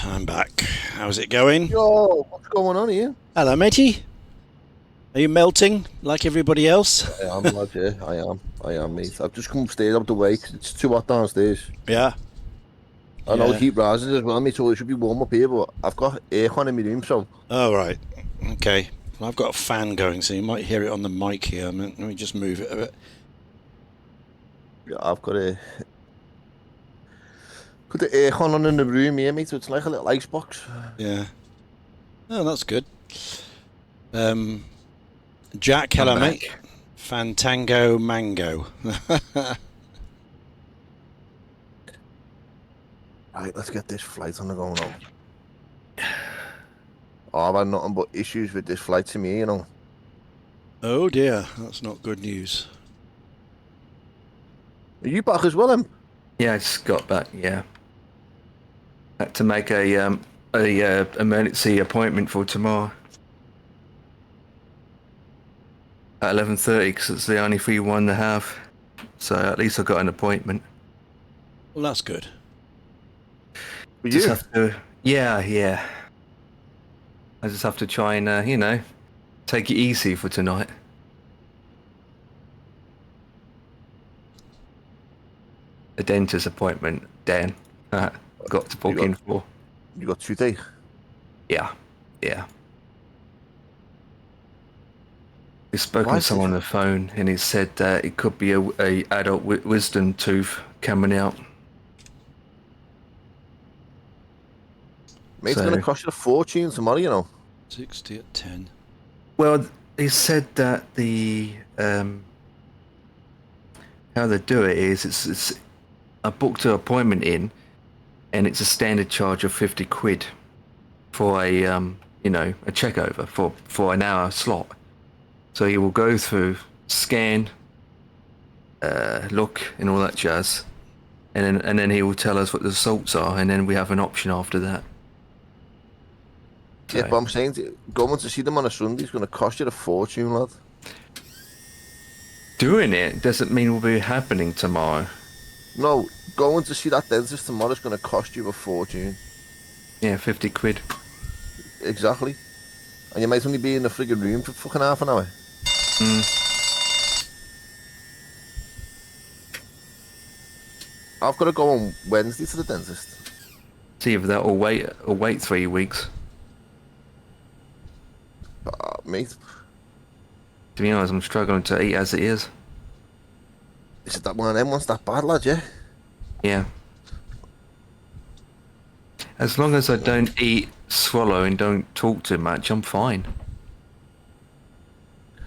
I'm back. How's it going? Yo, what's going on here? Hello, matey. Are you melting like everybody else? I am, lad, yeah, I am, mate. I've just come upstairs out the way 'cause it's too hot downstairs. Yeah. I know Yeah. heat rises as well, mate, so it should be warm up here, but I've got aircon in my room, so... Oh, right. Okay. Well, I've got a fan going, so you might hear it on the mic here. Let me just move it a bit. Yeah, I've got put the aircon on in the room here, mate, so it's like a little icebox. Yeah. Oh, that's good. Jack, I'm hello, back. mate. Fantango Mango. Right, let's get this flight on the go now. Oh, I've had nothing but issues with this flight to me, you know. Oh, dear. That's not good news. Are you back as well, Em? Yeah, I just got back. Yeah, had to make a emergency appointment for tomorrow at 11:30 because it's the only free one to have. So at least I got an appointment. Well, that's good. For Just you? have to. Yeah. I just have to try and take it easy for tonight. A dentist appointment, Dan. Got to book in for. You got today? Yeah. We've spoken to someone on the phone, and he said that it could be a adult wisdom tooth coming out. Mate, it's going to cost you a fortune tomorrow, you know. 60 at 10. Well, he said that the how they do it is it's I booked an appointment in, and it's a standard charge of 50 quid for a a checkover for an hour slot. So he will go through, scan, look, and all that jazz, and then he will tell us what the results are, and then we have an option after that. Yeah, but I'm saying going to see them on a Sunday is going to cost you a fortune, lad. Doing it doesn't mean we'll be happening tomorrow. No, going to see that dentist tomorrow is going to cost you a fortune. Yeah, 50 quid. Exactly. And you might only be in the friggin' room for fucking half an hour. I've got to go on Wednesday to the dentist. See if that or wait 3 weeks. Mate. To be honest, I'm struggling to eat as it is. Is it that one of them ones that bad, lad, yeah? Yeah. As long as I don't eat, swallow, and don't talk too much, I'm fine.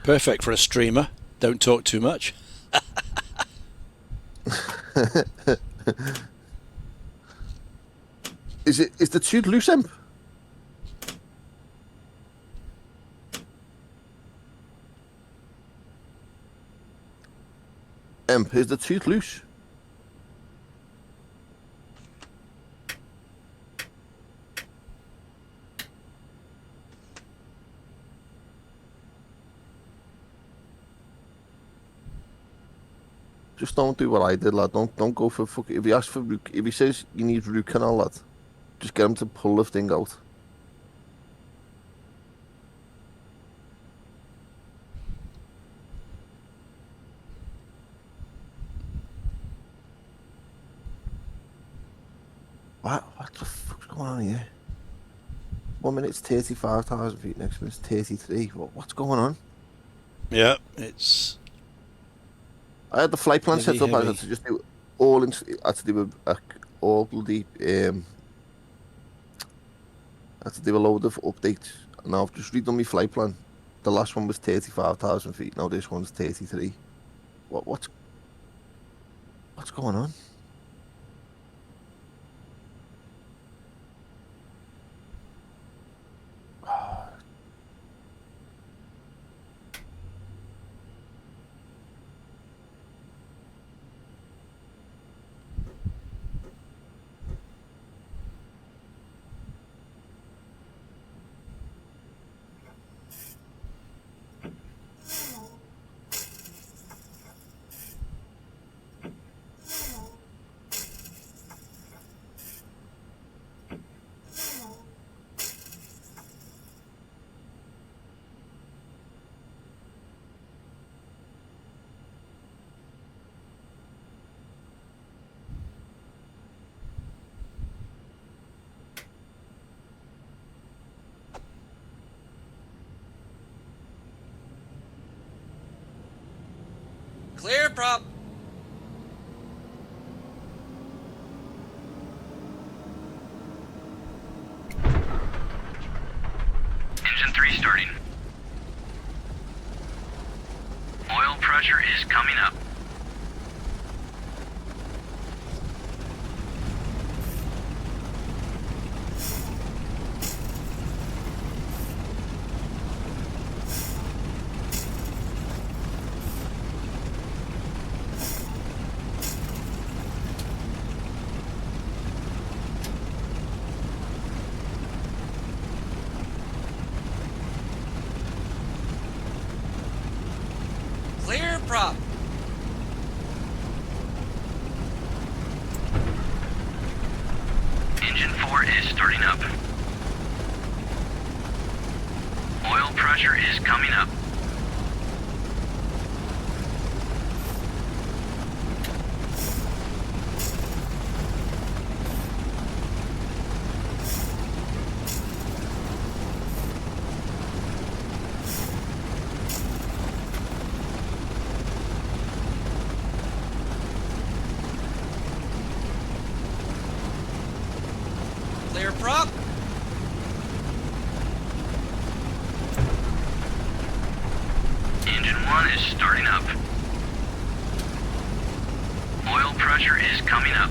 Perfect for a streamer. Don't talk too much. Is the tooth loose, Emp? Emp, is the tooth loose? Just don't do what I did, lad. Don't go for fuck. If he says you need root canal, lad, just get him to pull the thing out. What the fuck's going on here? 1 minute it's 35,000 feet, next minute's 33. What's going on? Yeah, it's... I had the flight plan set up. I had to just do all in. I had to do all bloody. I had to do a load of updates. Now I've just redone my flight plan. The last one was 35,000 feet. Now this one's 33. What's going on? Clear prop. Engine 3 starting. Oil pressure is coming up. Clear prop. Engine 4 is starting up. Oil pressure is coming up. Clear prop. Engine 1 is starting up. Oil pressure is coming up.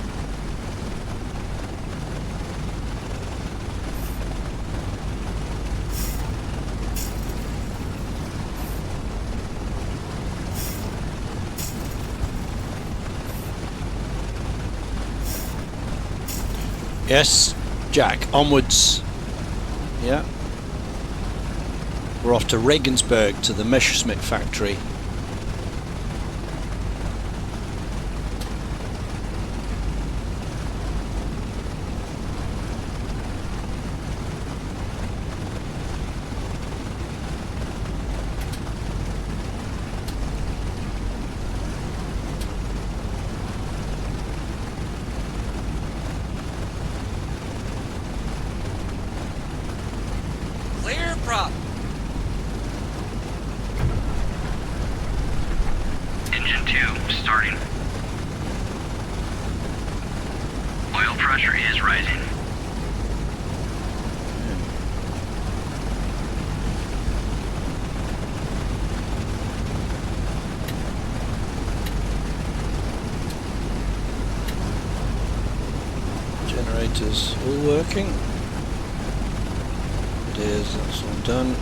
Yes, Jack, onwards. Yeah. We're off to Regensburg to the Messerschmitt factory. Clear prop. Engine 2 starting. Oil pressure is rising. Generators all working. It is, that's all done.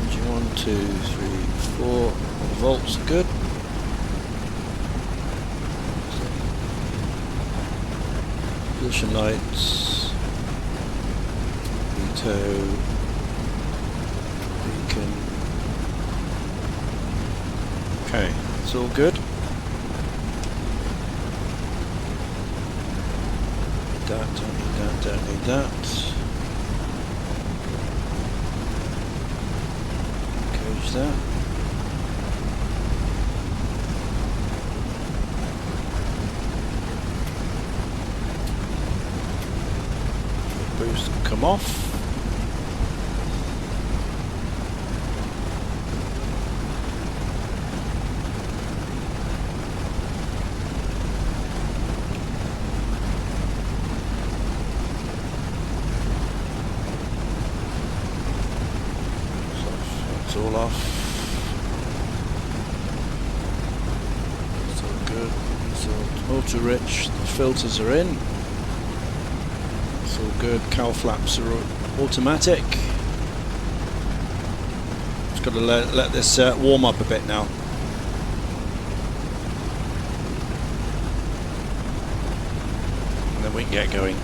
Engine 1, 2, 3, 4. All the volts are good. Position lights. Veto. Beacon. Okay, it's all good. Don't need that, don't need that. Cage that. Boost can come off. It's all off. It's all good. It's all auto rich. The filters are in. It's all good. Cowl flaps are automatic. Just got to let this warm up a bit now. And then we can get going.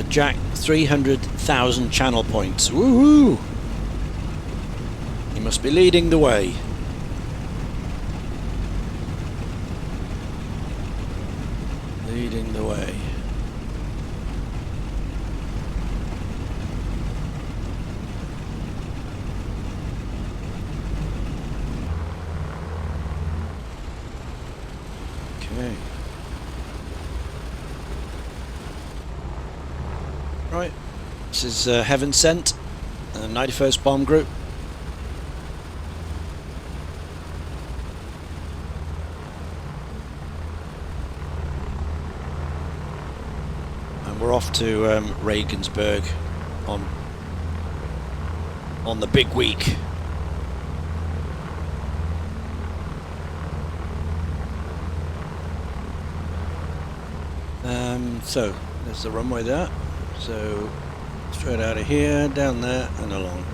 Jack, 300,000 channel points. Woohoo! You must be leading the way. Leading the way. Okay. Right. This is Heaven Sent, 91st Bomb Group. We're off to Regensburg on the big week. So there's the runway there. So straight out of here, down there, and along.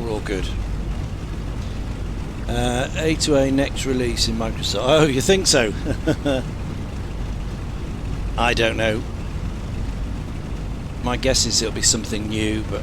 We're all good. A2A next release in Microsoft. Oh, you think so? I don't know. My guess is it'll be something new, but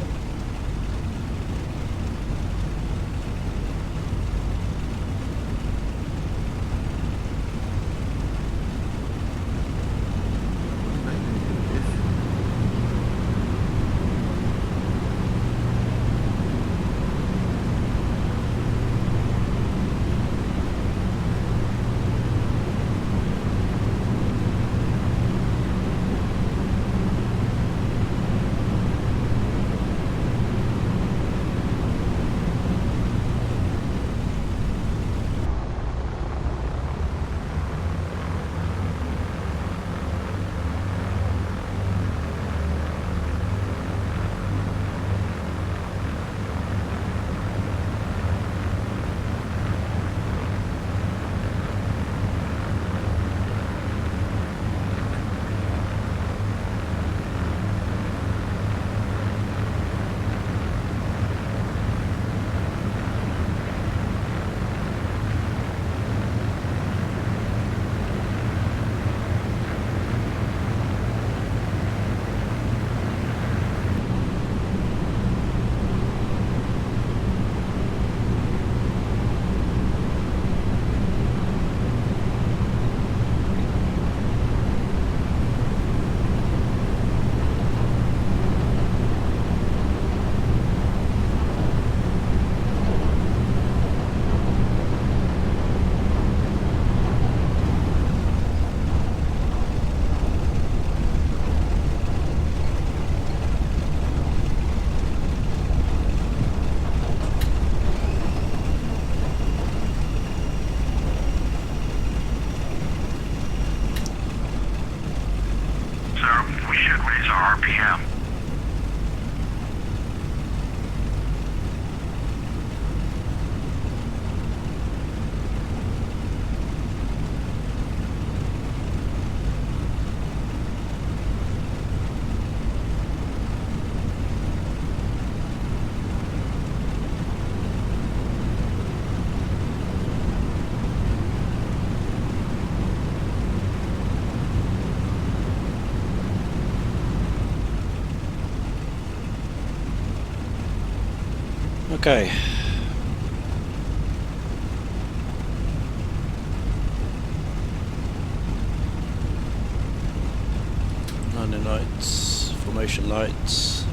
RPM. Okay. Landing lights, formation lights,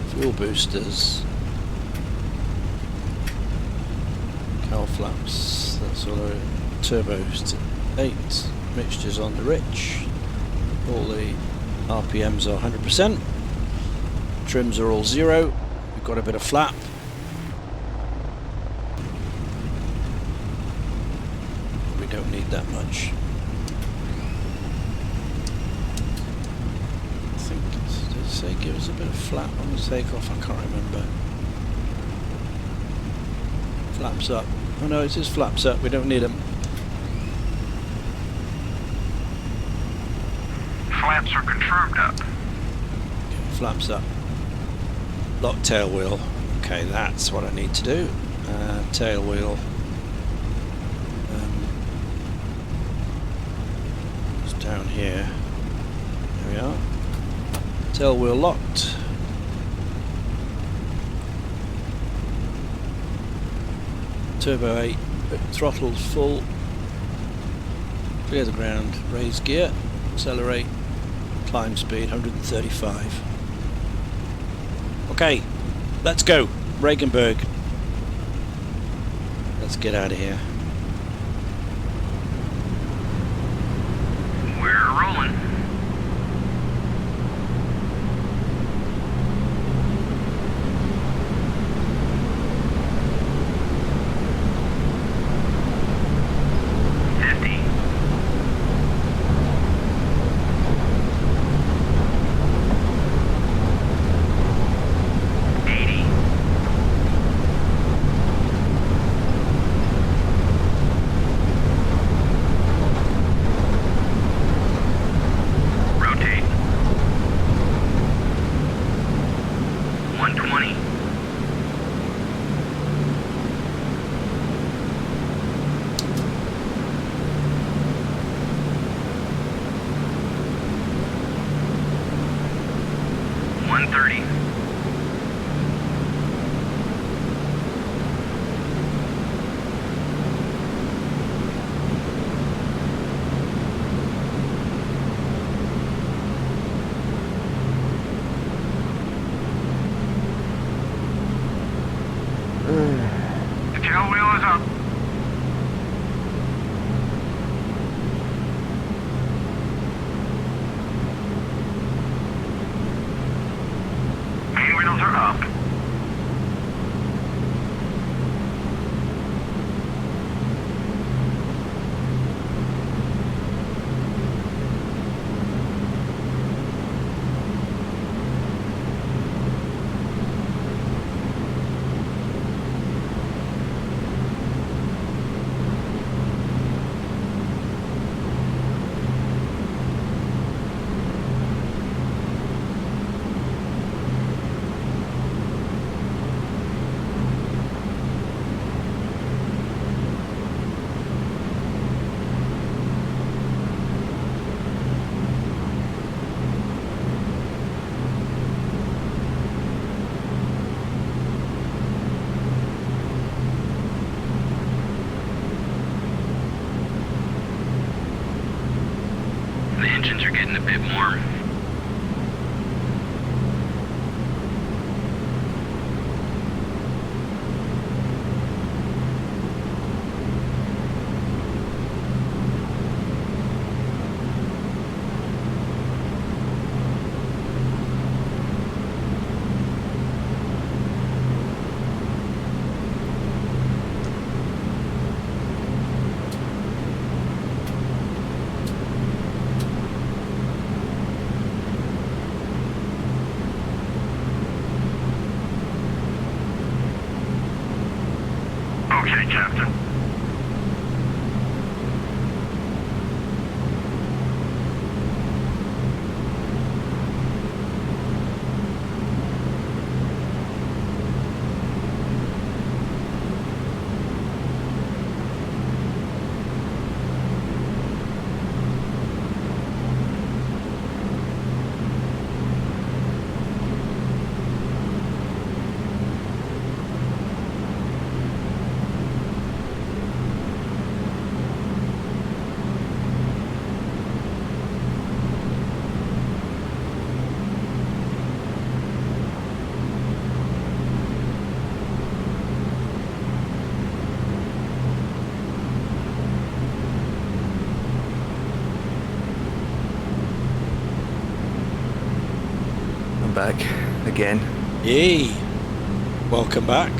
fuel boosters, cowl flaps, that's all over. Turbos to 8, mixtures on the rich, all the RPMs are 100%, trims are all 0, we've got a bit of flap. We don't need that much. I think, did it say give us a bit of flap on the takeoff? I can't remember. Flaps up. Oh no, it is flaps up, we don't need them. Flaps are confirmed up. Flaps up. Lock tail wheel. Okay, that's what I need to do. Tail wheel. It's down here. we are. Tail wheel locked. Turbo 8, throttle's full. Clear the ground, raise gear, accelerate, climb speed 135. Okay, let's go. Regensburg. Let's get out of here. We're rolling. The tail wheel is up. Main wheels are up. The engines are getting a bit warm. Okay, Captain. Back again. Yay! Welcome back.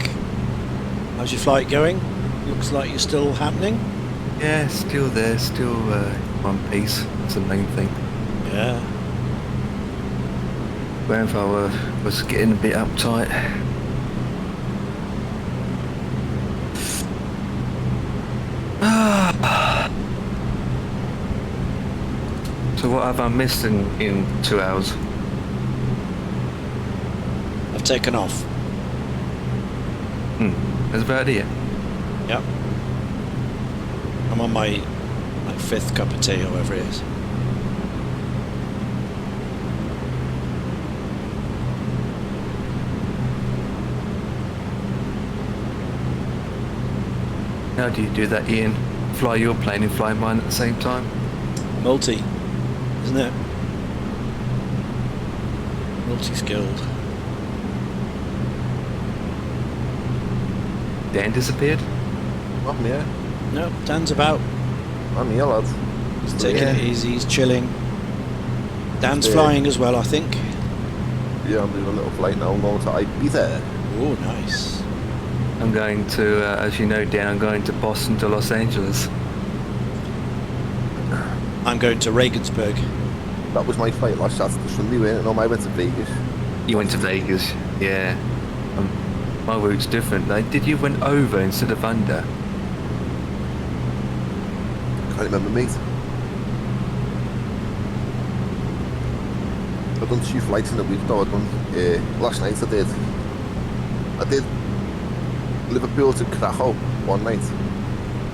How's your flight going? Looks like you're still happening. Yeah, still there, still one piece. That's the main thing. Yeah. Grandfather was getting a bit uptight. So what have I missed in 2 hours? I've taken off. That's about it. Yep. I'm on my fifth cup of tea or whatever it is. How do you do that, Ian? Fly your plane and fly mine at the same time? Multi, isn't it? Multi-skilled. Dan disappeared? I'm here. No, Dan's about. I'm here, lads. He's taking Yeah. it easy, he's chilling. Dan's Yeah. flying as well, I think. Yeah, I'm doing a little flight now. I'm going to Ibiza. Oh, nice. I'm going to, as you know, Dan, I'm going to Boston to Los Angeles. I'm going to Regensburg. That was my flight last Saturday, Sunday, weren't it? No, I went to Vegas. You went to Vegas, yeah. My route's different. Did you went over instead of under? Can't remember, mate. I've done 2 flights in a week though. I've done, last night I did Liverpool to Krakow one night.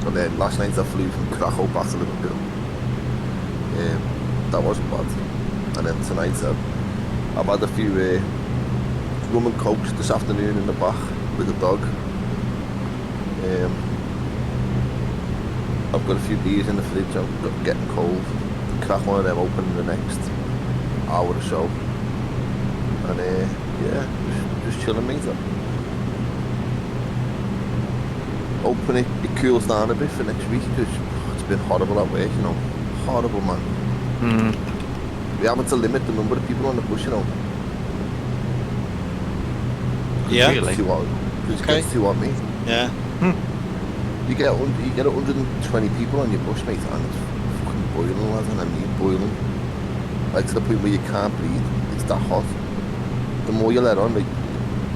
And then last night I flew from Krakow back to Liverpool. That wasn't bad. And then tonight I've had a few rum and cokes this afternoon in the back with the dog. I've got a few beers in the fridge. I'm getting cold. Crack one of them open in the next hour or so. And yeah, just chilling, mate. Hoping it cools down a bit for next week because it's been horrible at work, you know. Horrible, man. We're having to limit the number of people on the bus, you know. Yeah. Really? Because Okay. it gets too hot, mate. Yeah. You get 120 people on your bus, mate, and it's fucking boiling, lads, and I mean boiling. Like to the point where you can't breathe. It's that hot. The more you let on, like,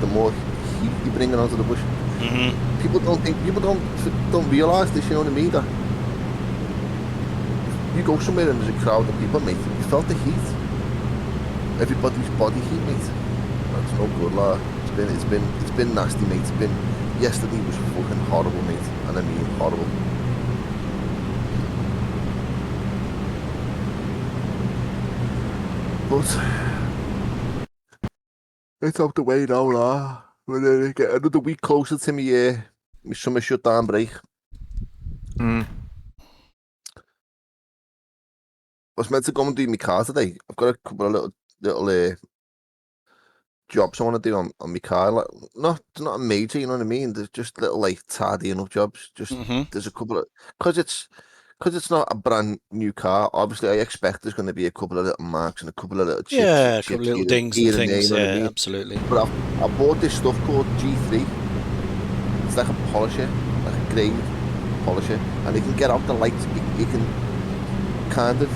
the more heat you bring it onto the bus. Mm-hmm. People don't realise this, you know what I mean? That you go somewhere and there's a crowd of people, mate, you felt the heat. Everybody's body heat, mate. That's no good, lad. It's been nasty, mate. Yesterday was fucking horrible, mate, and I mean horrible. But it's out the way now, lah. We're gonna get another week closer to my summer shutdown break. Mm. I was meant to go and do my car today. I've got a couple of little jobs I want to do on my car. Like, not a major, you know what I mean? There's just little like tidying up jobs. Just there's a couple of because it's not a brand new car. Obviously, I expect there's going to be a couple of little marks and a couple of little chips. Yeah, a chips couple of little here dings here and there, things. you know what I Yeah, mean? absolutely. But I bought this stuff called G3. It's like a polisher, like a grade polisher, and you can get out the lights. You can kind of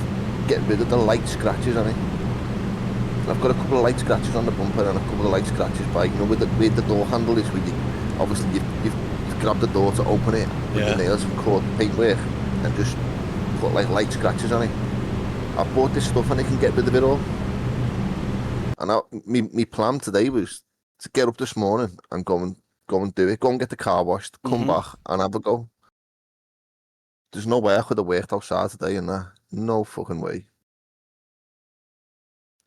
get rid of the light scratches on it. And I've got a couple of light scratches on the bumper and a couple of light scratches by, you know, where the door handle is, where you've grabbed the door to open it with Yeah. the nails and cut paintwork and just put like light scratches on it. I bought this stuff and I can get rid of it all. And my plan today was to get up this morning and go and do it. Go and get the car washed, come back and have a go. There's no way I could have worked outside today and that. No fucking way.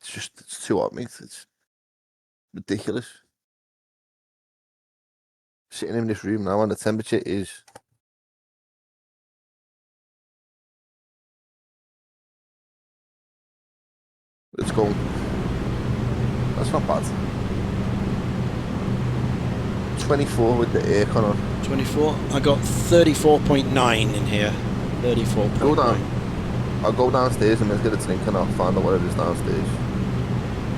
It's too hot, mate. It's ridiculous. Sitting in this room now and the temperature is... Let's go. That's not bad. 24 with the aircon on. 24. I got 34.9 in here. 34.9. Go down. I'll go downstairs and let's get a drink and I'll find out what it is downstairs.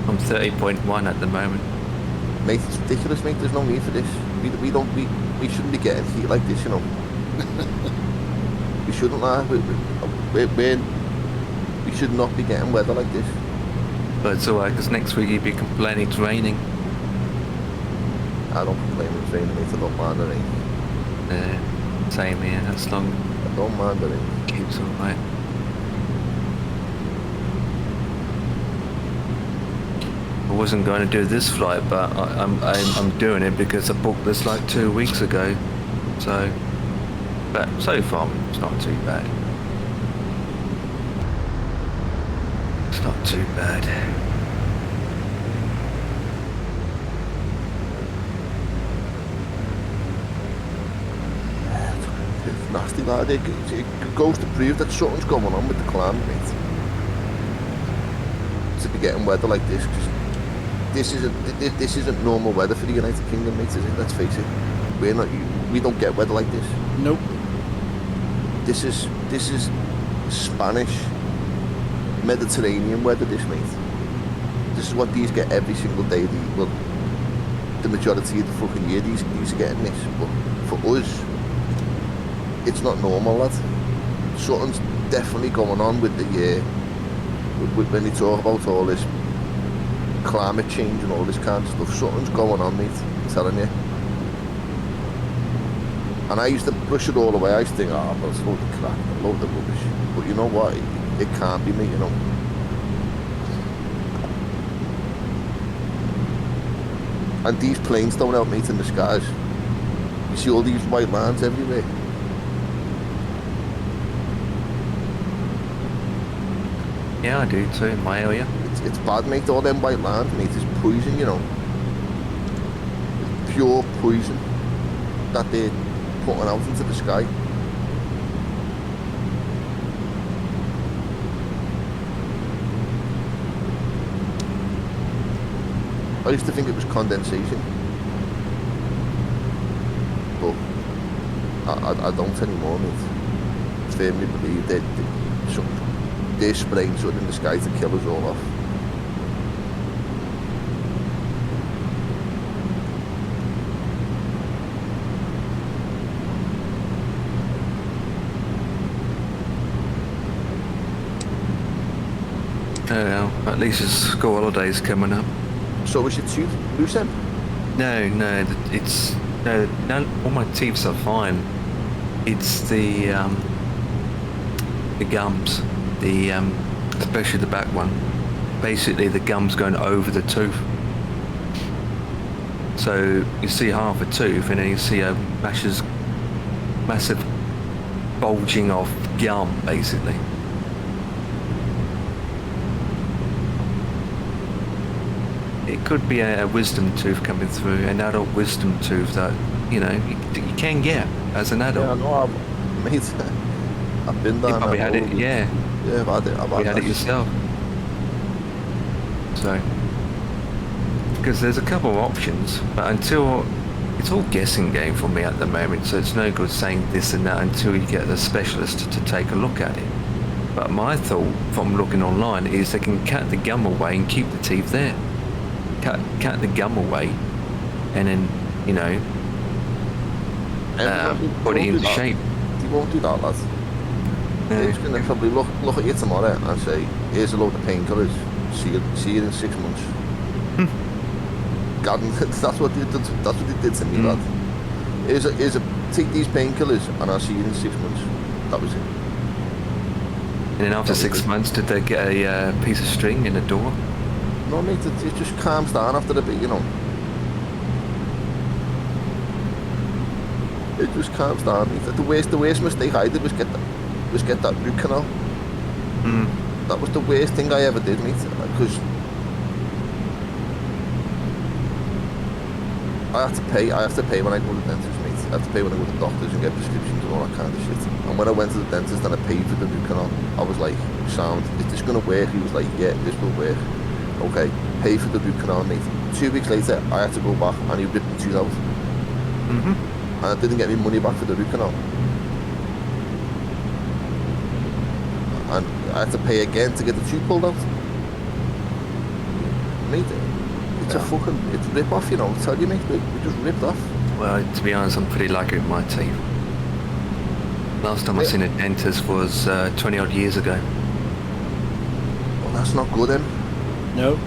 I'm 30.1 at the moment. Mate, it's ridiculous, mate. There's no need for this. We shouldn't be getting heat like this, you know. We shouldn't, we should not be getting weather like this. But it's alright, because next week you'd be complaining it's raining. I don't complain when it's raining, mate. I don't mind the rain. Same here, as long I don't mind the rain. as it keeps alright. I wasn't going to do this flight, but I'm doing it because I booked this like 2 weeks ago. So, but so far it's not too bad. It's not too bad. nasty, lad. It goes to prove that something's going on with the climate, mate. To be getting weather like this, because this isn't normal weather for the United Kingdom, mate, is it? Let's face it. We don't get weather like this. Nope. This is Spanish Mediterranean weather, this, mate. This is what these get every single day. The majority of the fucking year these are getting this. But for us, it's not normal, lad. Something's definitely going on with the when they talk about all this climate change and all this kind of stuff. Something's going on, mate. I'm telling you. And I used to brush it all away. I used to think, oh, well, it's a load of crap, a load of rubbish. But you know what? It can't be, mate, you know. And these planes don't help, mate, in the skies. You see all these white lines everywhere. Yeah, I do too, in my area. It's bad, mate. All them white lines, mate, is poison, you know. It's pure poison that they're putting out into the sky. I used to think it was condensation, but I don't anymore, mate. I firmly believe they're spraying something in the sky to kill us all off. Oh well, at least the school holidays coming up. So is your tooth loose end? No, it's no, all my teeth are fine. It's the gums, especially the back one. Basically, the gum's going over the tooth. So you see half a tooth, and then you see a massive bulging of gum, basically. It could be a wisdom tooth coming through, an adult wisdom tooth that, you know, you can get as an adult. Yeah, I know, mate. I've been down. You probably had it, yeah. Yeah, I've had it. You had it yourself. So, because there's a couple of options, but until it's all guessing game for me at the moment, so it's no good saying this and that until you get a specialist to take a look at it. But my thought from looking online is they can cut the gum away and keep the teeth there. Cut the gum away, and then, you know, put it into shape. He won't do that, lads. He's going to probably look at you tomorrow and say, here's a load of painkillers, see you in 6 months. God, that's what they did to me, lad. Take these painkillers and I'll see you in 6 months. That was it. And then after 6 months, did they get a piece of string in the door? No, mate, it just calms down after a bit, you know. It just calms down, mate. The worst mistake I did was get that root canal. That was the worst thing I ever did, mate, because I have to pay when I go to the dentist, mate. I have to pay when I go to doctors and get prescriptions and all that kind of shit. And when I went to the dentist and I paid for the root canal, I was like, sound, is this going to work? He was like, yeah, this will work. Okay, pay for the root canal, mate. 2 weeks later, I had to go back and he ripped the tooth out. And I didn't get any money back for the root canal. And I had to pay again to get the tooth pulled out. Mate, it's a rip-off, you know, I tell you, mate, we just ripped off. Well, to be honest, I'm pretty lucky with my teeth. Last time I seen a dentist was 20 odd years ago. Well, that's not good, then. No,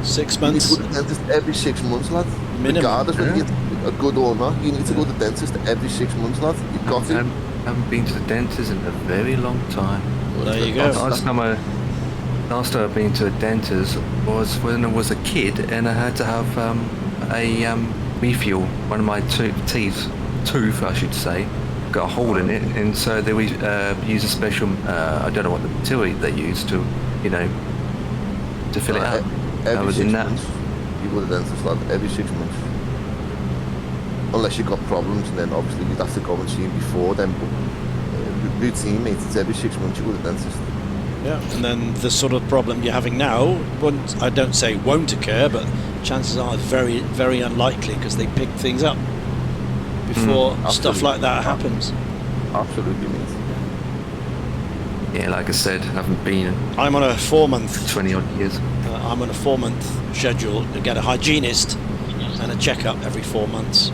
6 months. You need to go to the dentist every 6 months, lad. Minimum. Regardless whether you're a good or not, you need to go to the dentist every 6 months, lad. You've got to. I haven't been to the dentist in a very long time. Well, there you go. Last time I've been to a dentist was when I was a kid, and I had to have a refuel. One of my tooth, I should say, got a hole in it, and so they use a special. I don't know what the material they use to, you know, to fill it up. Every 6 months, you go to the dentist, lad. Every 6 months. unless you've got problems, and then obviously you'd have to go and see him before then. But routine, mate, it's every 6 months you go to the dentist. Yeah, and then the sort of problem you're having now, I don't say won't occur, but chances are very, very unlikely because they pick things up before stuff like that happens. Absolutely, mate. Yeah, like I said, I haven't been I'm on a 4-month. 20 odd years. I'm on a 4-month schedule to get a hygienist and a checkup every 4 months.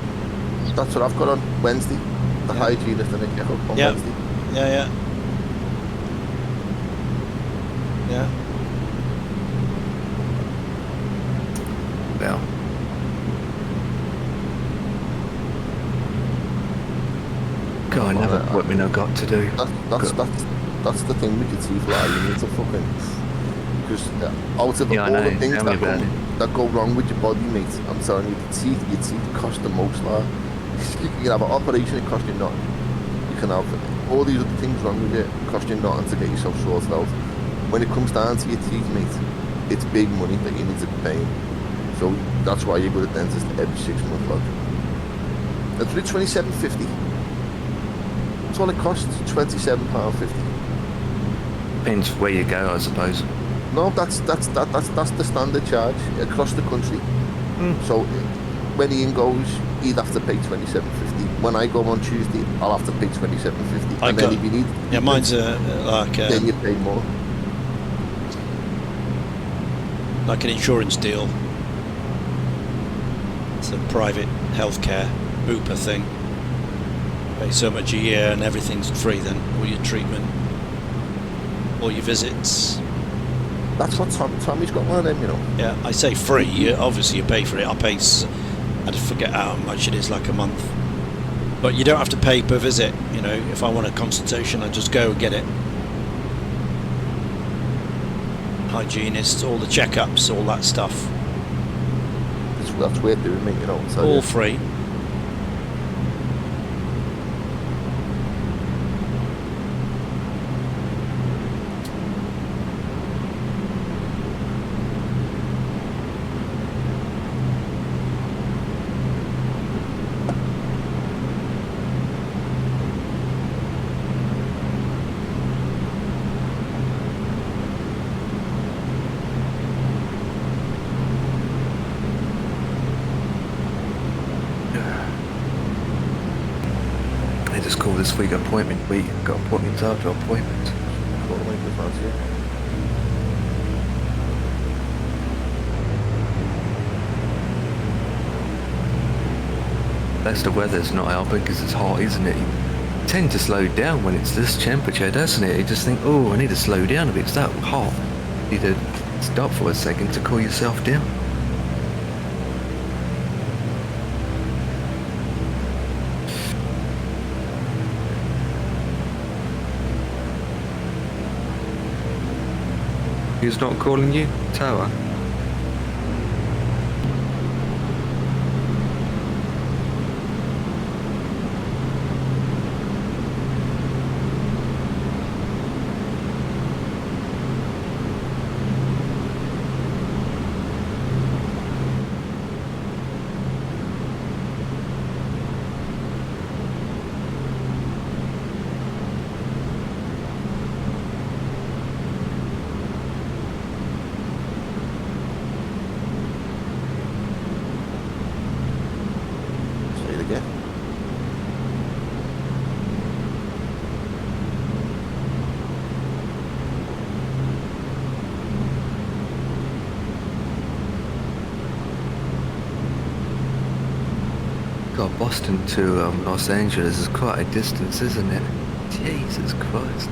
That's what I've got on Wednesday. The hygienist and a checkup on Wednesday. Yeah. Well, God, another appointment I've got to do. That's the thing with your teeth, like you need to fucking, because out of all the things that go wrong with your body, mate, I'm telling you, your teeth cost the most. Like you can have an operation, it costs you nothing. You can have all these other things wrong with it, cost you nothing to get yourself sorted out. When it comes down to your teeth, mate, it's big money that you need to be paying. So that's why you go to the dentist every 6 months, lad. That's really £27.50. That's all it costs, £27.50. Depends where you go, I suppose. No, that's the standard charge across the country. So when Ian goes, he'd have to pay £27.50. When I go on Tuesday, I'll have to pay £27.50. And then if you need, mine's then you pay more. Like an insurance deal. It's a private healthcare Bupa thing. Pay so much a year and everything's free then. All your treatment, all your visits. That's what Tommy's got one of them, you know. Yeah, I say free. Obviously you pay for it. I forget how much it is, like a month. But you don't have to pay per visit. You know, if I want a consultation, I just go and get it. Hygienists, all the checkups, all that stuff. That's worth doing, mate, you know. So all free. This week appointment week. Got appointments after appointments. That's the weather's not helping because it's hot, isn't it? You tend to slow down when it's this temperature, doesn't it? You just think, oh, I need to slow down a bit. It's that hot. You need to stop for a second to cool yourself down. Who's not calling you? Tower? Boston to Los Angeles is quite a distance, isn't it? Jesus Christ.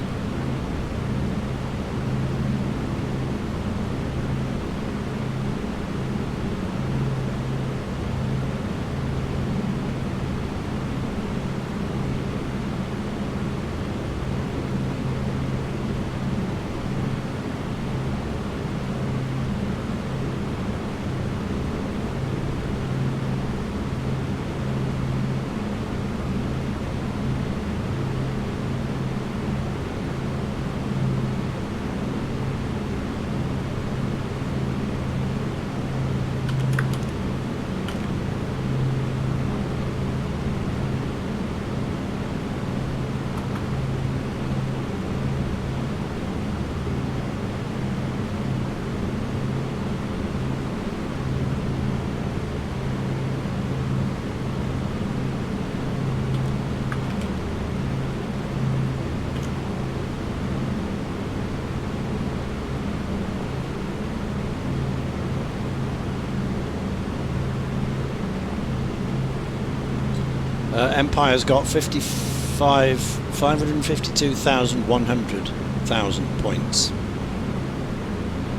Empire's got 552,100,000 points.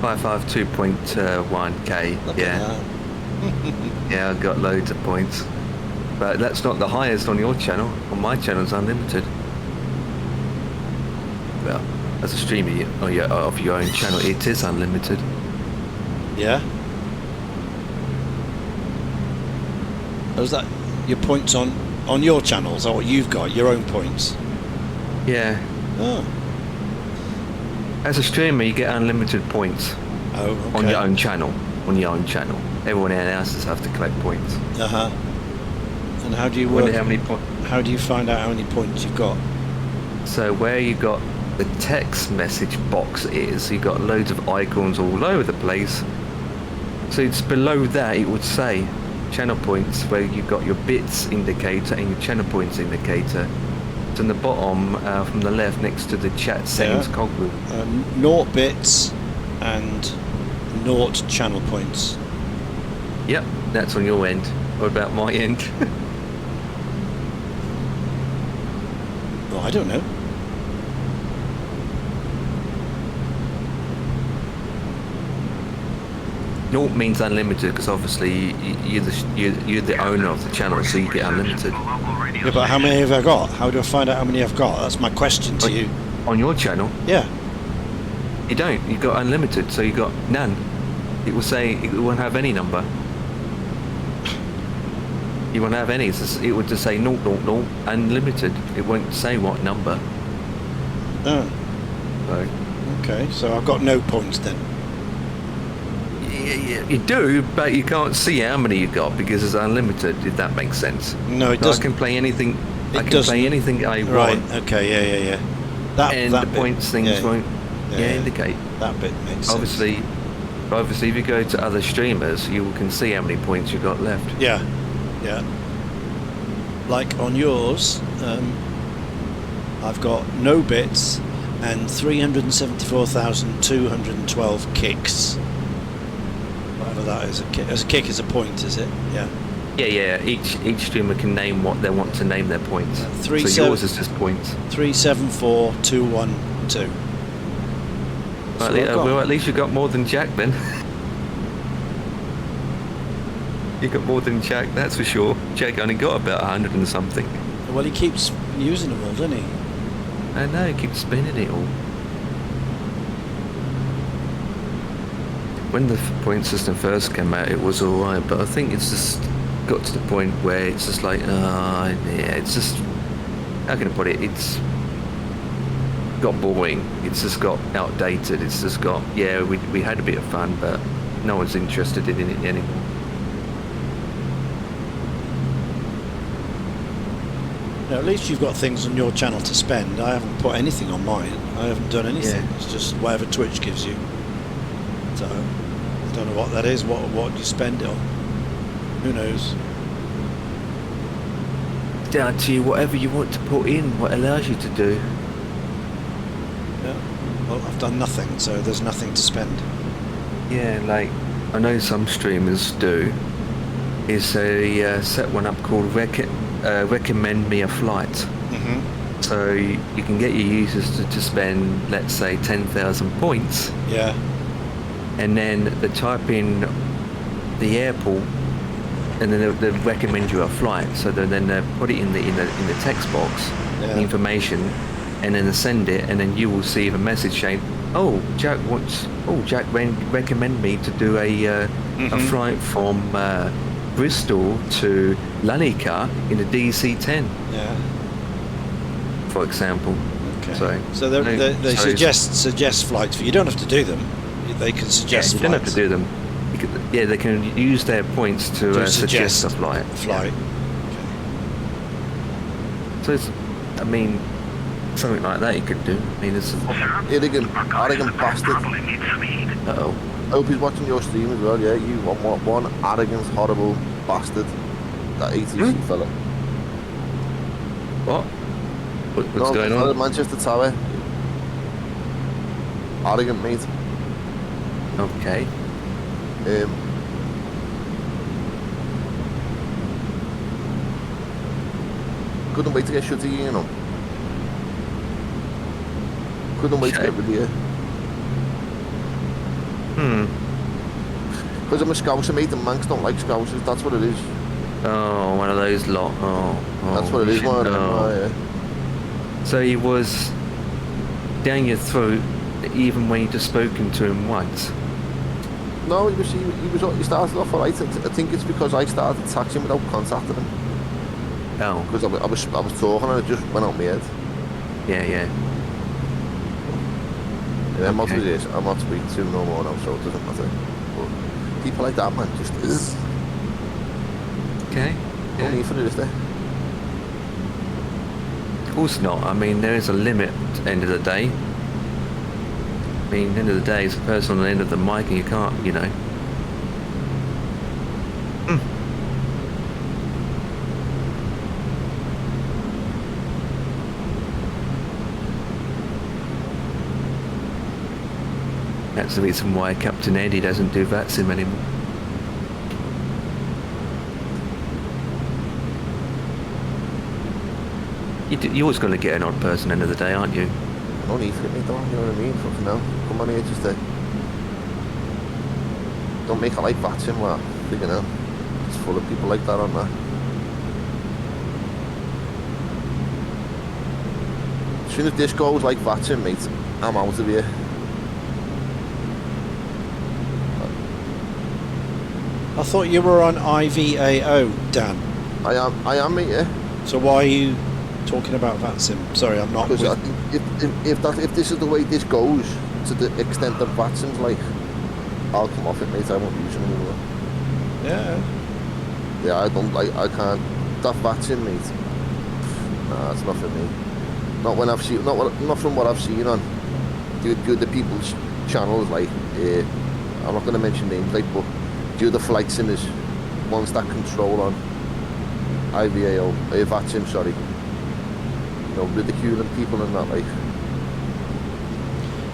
552.1k. Look Yeah. at that. Yeah, I've got loads of points. But that's not the highest on your channel. On my channel, it's unlimited. Well, as a streamer of your own channel, it is unlimited. Yeah. Is that your points on your channels, or what you've got, your own points? Yeah. Oh. As a streamer, you get unlimited points Oh, okay. on your own channel. On your own channel. Everyone else have to collect points. Uh-huh. And how do you Wonder work? how many How do you find out how many points you've got? So where you got the text message box is, you got loads of icons all over the place. So it's below that it would say channel points, where you've got your bits indicator and your channel points indicator. It's on the bottom from the left next to the chat settings cogwheel. 0 bits and 0 channel points. Yep, that's on your end. What about my end? Well, I don't know. Naught means unlimited because obviously you're the owner of the channel, so you get unlimited. Yeah, but how many have I got? How do I find out how many I've got? That's my question to you. On your channel, Yeah. you don't. You got unlimited, so you got none. It will say it won't have any number. You won't have any. It would just say 000 unlimited. It won't say what number. Oh, So okay. So I've got no points then. you do, but you can't see how many you got because it's unlimited. If that makes sense. No, it So I doesn't. can play anything. I can doesn't. play anything I Right. want, Okay. Yeah. That and that the bit, points things yeah, won't yeah. indicate. That bit makes sense. Obviously, if you go to other streamers, you can see how many points you got left. Yeah. Like on yours, I've got no bits and 374,212 kicks. Whatever that is. A kick is a point, is it? Yeah. Yeah. Each streamer can name what they want to name their points. So yours is just points. 374,212. Well, at least you got more than Jack then. You got more than Jack, that's for sure. Jack only got about 100 and something. Well, he keeps using them all, doesn't he? I know, he keeps spinning it all. When the point system first came out, it was alright, but I think it's just got to the point where it's just like, it's just, how can I put it? It's got boring. It's just got outdated. It's just got, we had a bit of fun, but no one's interested in it anymore. Now, at least you've got things on your channel to spend. I haven't put anything on mine. I haven't done anything. Yeah. It's just whatever Twitch gives you. So, I don't know what that is. What do you spend it on? Who knows? Down to you, whatever you want to put in, what allows you to do. Yeah. Well, I've done nothing, so there's nothing to spend. Yeah, like, I know some streamers do, is they set one up called recommend me a flight. Mm-hmm. So you can get your users to spend, let's say, 10,000 points, Yeah. and then they type in the airport, and then they recommend you a flight. So then they put it in the text box, Yeah. the information, and then they send it, and then you will see the message saying, Jack recommend me to do a flight from Bristol to Lanica in the DC-10, Yeah. for example. Okay. So they suggest flights for you. You don't have to do them. They can suggest You flights. don't have to do them. They can use their points to suggest a flight. Flight. So it's, something like that you could do. It's Arrogant bastard. uh-oh. I hope he's watching your stream as well, yeah? You one arrogant, horrible bastard. That ATC fella. What's going on? Manchester Tower. Arrogant, mate. Okay. Couldn't wait to get shut again, you know. Couldn't wait to get rid of you. Because I'm a Scouser, mate, and Manx don't like Scousers, that's what it is. Oh, one of those lot. That's what it is, man. Yeah. So he was down your throat even when you just spoken to him once? No, he started off alright. I think it's because I started taxing without contacting him. Oh. Because I was talking and it just went out my head. Yeah. Yeah, I'm not speaking to him no more now, so it doesn't matter. But people like that, man, just is. Okay. No need for it, is there? Of course not. I mean, there is a limit at the end of the day. I mean, at the end of the day, it's a person on the end of the mic and you can't, you know. That's the reason why Captain Eddie doesn't do VATSIM anymore. You're always going to get an odd person at the end of the day, aren't you? No need for it, mate, don't, you know what I mean? Fucking hell. Come on here, just don't make it like VATSIM, well, freaking hell. It's full of people like that on there. As soon as this goes like VATSIM, mate, I'm out of here. I thought you were on IVAO, Dan. I am, mate, yeah. So why are you talking about VATSIM? Sorry, I'm not. Because I think if this is the way this goes, to the extent that VATSIM's like, I'll come off it, mate. I won't use it anymore. Yeah. Yeah, I can't. That VATSIM, mate. Nah, it's not for me. Not when I've seen, not from what I've seen on the people's channels. Like, I'm not going to mention names, like, but the flight simmers, ones that control on IVAO, VATSIM, sorry. You know, ridiculing people and that, like.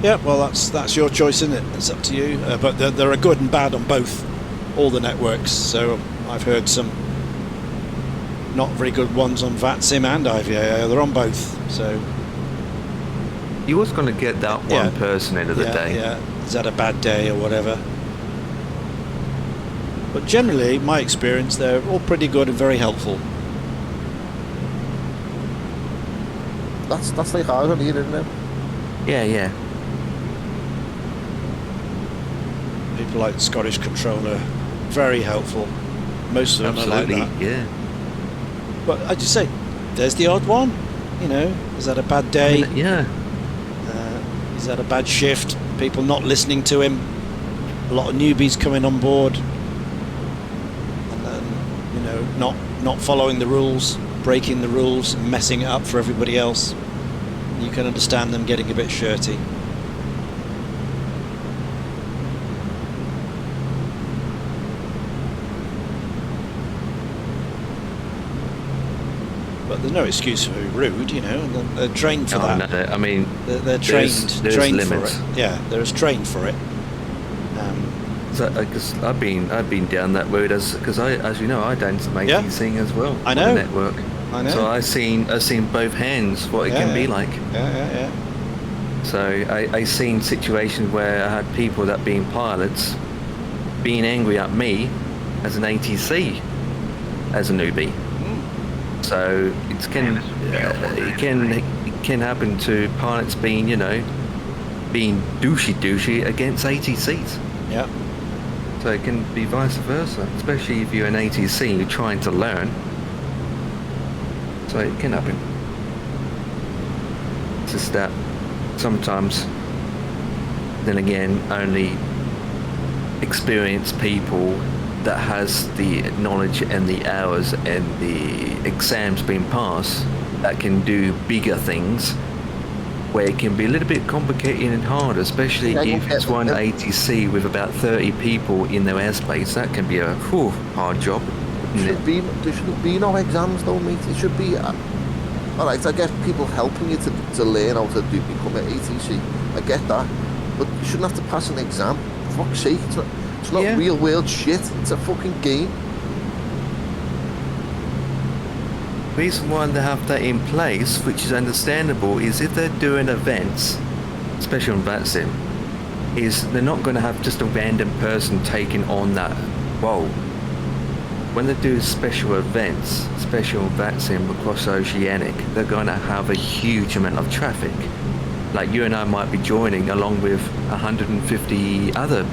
Yeah, well, that's your choice, isn't it? It's up to you. But there are good and bad on both, all the networks. So I've heard some not very good ones on VATSIM and IVAO. They're on both. So you was going to get that one person end of the day. Yeah, is that a bad day or whatever? But generally, my experience, they're all pretty good and very helpful. That's like ours on here, isn't it? Yeah. People like Scottish Controller, very helpful. Most of them Absolutely, are like that. Yeah. But I just say, there's the odd one. You know, is that a bad day? I mean, yeah. Is that a bad shift? People not listening to him. A lot of newbies coming on board. Not following the rules, breaking the rules, and messing it up for everybody else. You can understand them getting a bit shirty. But there's no excuse for being rude, you know. They're trained for that. No, I mean, they're trained limits. for it. Yeah, they're as trained for it. Because I've been down that road as you know, I done some ATCing as well. I know. On the network. I know. So I've seen both hands what it can be like. Yeah. So I seen situations where I had people that being pilots being angry at me as an ATC as a newbie. So it can happen to pilots being douchey against ATCs. Yeah. So it can be vice versa, especially if you're an ATC and you're trying to learn. So it can happen. It's just that sometimes, then again, only experienced people that has the knowledge and the hours and the exams being passed that can do bigger things, where it can be a little bit complicated and hard, especially if it's one ATC with about 30 people in their airspace. That can be a hard job. There shouldn't be no exams though, mate. It should be, alright, I get people helping you to learn how to become an ATC. I get that. But you shouldn't have to pass an exam. For fuck's sake, it's not real world shit. It's a fucking game. reason why they have that in place, which is understandable, is if they're doing events, especially on VATSIM, is they're not going to have just a random person taking on that role. When they do special events, special VATSIM across Oceanic, they're going to have a huge amount of traffic. Like you and I might be joining along with 150 other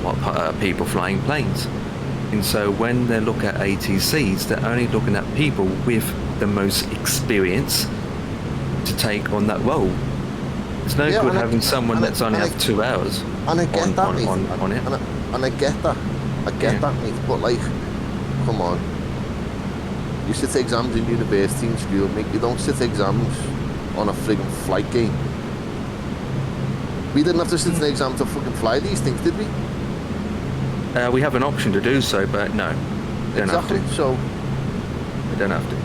people flying planes. And so when they look at ATCs, they're only looking at people with the most experience to take on that role. It's no good having someone that's only have 2 hours and I get on, that, on, mate. on it. And I get that. I get that, mate. But like, come on. You sit exams in university and school, mate. You don't sit exams on a frigging flight game. We didn't have to sit an exam to fucking fly these things, did we? We have an option to do so, but no. Don't Exactly. have to. So We don't have to.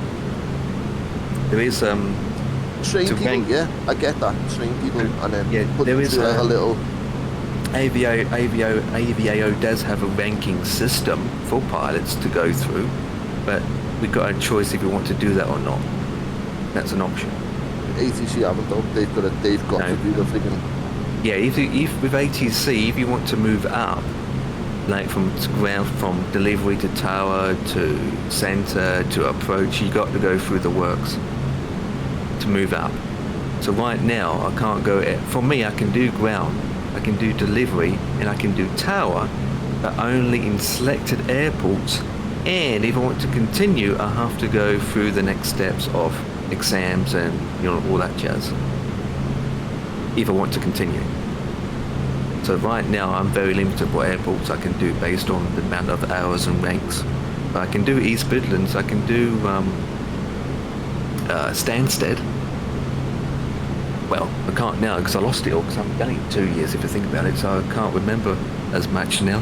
There is train to people, rank- yeah, I get that. Train people and then Yeah, put there them is through like a little. AVIO does have a ranking system for pilots to go through, but we've got a choice if we want to do that or not. That's an option. ATC haven't though. They've got No. to do the frigging. Yeah, if with ATC, if you want to move up, like from ground, from delivery to tower to center to approach, you got to go through the works to move up. So right now, I can't go. For me, I can do ground, I can do delivery, and I can do tower, but only in selected airports. And if I want to continue, I have to go through the next steps of exams and all that jazz. If I want to continue. So right now I'm very limited what airports I can do based on the amount of hours and ranks. But I can do East Midlands, I can do Stansted. Well, I can't now because I lost it all because I'm only 2 years if you think about it, so I can't remember as much now.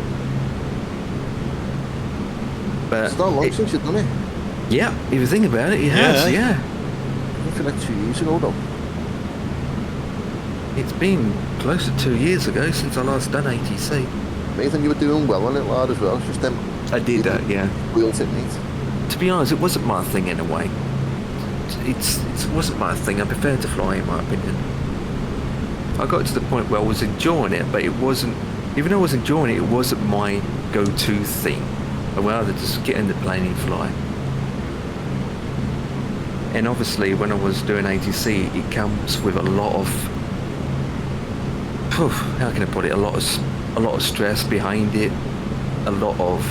But It's not long since you've done it. yeah, if you think about it, it has, yeah. I feel like 2 years ago though. It's been close to 2 years ago since I last done ATC. Nathan, you were doing well on it, lad, as well. It's just them. I did that, yeah. Wheels it, mate. To be honest, it wasn't my thing in a way. It wasn't my thing. I preferred to fly, in my opinion. I got to the point where I was enjoying it, but it wasn't. Even though I was enjoying it, it wasn't my go-to thing. I'd rather just get in the plane and fly. And obviously, when I was doing ATC, it comes with a lot of. How can I put it? A lot of stress behind it. A lot of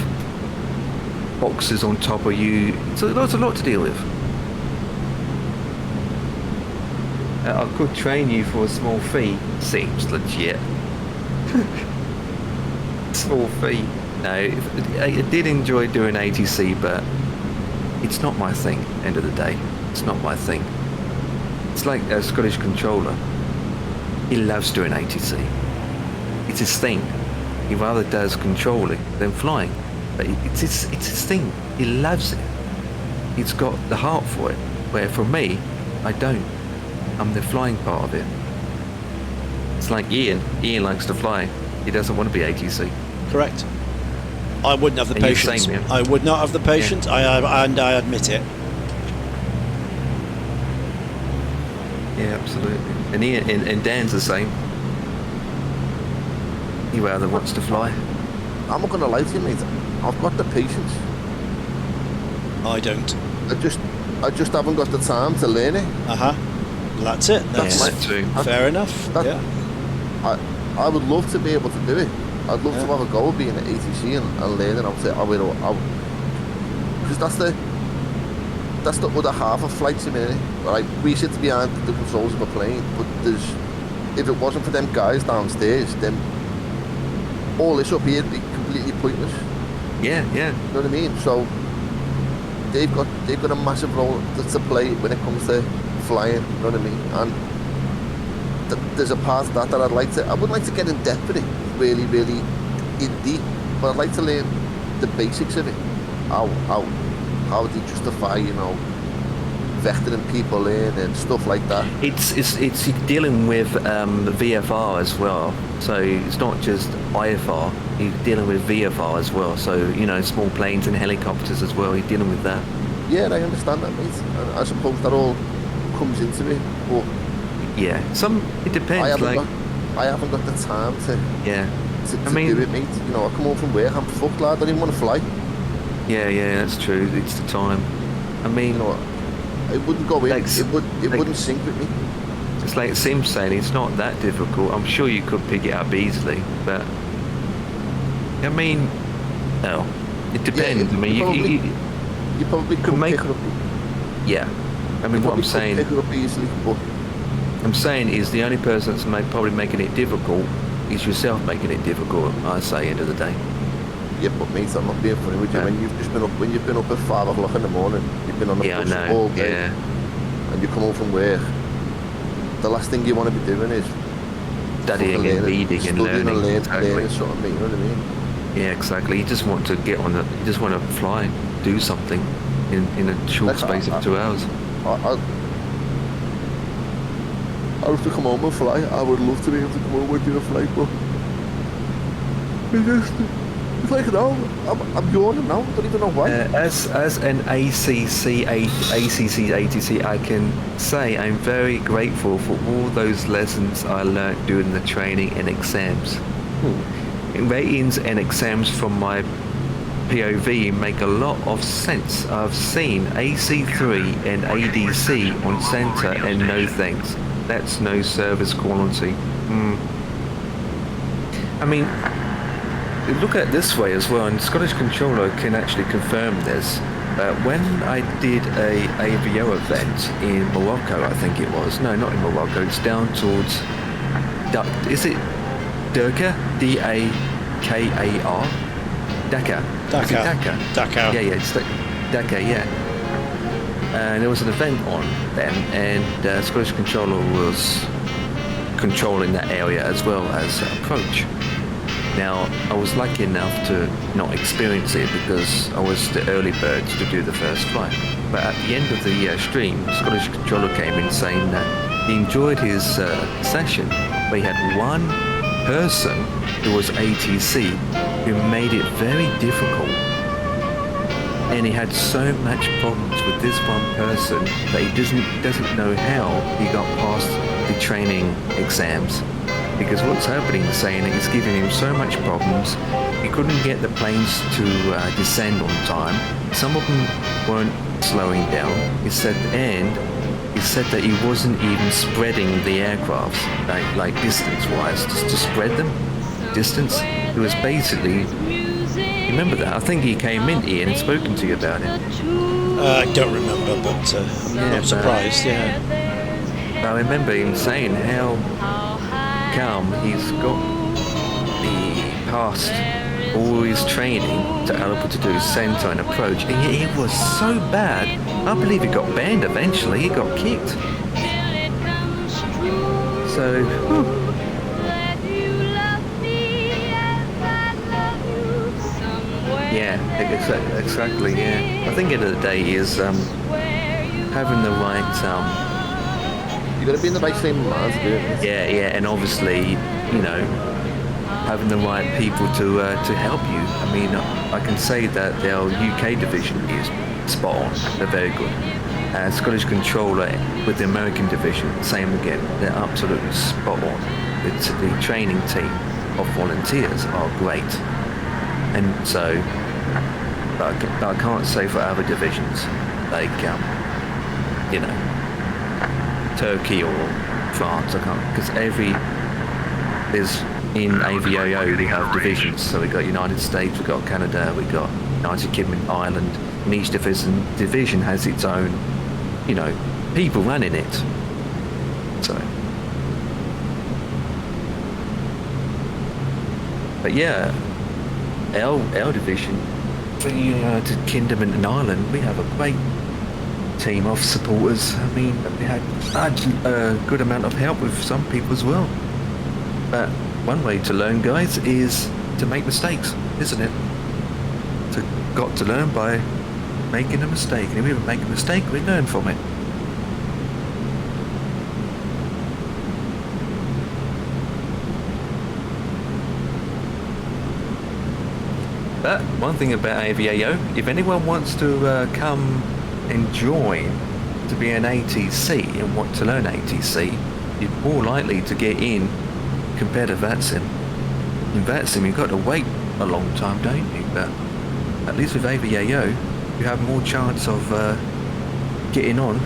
boxes on top of you. So there's a lot to deal with. I could train you for a small fee. Seems legit. Small fee. No, I did enjoy doing ATC, but it's not my thing. End of the day, it's not my thing. It's like a Scottish controller. He loves doing ATC. It's his thing. He rather does controlling than flying. But it's his thing. He loves it. He's got the heart for it. Where for me, I don't. I'm the flying part of it. It's like Ian. Ian likes to fly. He doesn't want to be ATC. Correct. I wouldn't have the And you're the patience. same, yeah. I would not have the patience. And I admit it. Yeah, absolutely. And Ian and Dan's the same. He rather wants to fly. I'm not gonna lie to you, mate. I've got the patience. I don't. I just haven't got the time to learn it. Well, that's it. That's Mine too. fair enough. That- Yeah. I would love to be able to do it. I'd love to have a go of being at ATC and learning how to. Because that's the other half of flight simulator. Right, we sit behind the controls of a plane, but if it wasn't for them guys downstairs, then all this up here would be completely pointless. Yeah, yeah. You know what I mean? So they've got a massive role to play when it comes to flying. You know what I mean? And there's a part of that I would like to get in depth with it, really, really in deep. But I'd like to learn the basics of it. How they justify, vectoring people in and stuff like that. It's dealing with VFR as well. So it's not just IFR. You're dealing with VFR as well. So small planes and helicopters as well. You're dealing with that. Yeah, I understand that, mate. And I suppose that all comes into it, but Yeah, it depends. I haven't got the time to yeah, to I mean, do it, mate. You know, I come home from work, I'm fucked, lad. I didn't want to fly. yeah, that's true. It's the time. I mean, You know, it wouldn't go in. Like, It wouldn't sync with me. it's like Sim saying, it's not that difficult. I'm sure you could pick it up easily, but I mean, no, it depends. I mean, You probably could make- pick it up. yeah. I mean, what I'm saying, pick it up easily, but I'm saying is the only person that's probably making it difficult is yourself making it difficult. I say, end of the day. yeah, but mate, I'm not being funny with you. Yeah. When you've been up at 5 o'clock in the morning, you've been on the Yeah, I bus know. all day, Yeah, and you come home from work. The last thing you want to be doing is studying and reading and studying learning. learning something. You know what I mean? Yeah, exactly. You just want to get on it. You just want to fly, do something in a short Like, space of 2 hours. I love to come home and fly. I would love to be able to come home and do a flight, but it's like now. I'm yawning now. I don't even know why. As an ACC ATC, I can say I'm very grateful for all those lessons I learnt during the training and exams. Ratings and exams from my POV make a lot of sense. I've seen AC3 and ADC on center and no thanks. That's no service quality. I mean, look at it this way as well, and Scottish Controller can actually confirm this. When I did a AVO event in Morocco, I think it was. No, not in Morocco. It's down towards... Is it Dakar? D-A-K-A-R? Dakar. Is it Dakar? Dakar. Yeah, it's Dakar, yeah. And there was an event on then, and Scottish Controller was controlling that area as well as approach. Now, I was lucky enough to not experience it because I was the early bird to do the first flight. But at the end of the stream, Scottish Controller came in saying that he enjoyed his session, but he had one person who was ATC who made it very difficult. And he had so much problems with this one person that he doesn't know how he got past the training exams. Because what's happening is saying that it's giving him so much problems. He couldn't get the planes to descend on time. Some of them weren't slowing down. He said that he wasn't even spreading the aircraft, like distance-wise, just to spread them. Distance. It was basically... Remember that? I think he came in here and spoken to you about it. I don't remember, but I'm not surprised, yeah. I remember him saying how come he's got past all his training to able to do center and approach, and yet it was so bad. I believe he got banned eventually. He got kicked. So, yeah, exactly. Yeah, I think at the end of the day is having the right. You got to be in the right frame of mind to do it. Yeah, and obviously, you know, having the right people to help you. I mean, I can say that their UK division is spot on. They're very good. Scottish Controller with the American division, same again. They're absolutely spot on. The training team of volunteers are great. And so, but I can't say for other divisions, like, you know, Turkey or France, I can't, because there's in AVOO we have divisions, so we've got United States, we've got Canada, we've got United Kingdom, Ireland, and each division has its own, you know, people running it. So, but yeah, our division, for United Kingdom and Ireland, we have a great team of supporters. I mean, we had a good amount of help with some people as well. But one way to learn, guys, is to make mistakes, isn't it? So got to learn by making a mistake, and if we make a mistake, we learn from it. But one thing about AVAO, if anyone wants to come and join to be an ATC and want to learn ATC, you're more likely to get in compared to VATSIM. In VATSIM, you've got to wait a long time, don't you? But at least with AVAO, you have more chance of getting on.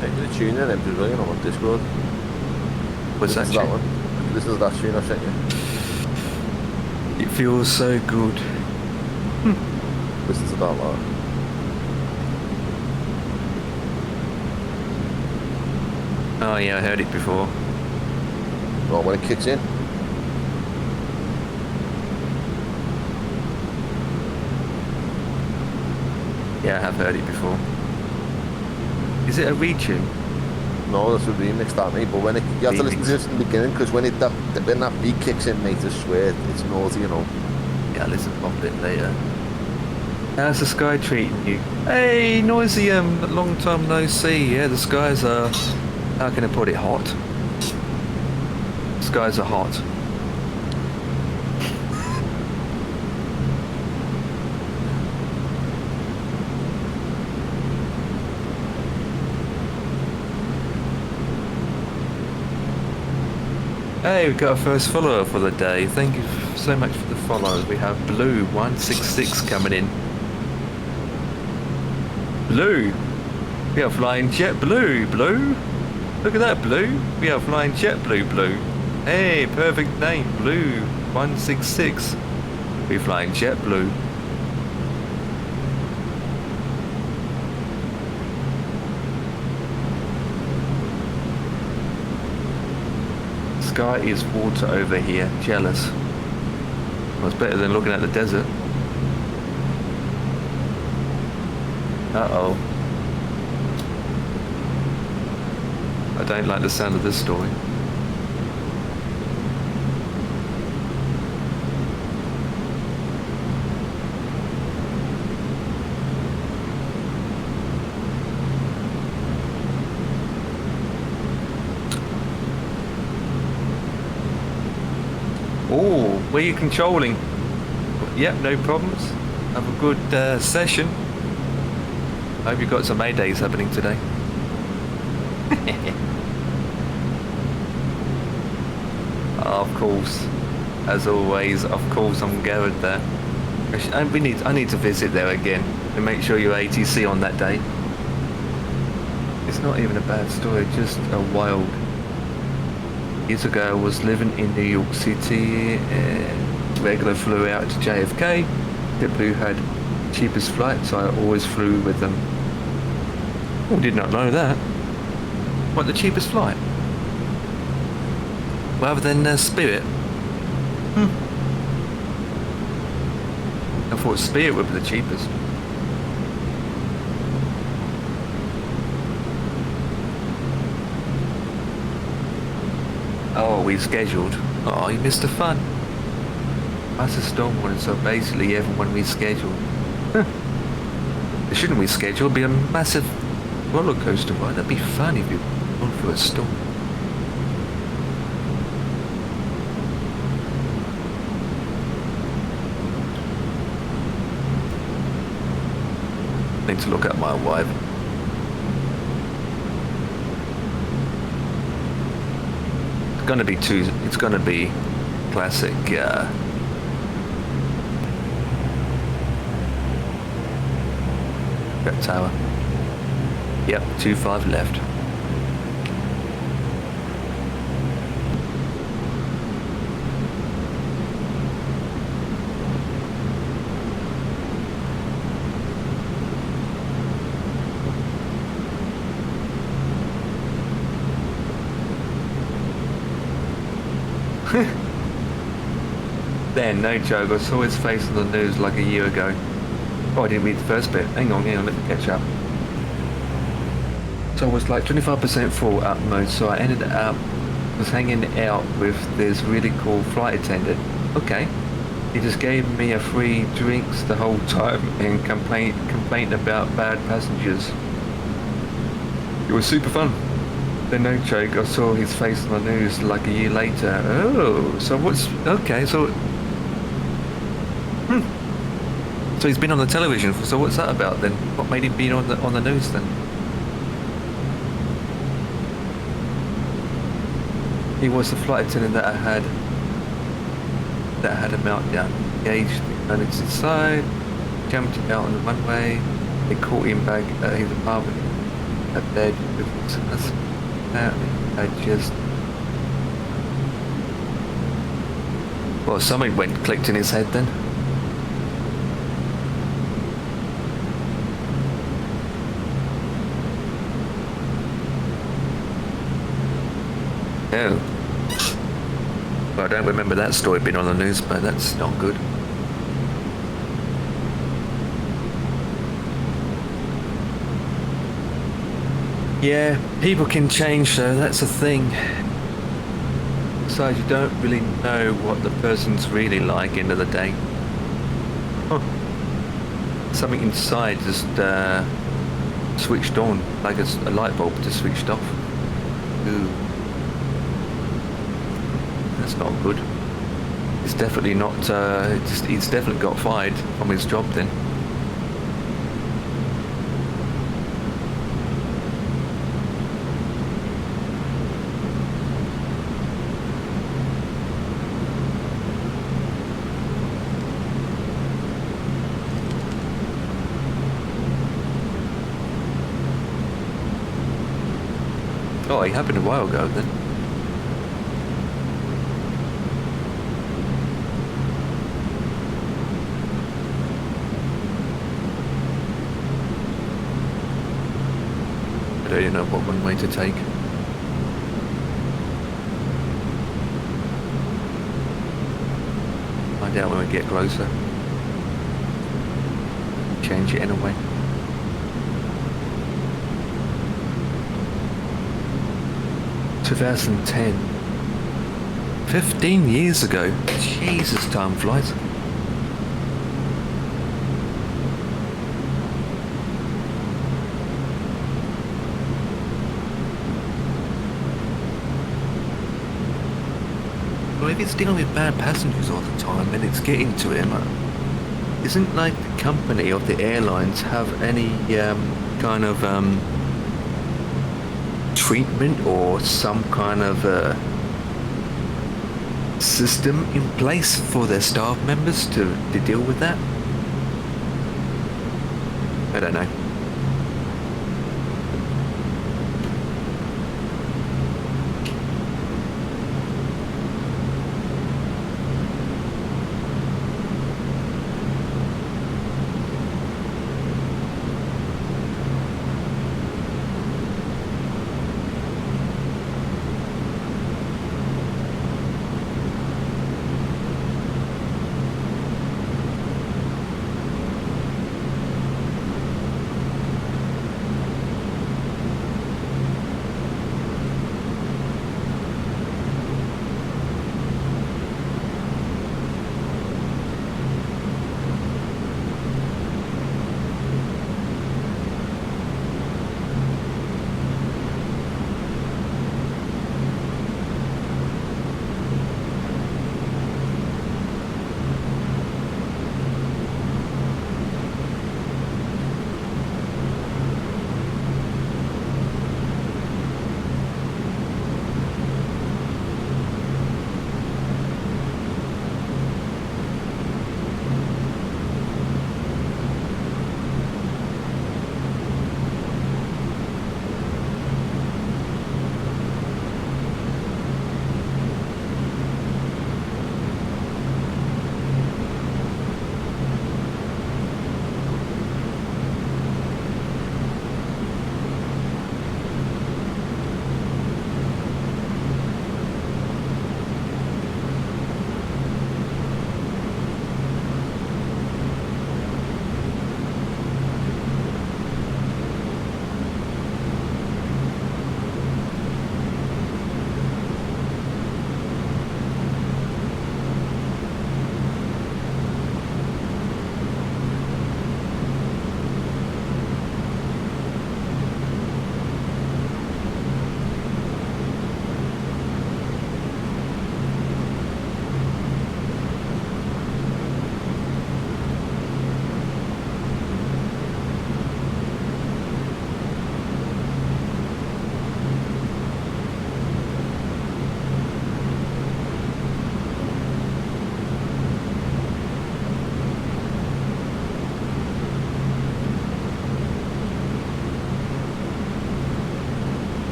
Taking the tune in every day on Discord. What's that? That one. This is that tune I sent you. It feels so good. Listen to that lot. Oh yeah, I heard it before. Well, when it kicks in. Yeah, I have heard it before. Is it a retune? No, that's a remix, that mate. But when it, you have to listen to this in the beginning, because when that beat kicks in, mate, I swear it's naughty, you know. Yeah, I'll listen to it later. How's the sky treating you? Hey, noisy, long time no see. Yeah, the skies are, how can I put it, hot. Skies are hot. Hey, we've got our first follower for the day. Thank you so much for the follow. We have Blue166 coming in. Blue! We are flying JetBlue, Blue! Look at that, Blue! We are flying JetBlue, Blue! Hey, perfect name, Blue166. We're flying JetBlue. Sky is water over here. Jealous. Well, it's better than looking at the desert. Uh-oh. I don't like the sound of this story. Oh, where are you controlling? Yep, no problems. Have a good session. Hope you've got some Maydays happening today. Of course, as always, of course I'm going there. I need to visit there again and make sure you're ATC on that day. It's not even a bad story, just a wild. Years ago I was living in New York City, regular flew out to JFK. JetBlue had cheapest flight, so I always flew with them. Oh, did not know that. What, the cheapest flight? Rather than Spirit? I thought Spirit would be the cheapest. Oh, we scheduled. Oh, you missed the fun. That's a storm warning, so basically everyone rescheduled. Shouldn't we schedule? It'd be a massive roller coaster ride. That'd be fun if you went through a storm. Need to look at my wife. It's gonna be classic, that tower. Yep, 25 left. Then, no joke, I saw his face on the news like a year ago. Oh, I didn't read the first bit. Hang on, let me catch up. So I was like 25% full at most, so I ended up was hanging out with this really cool flight attendant. Okay. He just gave me a free drinks the whole time and complained about bad passengers. It was super fun. Then no joke, I saw his face on the news like a year later. Oh, so what's... Okay, so... So he's been on the television. So what's that about then? What made him be on the news then? He was the flight attendant that had a meltdown. Engaged the emergency side, jumped out on the runway. They caught him back at his apartment at bed with us. Apparently, I just something clicked in his head then. Oh. Well, I don't remember that story being on the news, but that's not good. Yeah, people can change though, that's the thing. Besides, you don't really know what the person's really like end of the day. Huh. Something inside just switched on, like a light bulb just switched off. Ooh. That's not good. It's definitely not, he's definitely got fired from his job then. Oh, it happened a while ago then. I don't even know what one way to take. Find out when we get closer. Change it anyway. (2010). 15 years ago. Jesus, time flies. Well, if it's dealing with bad passengers all the time and it's getting to him, isn't like the company or the airlines have any kind of treatment or some kind of system in place for their staff members to deal with that? I don't know.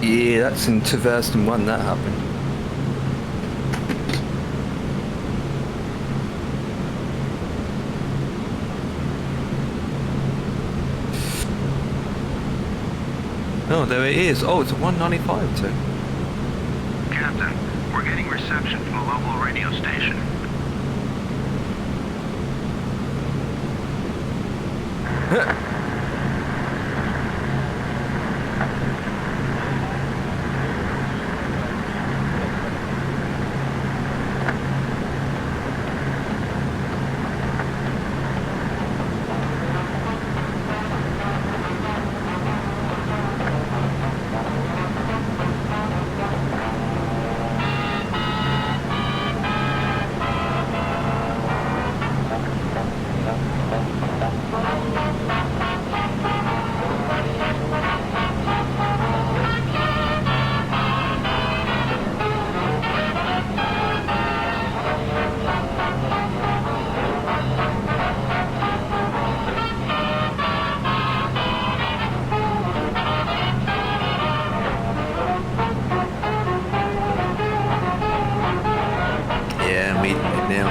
Yeah, that's in 2001 that happened. Oh, there it is. Oh, it's a 195 too. Captain, we're getting reception from a local radio station. Yeah, I'm eating it now.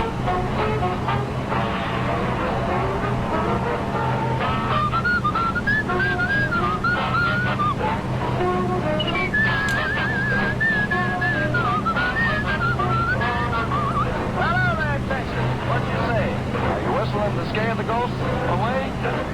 Hello there, Texas. What you say? Are you whistling to scare the ghosts away?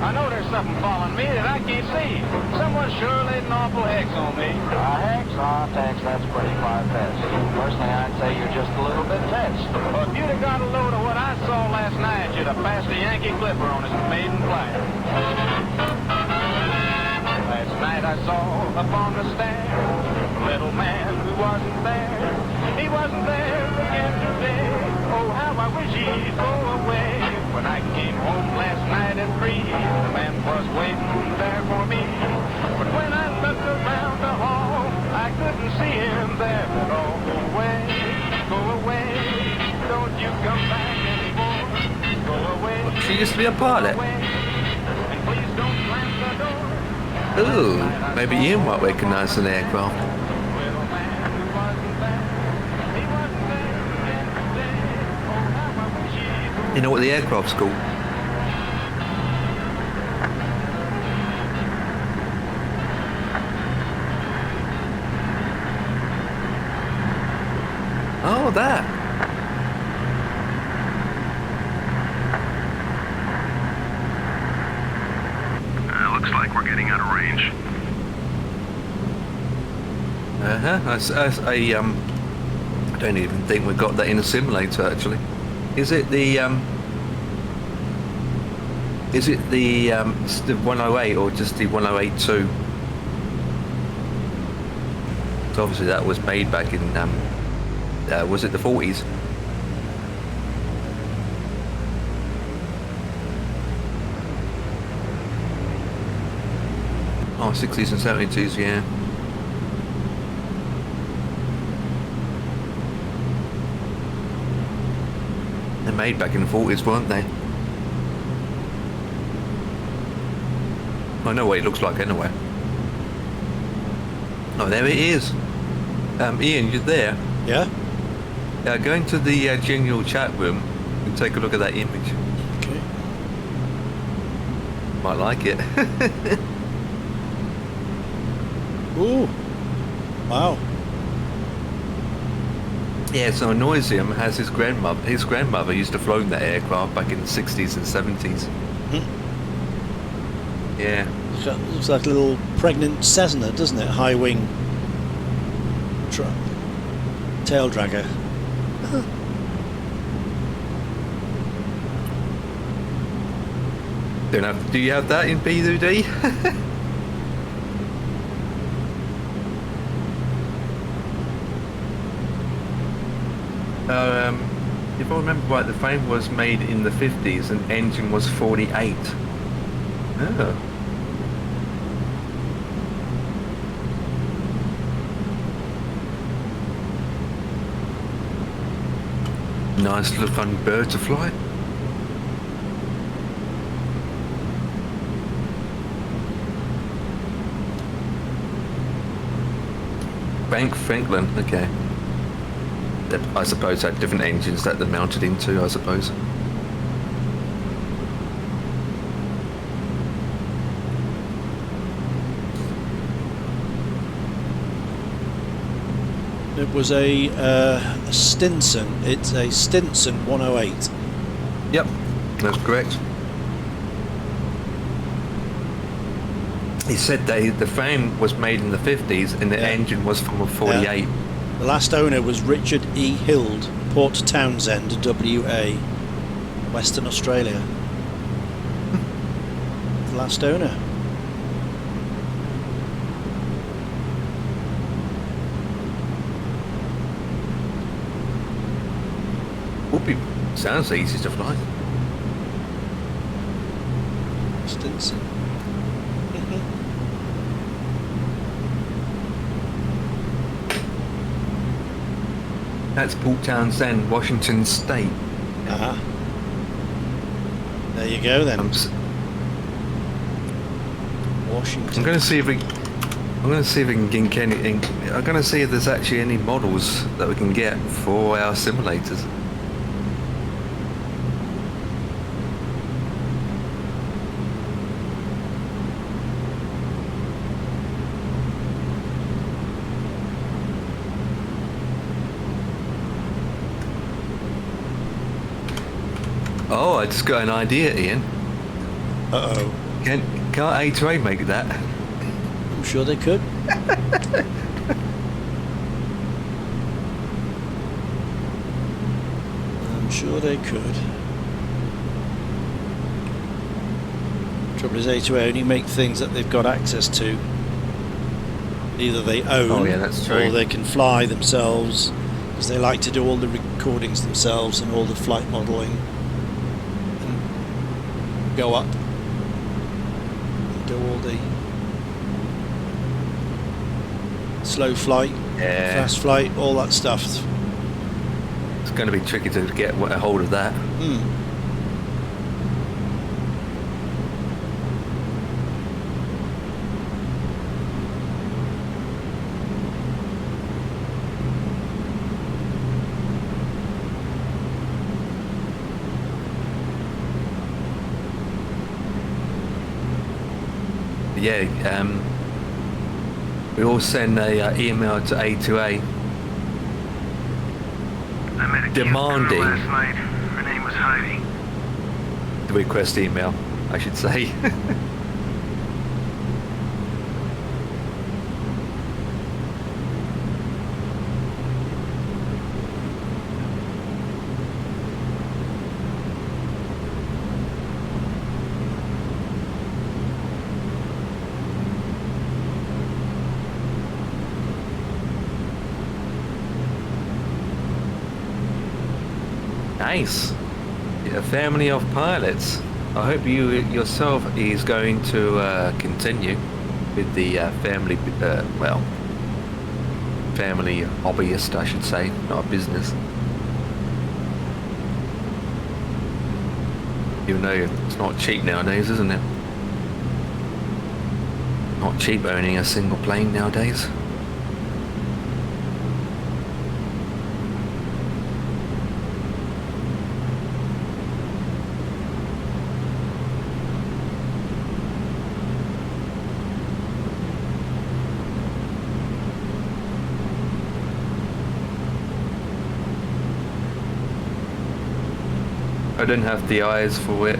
I know there's something following me that I can't see. Someone sure laid an awful hex on me. Hex? Tex, that's pretty far-fetched. Personally, I'd say you're just a little bit touched. Well, if you'd have got a load of what I saw last night, you'd have passed a Yankee Clipper on his maiden flight. Last night I saw up on the stair a little man who wasn't there. He wasn't there again today. Oh, how I wish he'd go away. When I came home last night at 3, the man was waiting there for me. But when I looked around the hall, I couldn't see him there at all. Go away, don't you come back anymore. Go away. She used to be a pilot. And please don't slam the door. Ooh, maybe you might recognise an aircraft. Little man who wasn't there, he wasn't there again today. Oh, how I wish he'd go. You know what the aircraft's called? Oh, that. Looks like we're getting out of range. I don't even think we got that in a simulator actually. Is it the it's the 108 or just the 108-2? So obviously that was made back in was it the 40s? Oh, 60s and 70s, yeah. They're made back in the 40s, weren't they? I know what it looks like anyway. Oh, there it is. Ian, you're there. Yeah? Go into the general chat room and take a look at that image. Okay. Might like it. Ooh. Wow. Yeah, so Noisium has his grandmother. His grandmother used to fly that aircraft back in the 60s and 70s. Yeah. Looks like a little pregnant Cessna, doesn't it? High wing. Tail dragger. Do you have that in P3D? If I remember right, the frame was made in the 50s and engine was 48. Oh. Nice little fun bird to fly. Bank Franklin, okay. I suppose had different engines that they're mounted into, I suppose. It was a Stinson. It's a Stinson 108. Yep, that's correct. He said that the frame was made in the 50s and the engine was from a 48. Yeah. The last owner was Richard E. Hild, Port Townsend, WA, Western Australia. The last owner. Whoopie, sounds easy to fly. Stinson. That's Port Townsend, Washington State. Ah. There you go then. Washington. I'm going to see if we. I'm going to see if we can get any. I'm going to see if there's actually any models that we can get for our simulators. Oh, I just got an idea, Ian. Uh-oh. Can't A2A make that? I'm sure they could. I'm sure they could. Trouble is, A2A only make things that they've got access to. Either they own, Oh, yeah, that's true. or they can fly themselves, because they like to do all the recordings themselves and all the flight modelling. Go up and do all the slow flight, fast flight, all that stuff. It's going to be tricky to get a hold of that. Yeah, we all send a email to A2A I met a kid demanding last night. Her name was Heidi. the request email, I should say. Nice. A family of pilots. I hope you yourself is going to continue with the family, family hobbyist, I should say, not a business. Even though it's not cheap nowadays, isn't it? Not cheap owning a single plane nowadays. I don't have the eyes for it.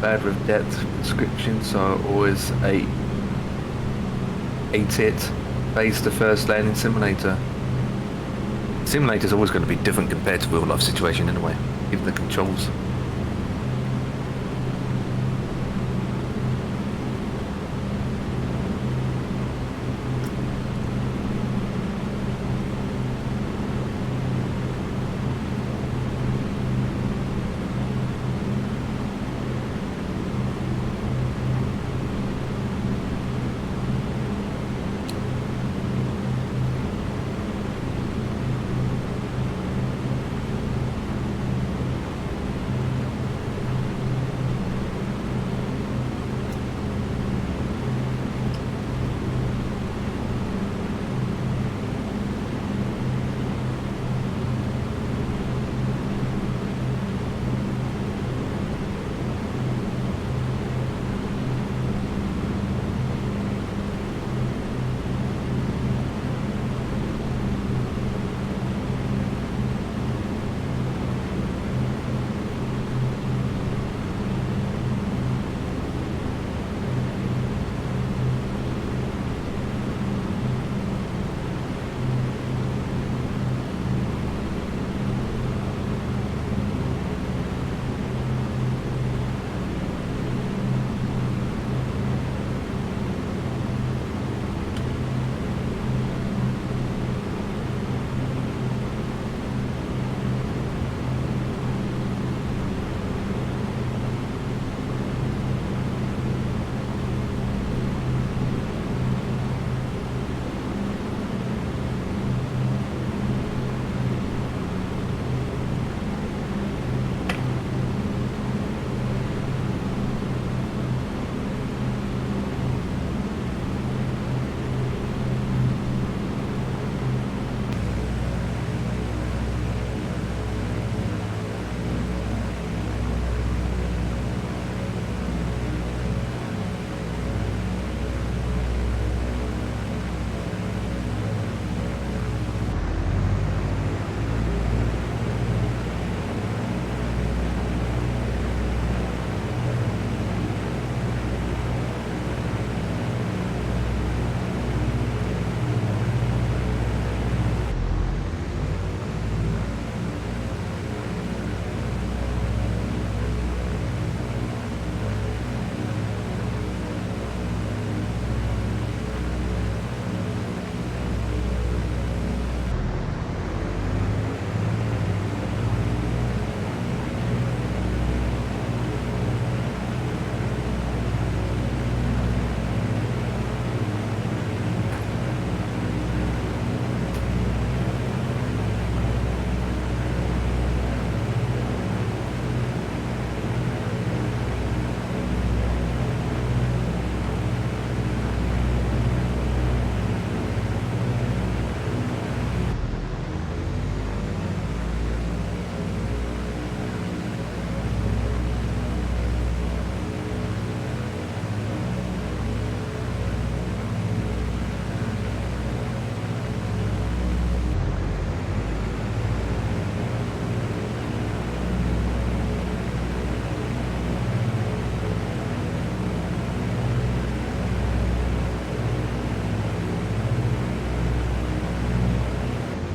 Bad with depth description, so I always ate it. Base the first landing simulator. Simulator's always going to be different compared to real life situation anyway, even the controls.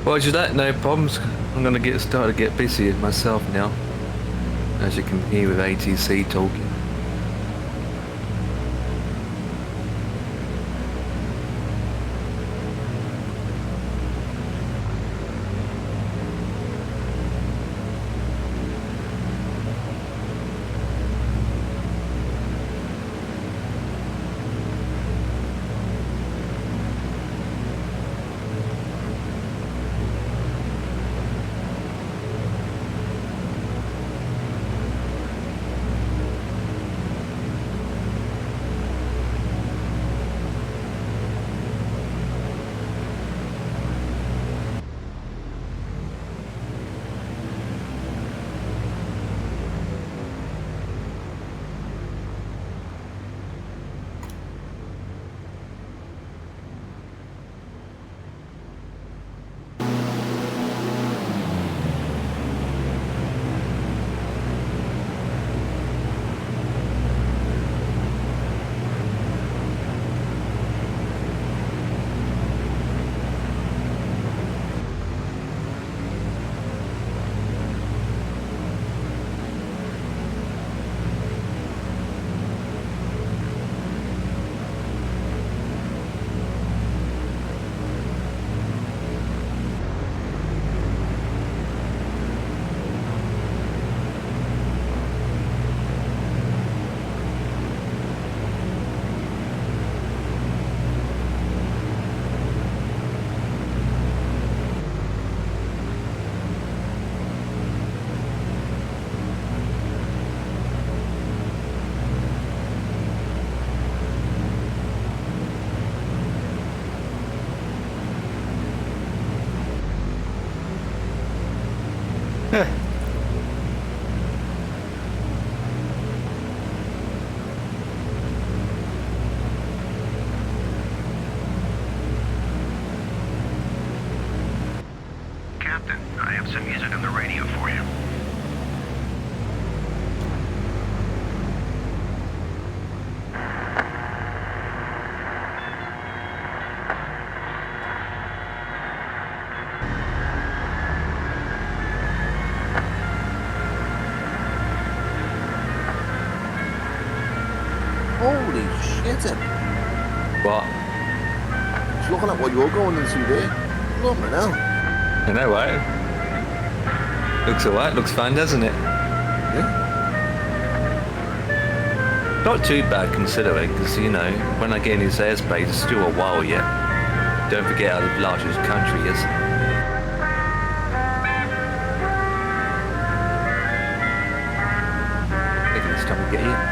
Roger that, no problems. I'm gonna start to get busy myself now. As you can hear with ATC talking. Captain, I have some music on the radio for you. Holy shit. What? Just looking at what you're going into there. Look, man, hell. I know, right? Looks alright, looks fun, doesn't it? Yeah. Not too bad considering, because, you know, when I get in his airspace, it's still a while yet. Don't forget how large his country is. Taking this time to get here.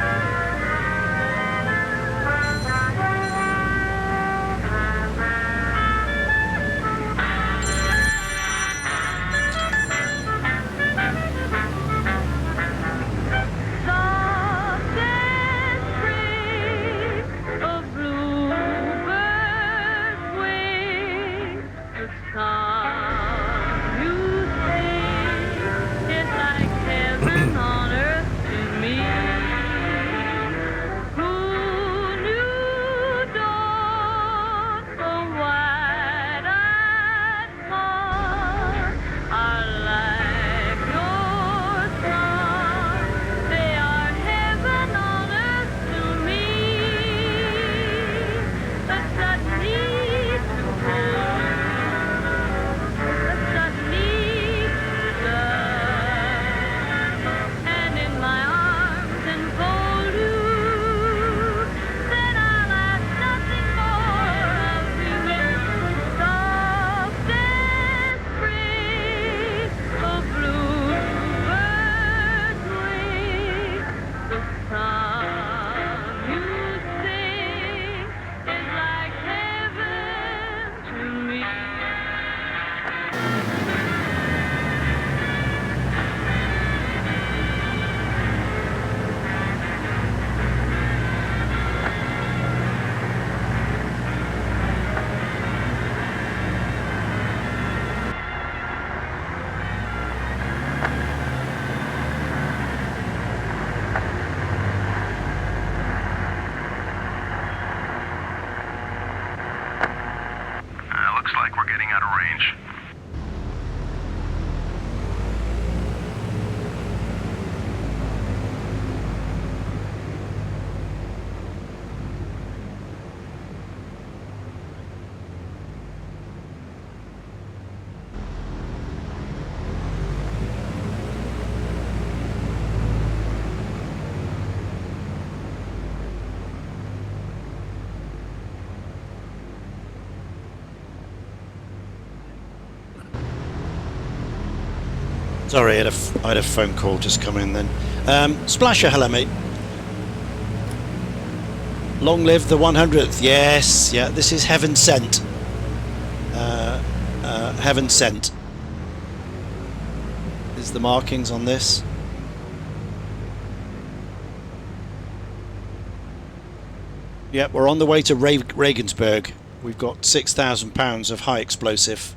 Sorry, I had a phone call just come in then. Splasher, hello mate. Long live the 100th. Yes, yeah, this is heaven sent. Heaven sent. Is the markings on this. Yep, we're on the way to Regensburg. We've got £6,000 of high explosive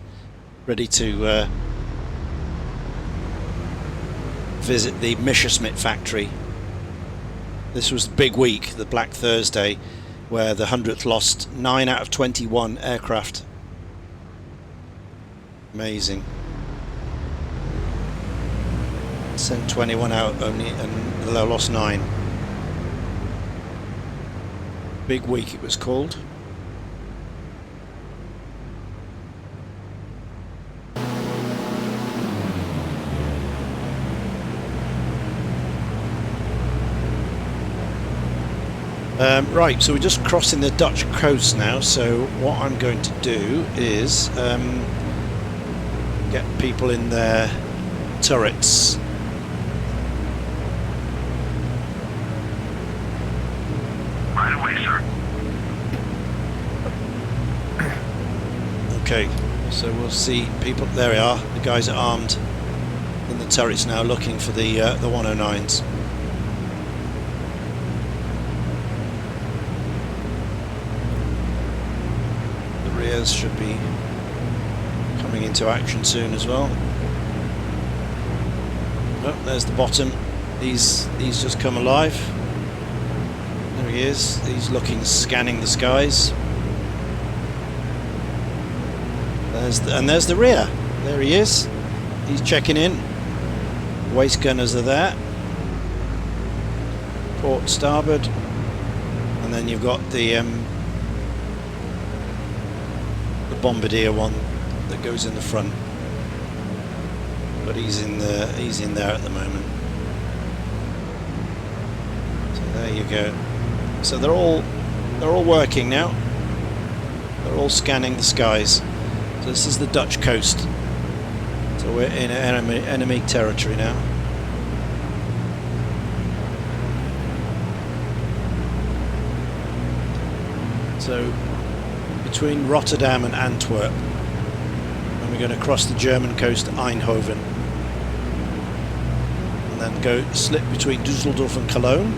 ready to visit the Messerschmitt factory. This was the big week, the Black Thursday, where the 100th lost 9 out of 21 aircraft. Amazing. Sent 21 out only, and they lost 9. Big week it was called. Right, so we're just crossing the Dutch coast now, so what I'm going to do is get people in their turrets. Right away, sir. Okay, so we'll see people. There we are, the guys are armed in the turrets now looking for the 109s. Should be coming into action soon as well. Oh, there's the bottom. He's just come alive. There he is. He's looking, scanning the skies. There's the rear. There he is. He's checking in. Waist gunners are there. Port starboard, and then you've got the bombardier one that goes in the front, but he's in there at the moment. So there you go. So they're all working now. They're all scanning the skies. So this is the Dutch coast. So we're in enemy territory now. So between Rotterdam and Antwerp, and we're going to cross the German coast to Eindhoven, and then go slip between Düsseldorf and Cologne,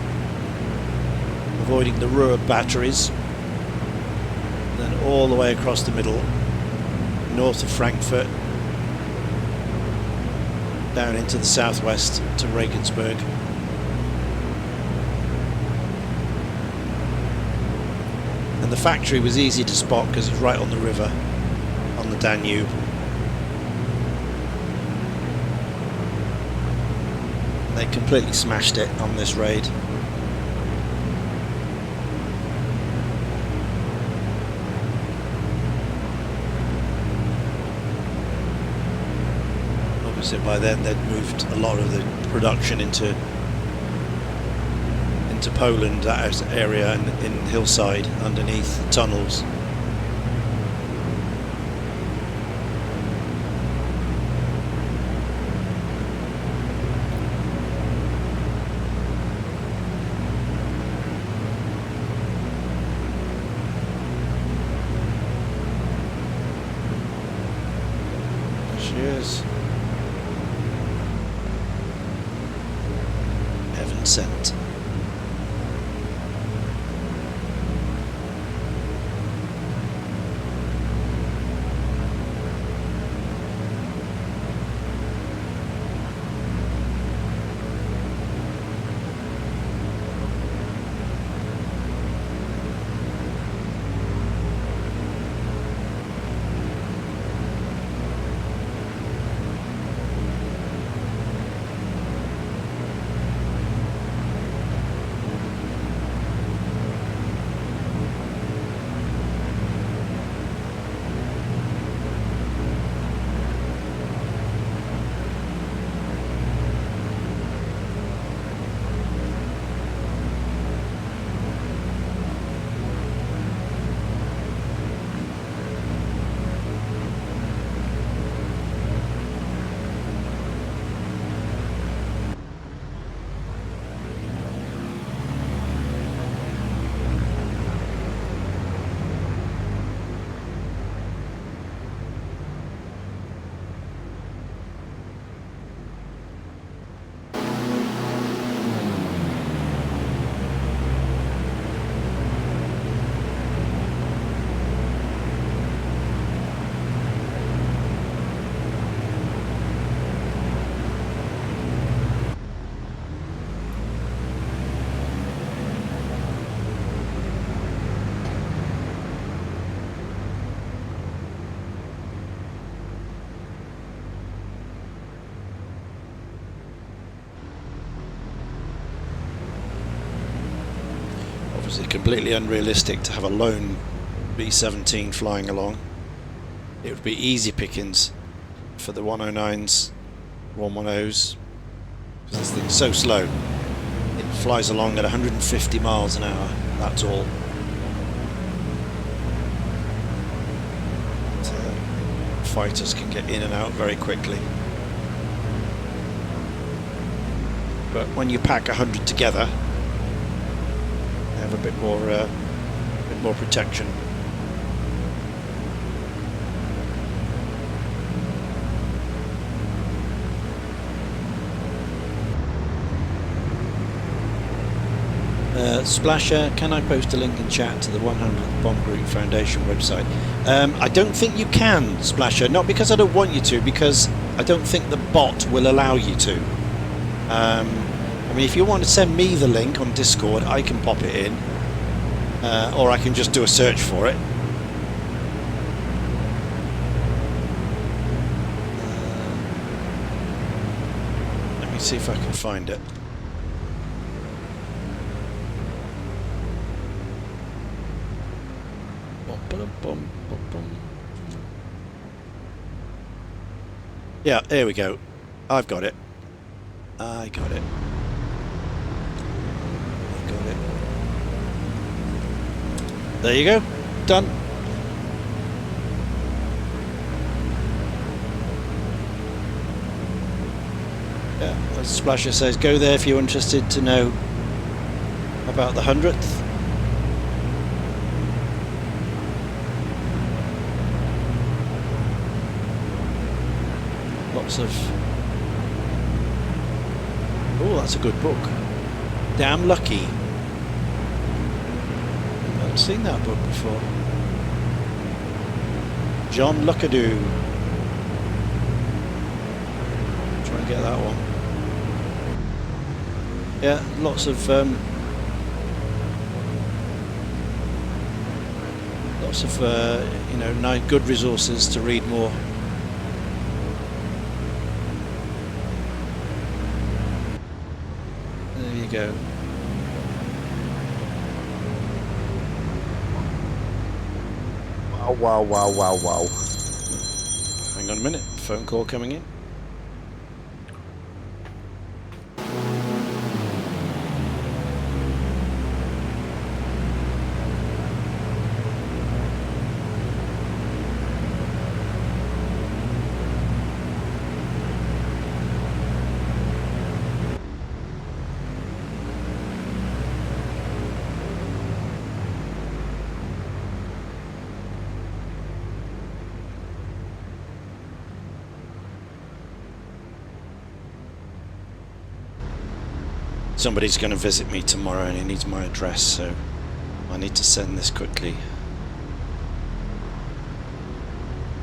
avoiding the Ruhr batteries, and then all the way across the middle, north of Frankfurt, down into the southwest to Regensburg. And the factory was easy to spot because it's right on the river, on the Danube. They completely smashed it on this raid. Obviously by then they'd moved a lot of the production into Poland, that area in hillside underneath the tunnels. There she is. Heaven sent. obviously completely unrealistic to have a lone B-17 flying along. It would be easy pickings for the 109s, 110s, because this thing's so slow. It flies along at 150 miles an hour, that's all. Fighters can get in and out very quickly. But when you pack 100 together, they have a bit more protection. Splasher, can I post a link in chat to the 100th Bomb Group Foundation website? I don't think you can, Splasher. Not because I don't want you to, because I don't think the bot will allow you to. I mean, if you want to send me the link on Discord, I can pop it in, or I can just do a search for it. Let me see if I can find it. Yeah, there we go. I've got it. I got it. I got it. There you go. Done. Yeah, as Splasher says, go there if you're interested to know about the 100th. Of oh, that's a good book. Damn Lucky. I haven't seen that book before. John Luckadoo. Try and get that one. Yeah, lots of you know, nice, good resources to read more. Go. Wow, wow, wow, wow, wow. Hang on a minute, phone call coming in. Somebody's going to visit me tomorrow and he needs my address, so I need to send this quickly.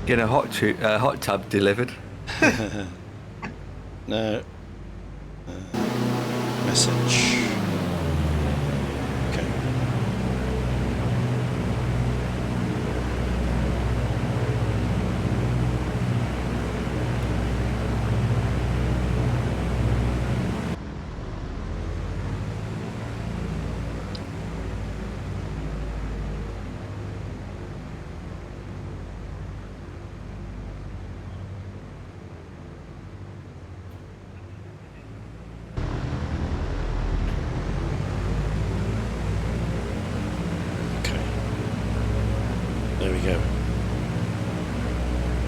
Get a hot tub delivered. No. Message. Okay. There we go.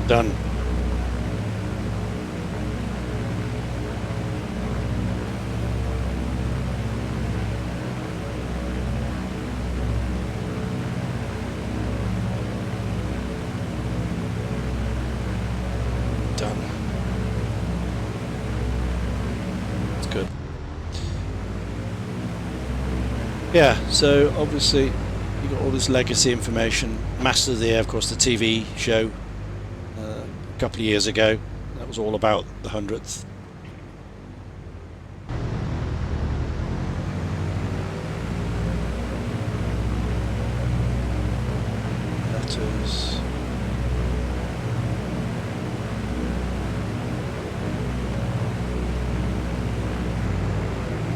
Done. Done. That's good. Yeah, so obviously you got all this legacy information. Master of the Air, of course, the TV show a couple of years ago. That was all about the 100th. Letters.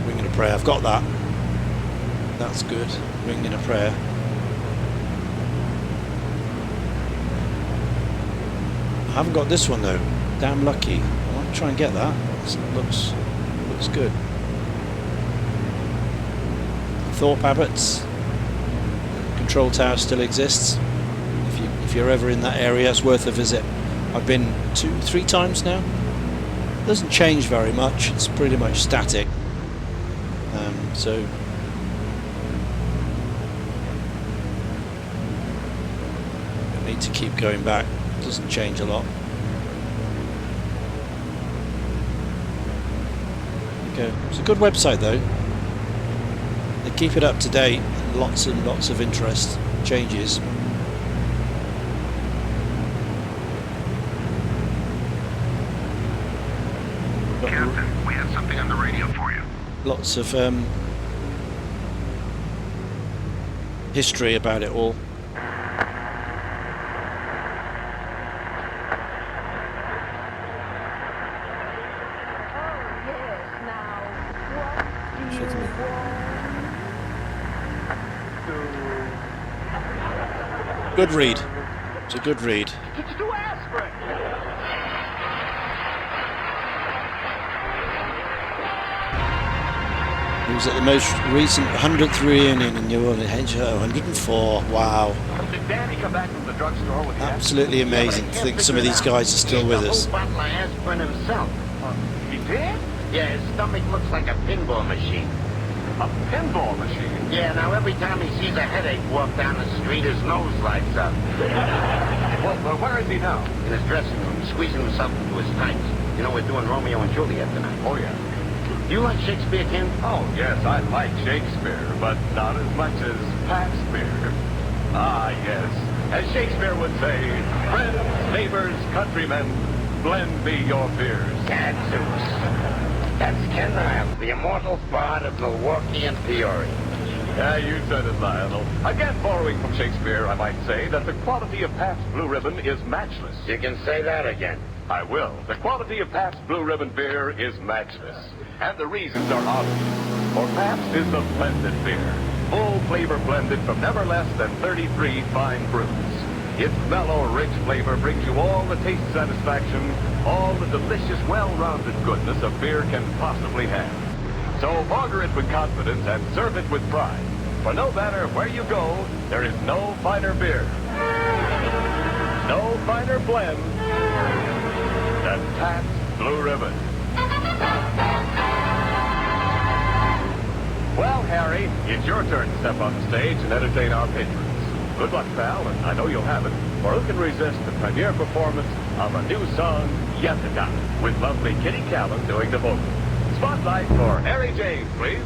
Ringing a prayer. I've got that. That's good. ringing a prayer. I haven't got this one though. Damn lucky. I might try and get that. It looks good. Thorpe Abbots. Control tower still exists. If you're ever in that area, it's worth a visit. I've been 2-3 times now. Doesn't change very much. It's pretty much static. So I need to keep going back. Doesn't change a lot. Okay, it's a good website though. They keep it up to date. Lots and lots of interest, changes. Captain, we have something on the radio for you. Lots of history about it all. Good read. It's a good read. It's too aspirin. It was at the most recent 100th reunion in New Orleans, 104. Wow. Did Danny come back from the drugstore with the Absolutely amazing. I think some of these guys are still with us. He ate the whole bottle of aspirin himself. He did? Yeah, his stomach looks like a pinball machine. A pinball machine? Yeah, now every time he sees a headache walk down the street, his nose lights up. Well, where is he now? In his dressing room, squeezing himself into his tights. You know, we're doing Romeo and Juliet tonight. Oh, yeah. Do you like Shakespeare, Ken? Oh, yes, I like Shakespeare, but not as much as Paxpeare. Ah, yes. As Shakespeare would say, friends, neighbors, countrymen, blend me your fears. Gadzooks. That's Ken Niles, the immortal bard of Milwaukee and Peoria. Yeah, you said it, Lionel. Again, borrowing from Shakespeare, I might say that the quality of Pabst Blue Ribbon is matchless. You can say that again. I will. The quality of Pabst Blue Ribbon beer is matchless. And the reasons are obvious. For Pabst is the blended beer. Full flavor blended from never less than 33 fine brews. Its mellow, rich flavor brings you all the taste satisfaction, all the delicious, well-rounded goodness a beer can possibly have. So order it with confidence and serve it with pride. For no matter where you go, there is no finer beer, no finer blend than Pabst Blue Ribbon. Well, Harry, it's your turn to step on the stage and entertain our patrons. Good luck, pal, and I know you'll have it, for who can resist the premiere performance of a new song, Yettica, with lovely Kitty Callan doing the vocals. Spotlight for Harry James, please.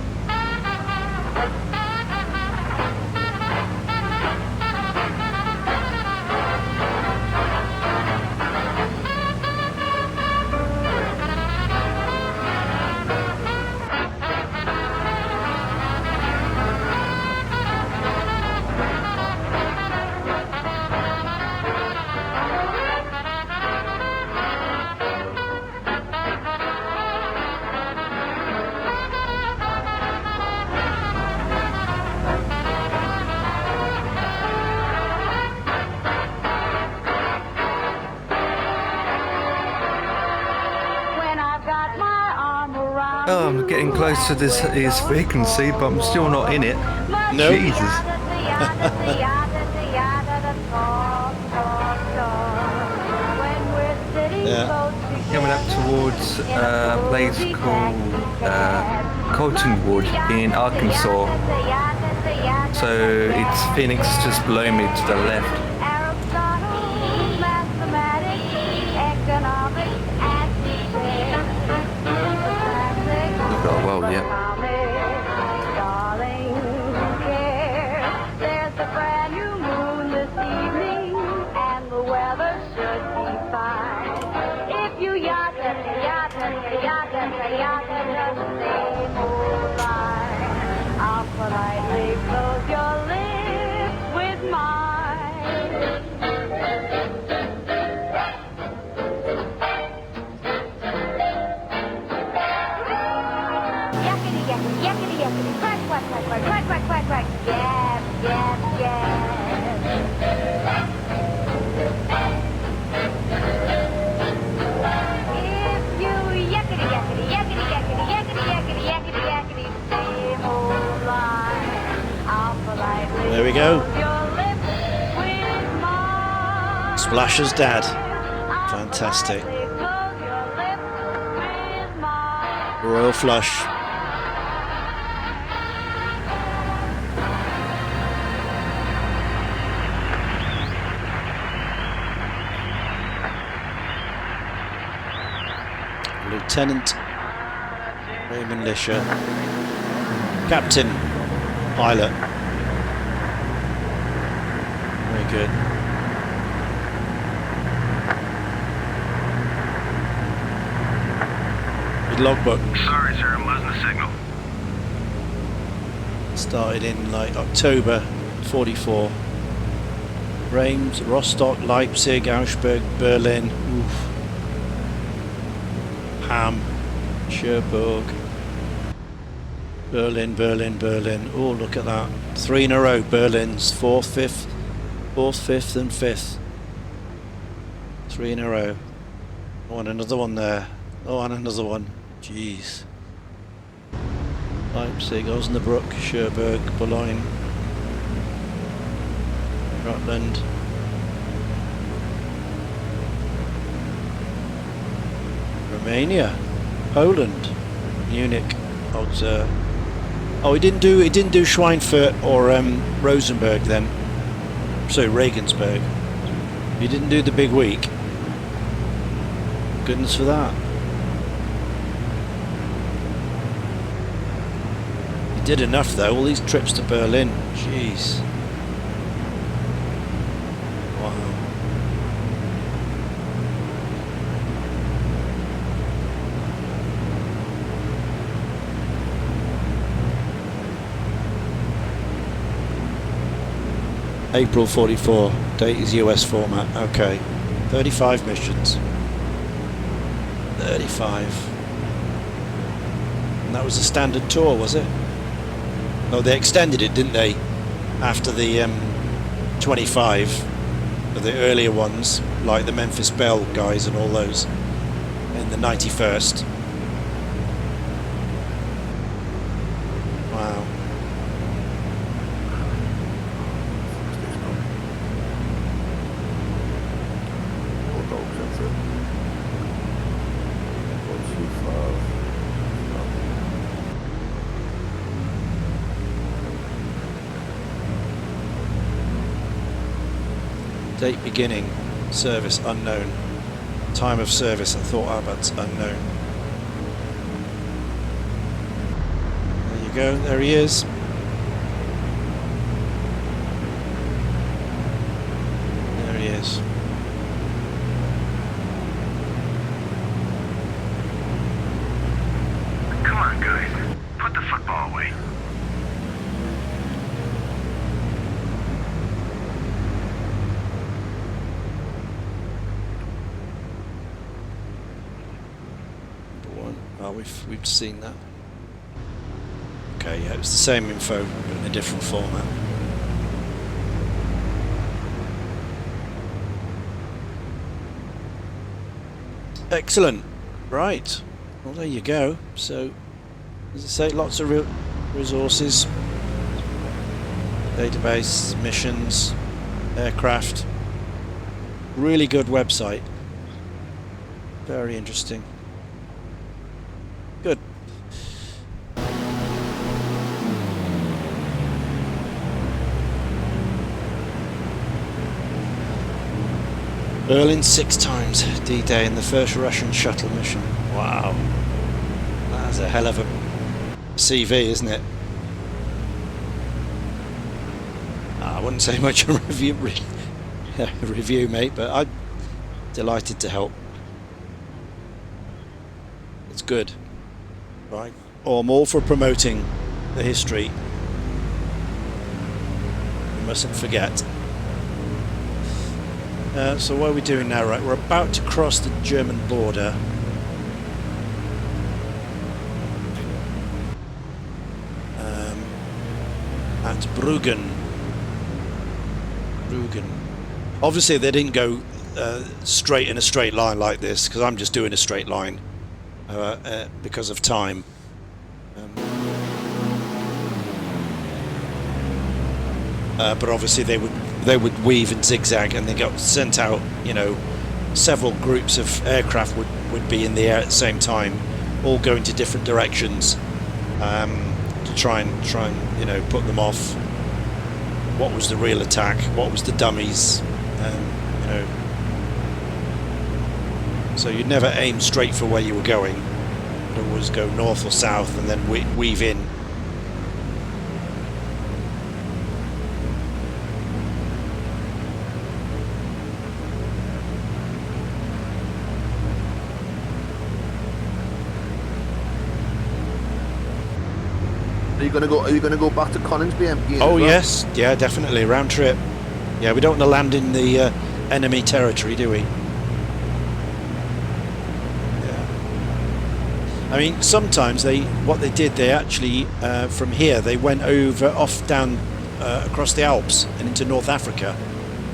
Oh, I'm getting close to this vacancy, but I'm still not in it. No. Jesus. Yeah. Coming up towards a place called Coltonwood in Arkansas. So it's Phoenix just below me to the left. Oh, well, yeah. There's a brand new moon this evening, and the weather should be fine. If you yacht, just say moonlight. I'll politely close your lips with mine. Yakety, yakety, yakety, yakety. Quack, quack, quack, quack, quack, quack, quack, quack. Yap, yap, yap. If you yakety, yakety, yakety, yakety, yakety, yakety, yakety, yakety, same old line, I'll politely There we go. close your lips with mine. Splasher's dad. Fantastic. I'll politely close your lips with mine. Royal flush. Lieutenant Raymond Lisher. Captain. Pilot. Very good. Good logbook. Sorry, sir, I'm losing the signal. Started in like October 44. Reims, Rostock, Leipzig, Augsburg, Berlin. Oof. Ham, Cherbourg, Berlin, Berlin, Berlin. Oh, look at that. 3 in a row. Berlin's 4th, 5th, 4th, 5th and 5th. 3 in a row. Oh, and another one there. Oh, and another one. Jeez. Leipzig, Osnabrück, Cherbourg, Boulogne, Rutland. Romania, Poland, Munich, Auxerre. Oh, he didn't do Schweinfurt or Rosenberg then. So Regensburg. He didn't do the big week. Goodness for that. He did enough though. All these trips to Berlin. Jeez. Wow. April 44, date is US format, okay. 35 missions. 35. And that was a standard tour, was it? Oh, they extended it, didn't they? After the 25, of the earlier ones, like the Memphis Belle guys and all those, in the 91st. Wow. Date beginning, service unknown. Time of service at Thought Abbott's unknown. There you go, there he is. There he is. Come on, guys. Put the football away. Oh, we've seen that. Okay, yeah, it's the same info, but in a different format. Excellent. Right. Well, there you go. So, as I say, lots of resources, database, missions, aircraft. Really good website. Very interesting. Good. Berlin 6 times, D-Day and the first Russian shuttle mission. Wow. That's a hell of a CV, isn't it? I wouldn't say much on review, mate, but I'm delighted to help. It's good. Right. Oh, I'm all for promoting the history. We mustn't forget. So what are we doing now? Right, we're about to cross the German border. at Bruggen. Obviously they didn't go straight in a straight line like this, because I'm just doing a straight line because of time. But obviously they would weave and zigzag, and they got sent out, you know, several groups of aircraft would be in the air at the same time, all going to different directions, to try and you know, put them off. What was the real attack? What was the dummies? You know, so you'd never aim straight for where you were going. You'd always go north or south and then weave in. Are you gonna go back to Coningsby again? Oh yes, yeah, definitely round trip. Yeah, we don't want to land in the enemy territory, do we? Yeah. I mean, sometimes what they did, they actually from here they went off down across the Alps and into North Africa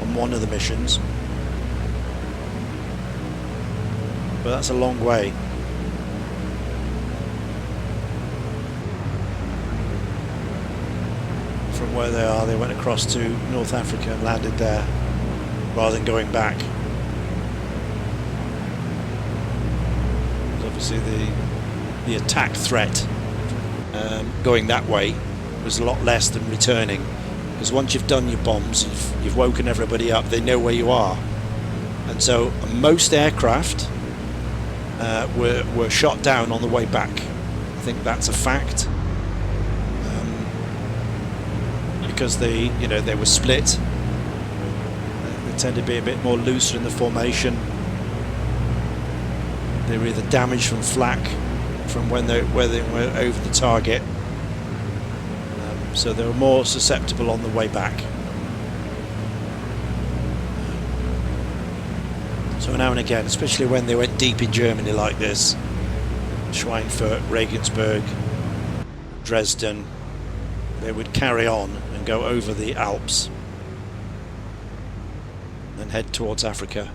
on one of the missions. But that's a long way. From where they are, they went across to North Africa and landed there rather than going back. Because obviously the attack threat going that way was a lot less than returning, because once you've done your bombs, you've woken everybody up, they know where you are. And so most aircraft were shot down on the way back. I think that's a fact. Because they were split. They tend to be a bit more looser in the formation. They were either damaged from flak from where they were over the target, so they were more susceptible on the way back. So now and again, especially when they went deep in Germany like this, Schweinfurt, Regensburg, Dresden, they would carry on and go over the Alps and head towards Africa.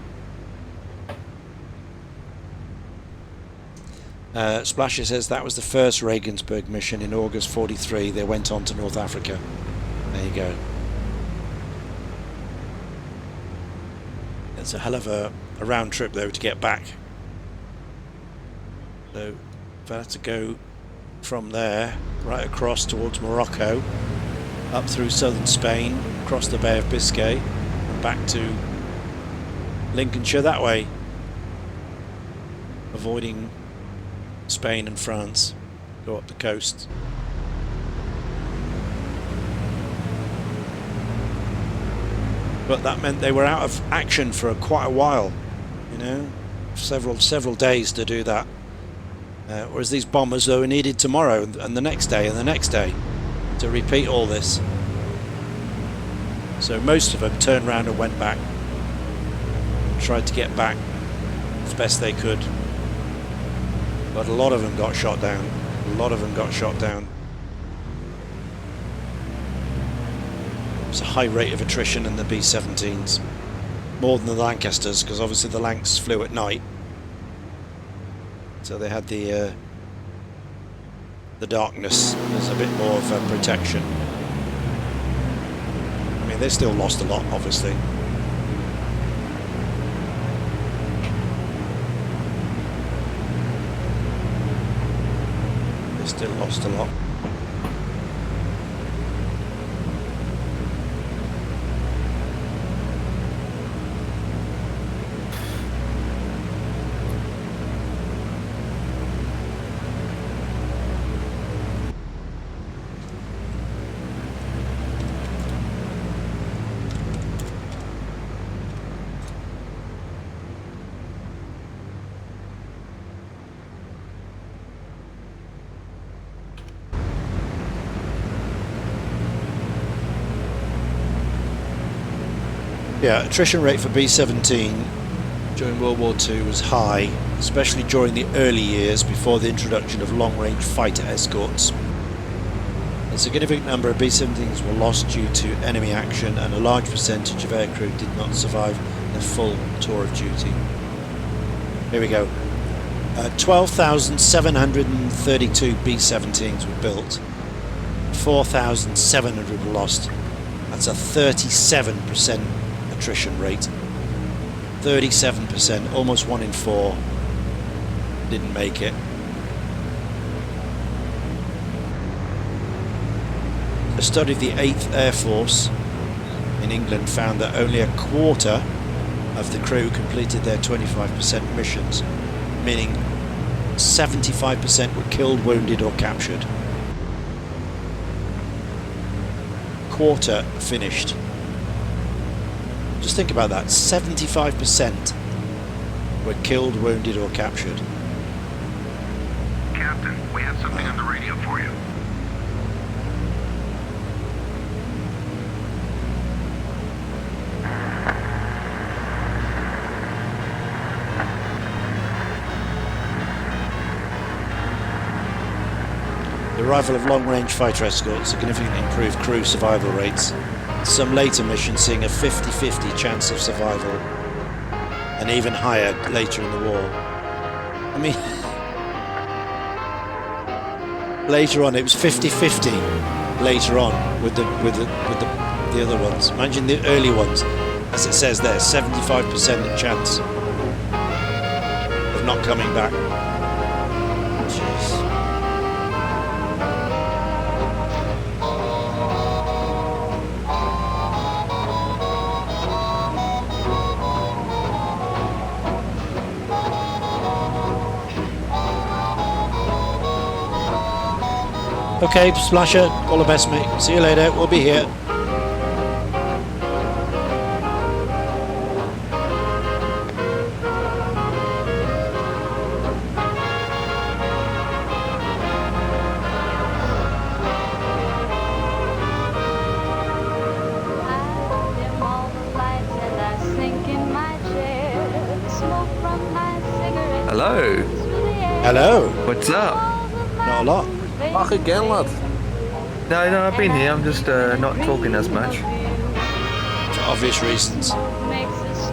Splasher says that was the first Regensburg mission in August 43. They went on to North Africa. There you go. It's a hell of a round trip though to get back. So if I had to go from there right across towards Morocco, up through southern Spain, across the Bay of Biscay, and back to Lincolnshire that way, avoiding Spain and France, go up the coast. But that meant they were out of action for quite a while, you know, several days to do that. Whereas these bombers, though, were needed tomorrow and the next day and the next day to repeat all this. So most of them turned around and went back, tried to get back as best they could. But a lot of them got shot down. A lot of them got shot down. It's a high rate of attrition in the B-17s. More than the Lancasters, because obviously the Lancs flew at night. So they had the darkness as a bit more of a protection. I mean, they still lost a lot, obviously. They still lost a lot. Yeah, attrition rate for B-17 during World War II was high, especially during the early years before the introduction of long-range fighter escorts. A significant number of B-17s were lost due to enemy action, and a large percentage of aircrew did not survive the full tour of duty. Here we go. 12,732 B-17s were built. 4,700 were lost. That's a 37% attrition rate. 37%, almost 1 in 4 didn't make it. A study of the 8th Air Force in England found that only a quarter of the crew completed their 25% missions, meaning 75% were killed, wounded or captured. Quarter finished. Just think about that, 75% were killed, wounded or captured. Captain, we have something on the radio for you. The arrival of long-range fighter escorts significantly improved crew survival rates. Some later missions seeing a 50-50 chance of survival, and even higher later in the war. I mean, later on it was 50-50. Later on with the other ones. Imagine the early ones, as it says there, 75% chance of not coming back. Jeez. Okay, Splasher, all the best, mate. See you later. We'll be here. Hello. Hello. What's up? Not a lot. Back again, lad. No, I've been here. I'm just not talking as much. For obvious reasons.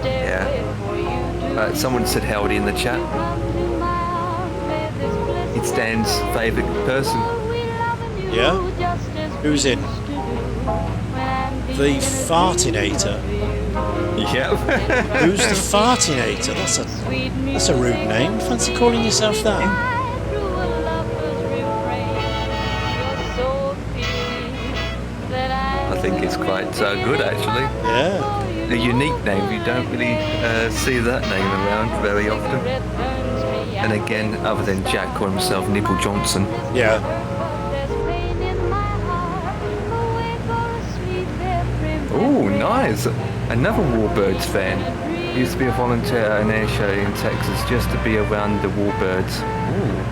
Yeah. Someone said howdy in the chat. It's Dan's favourite person. Yeah? Who's in? The Fartinator. Yep. Who's the Fartinator? That's a rude name. Fancy calling yourself that? I think it's quite good, actually. Yeah. A unique name. You don't really see that name around very often. And again, other than Jack calling himself Nipple Johnson. Yeah. Oh, nice. Another Warbirds fan. Used to be a volunteer at an air show in Texas just to be around the Warbirds. Ooh.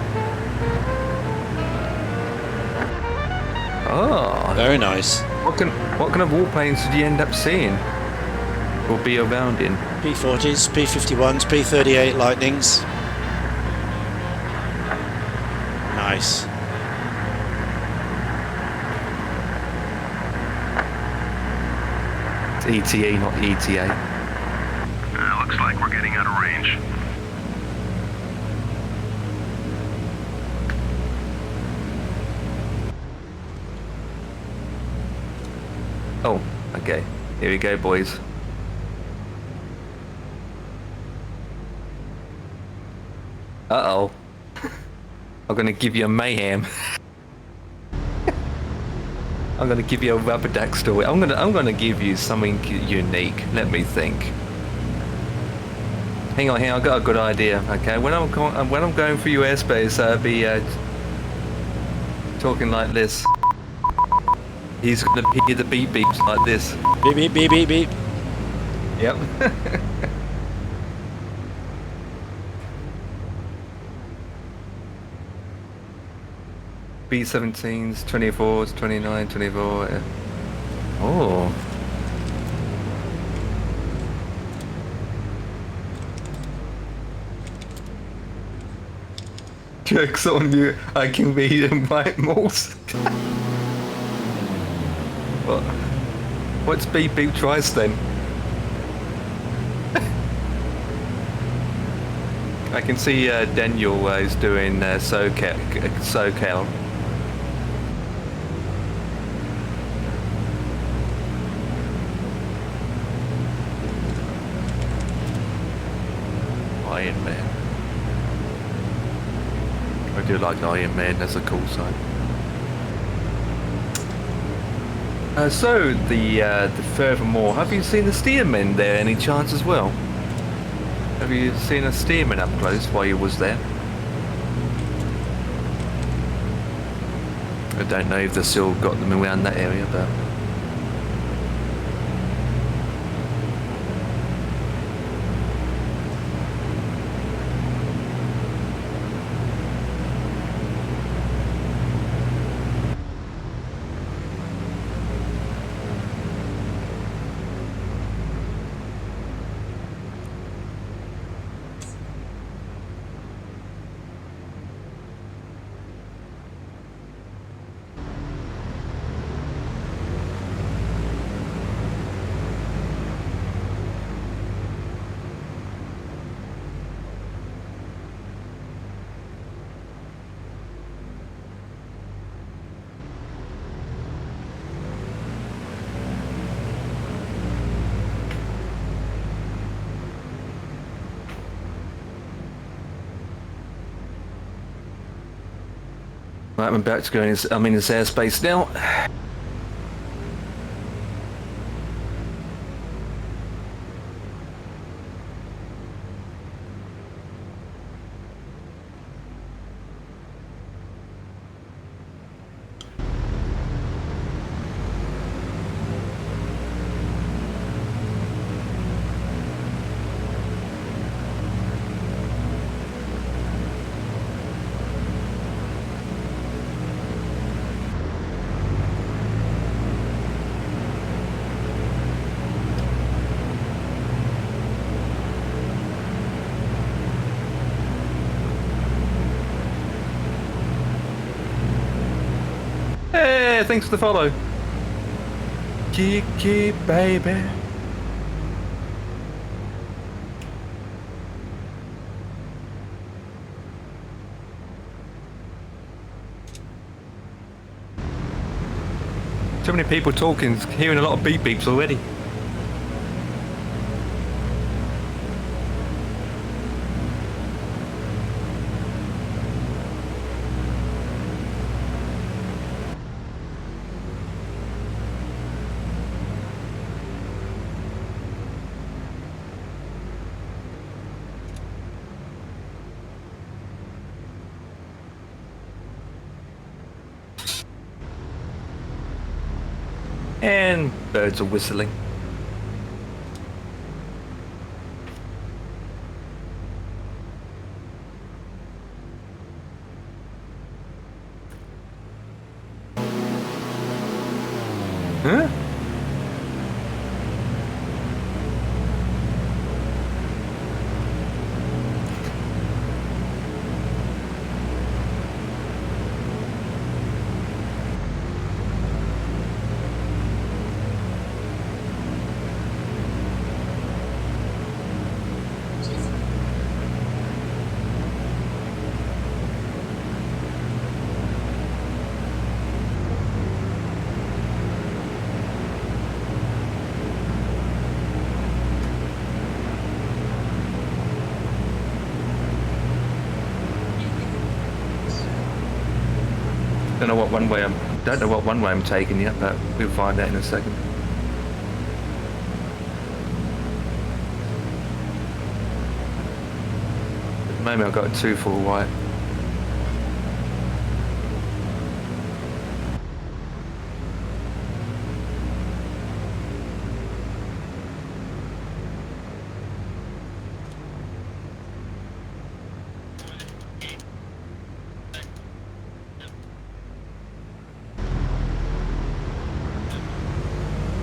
Oh. Very nice. What kind of warplanes did you end up seeing? Or be around in? P-40s, P-51s, P-38 Lightnings. Nice. It's ETA, not ETA. Looks like we're getting out of range. Oh, okay. Here we go, boys. Uh-oh. I'm gonna give you a mayhem. I'm gonna give you a rubber duck story. I'm gonna give you something unique. Let me think. Hang on, I got a good idea. Okay, when I'm going through your airspace, I'll be talking like this. He's gonna hear the beep beeps like this. Beep, beep, beep, beep, beep. Yep. B-17s, 24s, 29, 24. Yeah. Oh. Jokes on you. I can read and write most. What? What's beep beep twice then? I can see Daniel is doing SoCal. Iron Man. I do like Iron Man, that's a cool sign. So the furthermore, have you seen the steermen there any chance as well? Have you seen a steerman up close while you was there? I don't know if they've still got them around that area, but... Right, I'm about to go in. I'm in this airspace now. Hey, thanks for the follow. Kiki, baby. Too many people talking, hearing a lot of beep beeps already. And birds are whistling. Huh? Don't know what one way I'm taking yet, but we'll find out in a second. At the moment I've got 2 full white.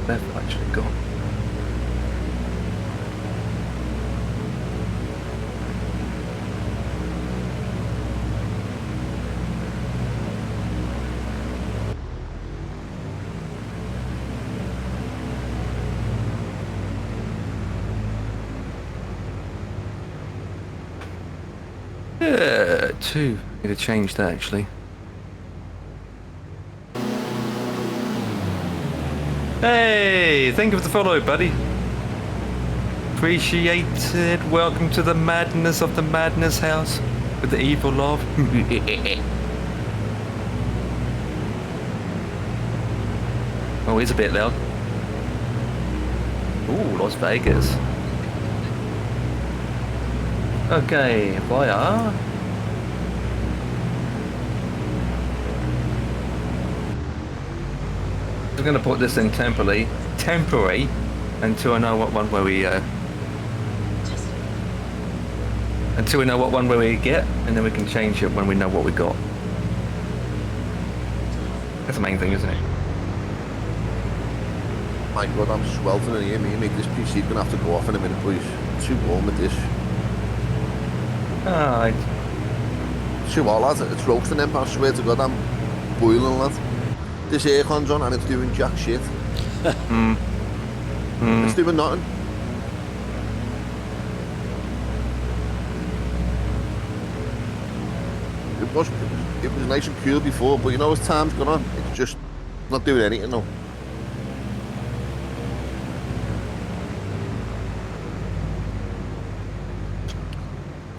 They've actually gone. Yeah, 2. Need to change that actually. Hey, thank you for the follow, buddy. Appreciated. Welcome to the madness of the madness house with the evil laugh. Oh, he's a bit loud. Ooh, Las Vegas. Okay, via. I'm gonna put this in temporary, until I know what one where we until we know what one where we get, and then we can change it when we know what we got. That's the main thing, isn't it? My God, I'm sweltering in here. Me make this PC gonna have to go off in a minute, boys. Too warm with this. Alright. Too hot, lads. It's roasting them. I swear to God, I'm boiling, lad. This aircon's on and it's doing jack shit. It's doing nothing. It was nice and cool before, but you know as time's gone on, it's just not doing anything now.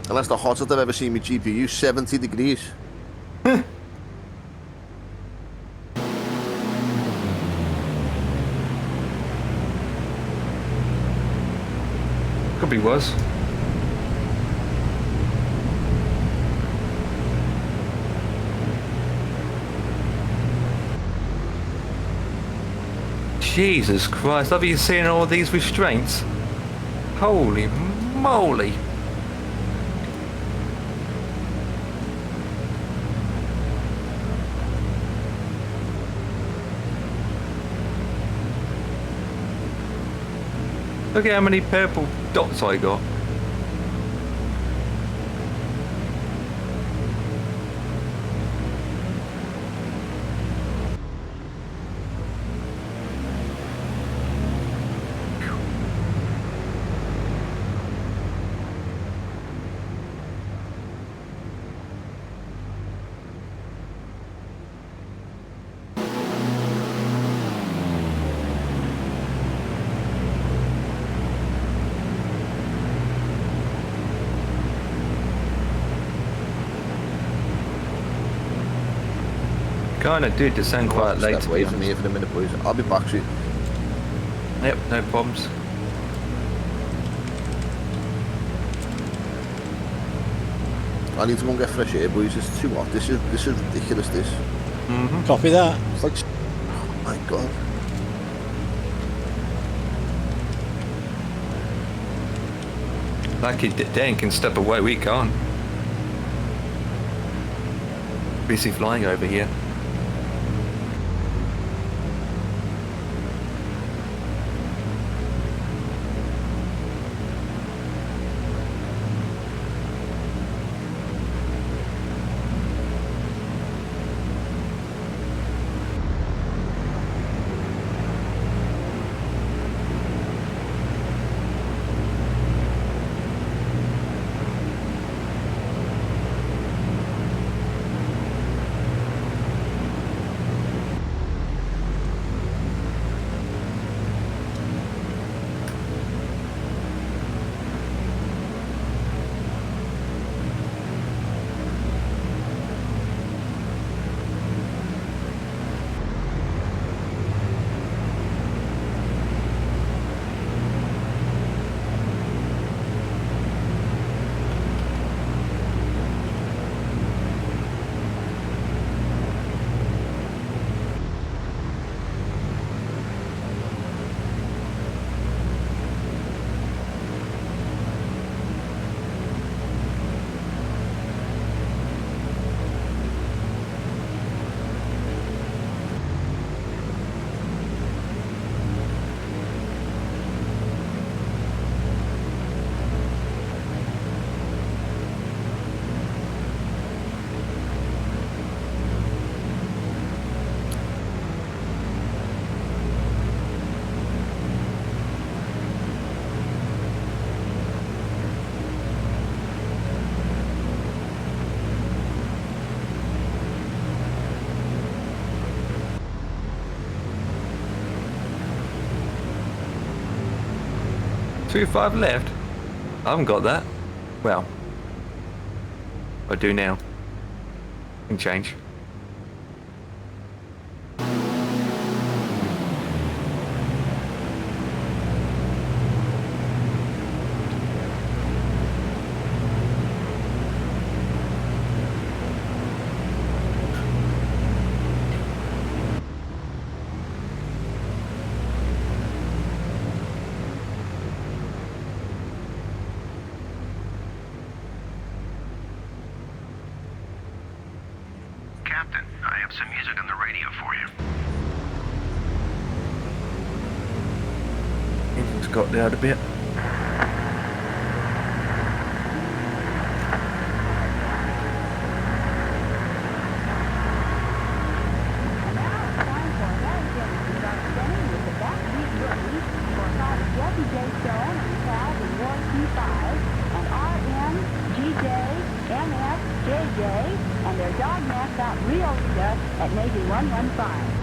And that's the hottest I've ever seen my GPU, 70 degrees. Could be worse. Jesus Christ, have you seen all these restraints? Holy moly. Look at how many purple dots I got. Kinda did to sound quite late. Step away from here for a minute, boys. I'll be back soon. Yep, no problems. I need to go and get fresh air, boys. It's too hot. This is ridiculous. This. Copy that. It's like, oh my God. Lucky Dan can step away, we can't. Busy flying over here. 2.5 left? I haven't got that. Well, I do now. Can change. Captain, I have some music on the radio for you. Engine's got down a bit. And their dog maps out Rio Rita at Navy 115.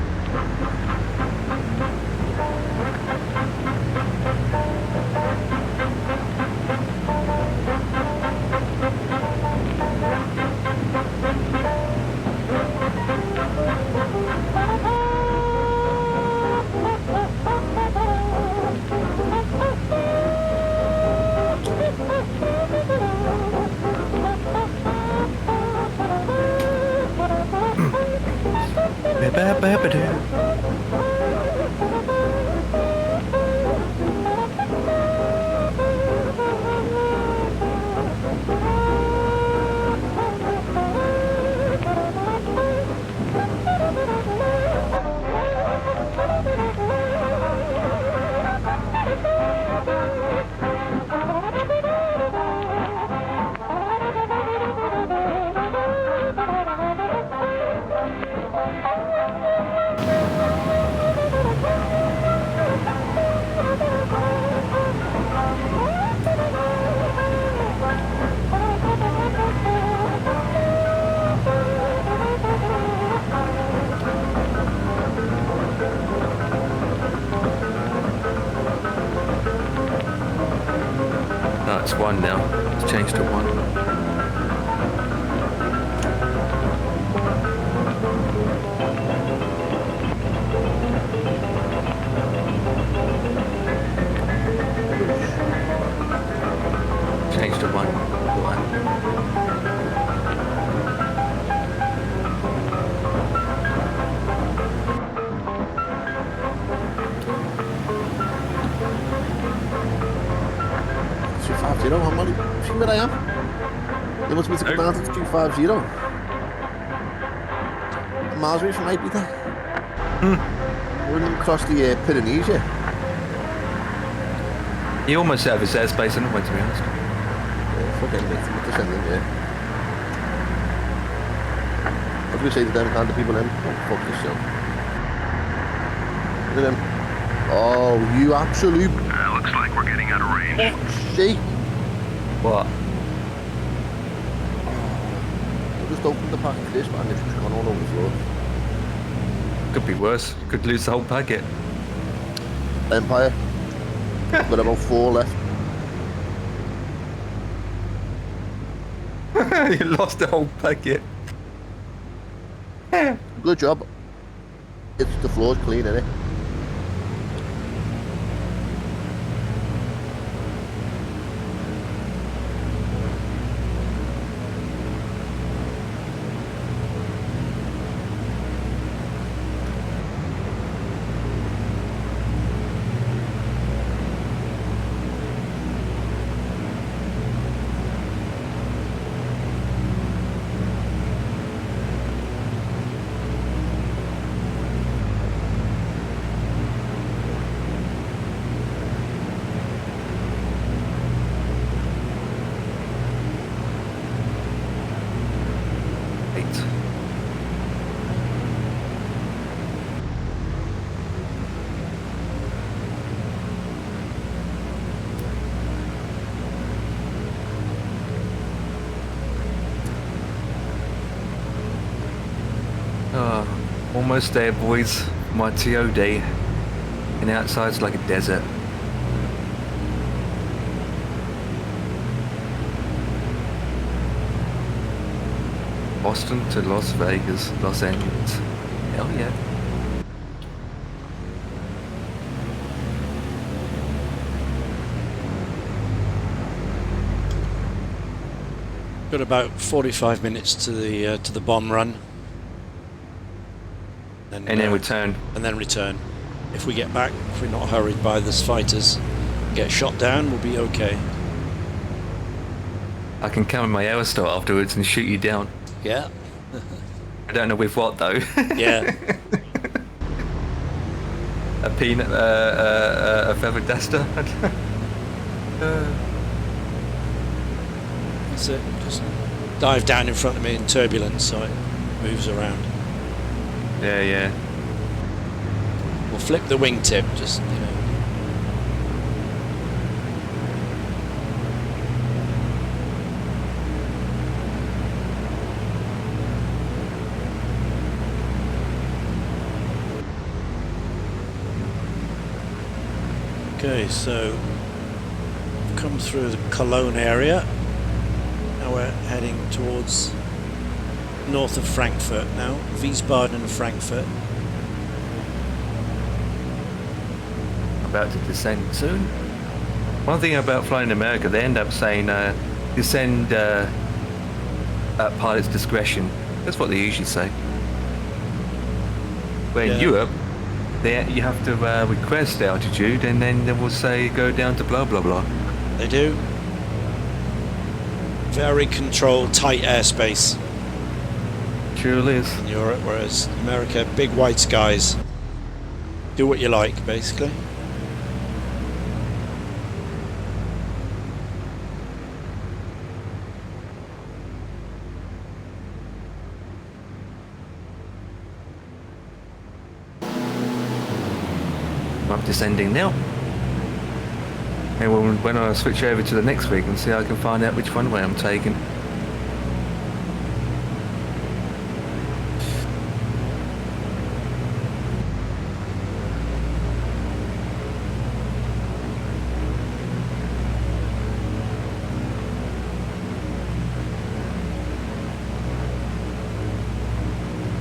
No, it's 1 now. It's changed to 1. Changed to 1. 1. How many? See where I am? They want me to come down to 250. Miles away from my Peter. We're running across the Pyrenees, yeah. He almost out of his airspace anyway, to be honest. Yeah, fucking bit. What to send them, yeah. I was going to say to them, can't the people in? Oh, fuck this show. Look at them. Oh, you absolute... Looks like we're getting out of range. Fuck's sake. What? I just opened the pack of crisp and it's just gone all over the floor. Could be worse. Could lose the whole packet. Empire. Got about 4 left. You lost the whole packet. Good job. It's the floor's clean, innit? Almost there, boys. My TO day. And outside's like a desert. Boston to Las Vegas, Los Angeles. Hell yeah. Got about 45 minutes to the bomb run. And then return. And then return. If we get back, if we're not hurried by the fighters, get shot down, we'll be okay. I can come in my Aerostar afterwards and shoot you down. Yeah. I don't know with what though. Yeah. A peanut, a feather duster. That's it. Just dive down in front of me in turbulence so it moves around. Yeah, yeah. We'll flip the wingtip, just, you know. Okay, so come through the Cologne area. Now we're heading towards north of Frankfurt now, Wiesbaden and Frankfurt. About to descend soon. One thing about flying in America, they end up saying descend at pilot's discretion. That's what they usually say. Where in Europe, you have to request altitude, and then they will say go down to blah blah blah. They do. Very controlled, tight airspace. Sure is. In Europe, whereas America, big wide skies. Do what you like, basically. I'm descending now. And when I switch over to the next week and see I can find out which runway I'm taking.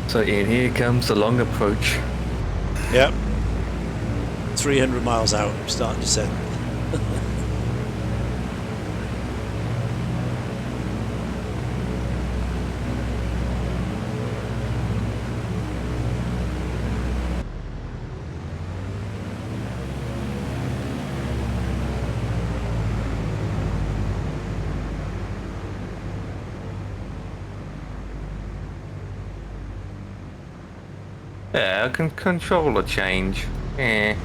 So Ian, here comes the long approach. Yep. 300 miles out, starting to descend. Yeah, I can control a change. Yeah.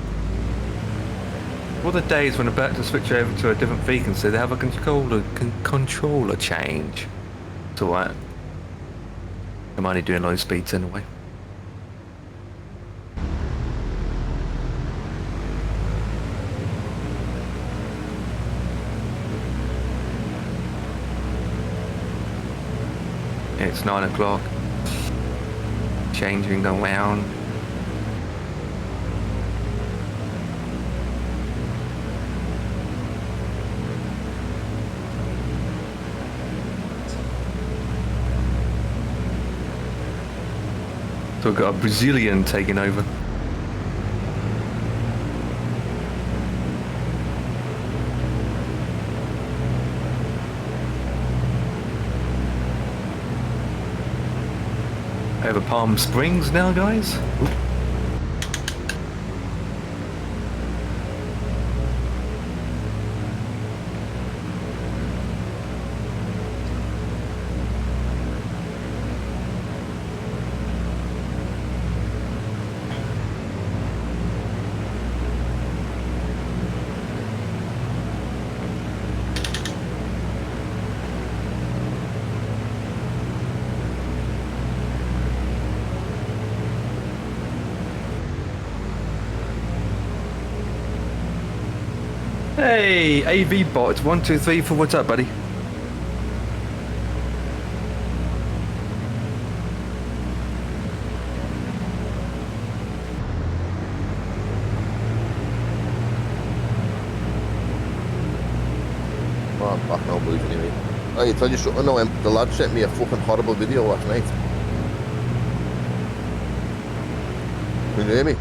All the days when I'm about to switch over to a different frequency, they have a controller change. It's alright. I'm only doing low speeds anyway. It's 9 o'clock. Changing around. So we've got a Brazilian taking over. Over Palm Springs now, guys. Ooh. Hey, AV bot, it's 1, 2, 3, 4. What's up, buddy? Well, I'm back now, boys, anyway. I tell you something, no, the lad sent me a fucking horrible video last night. Can you hear me?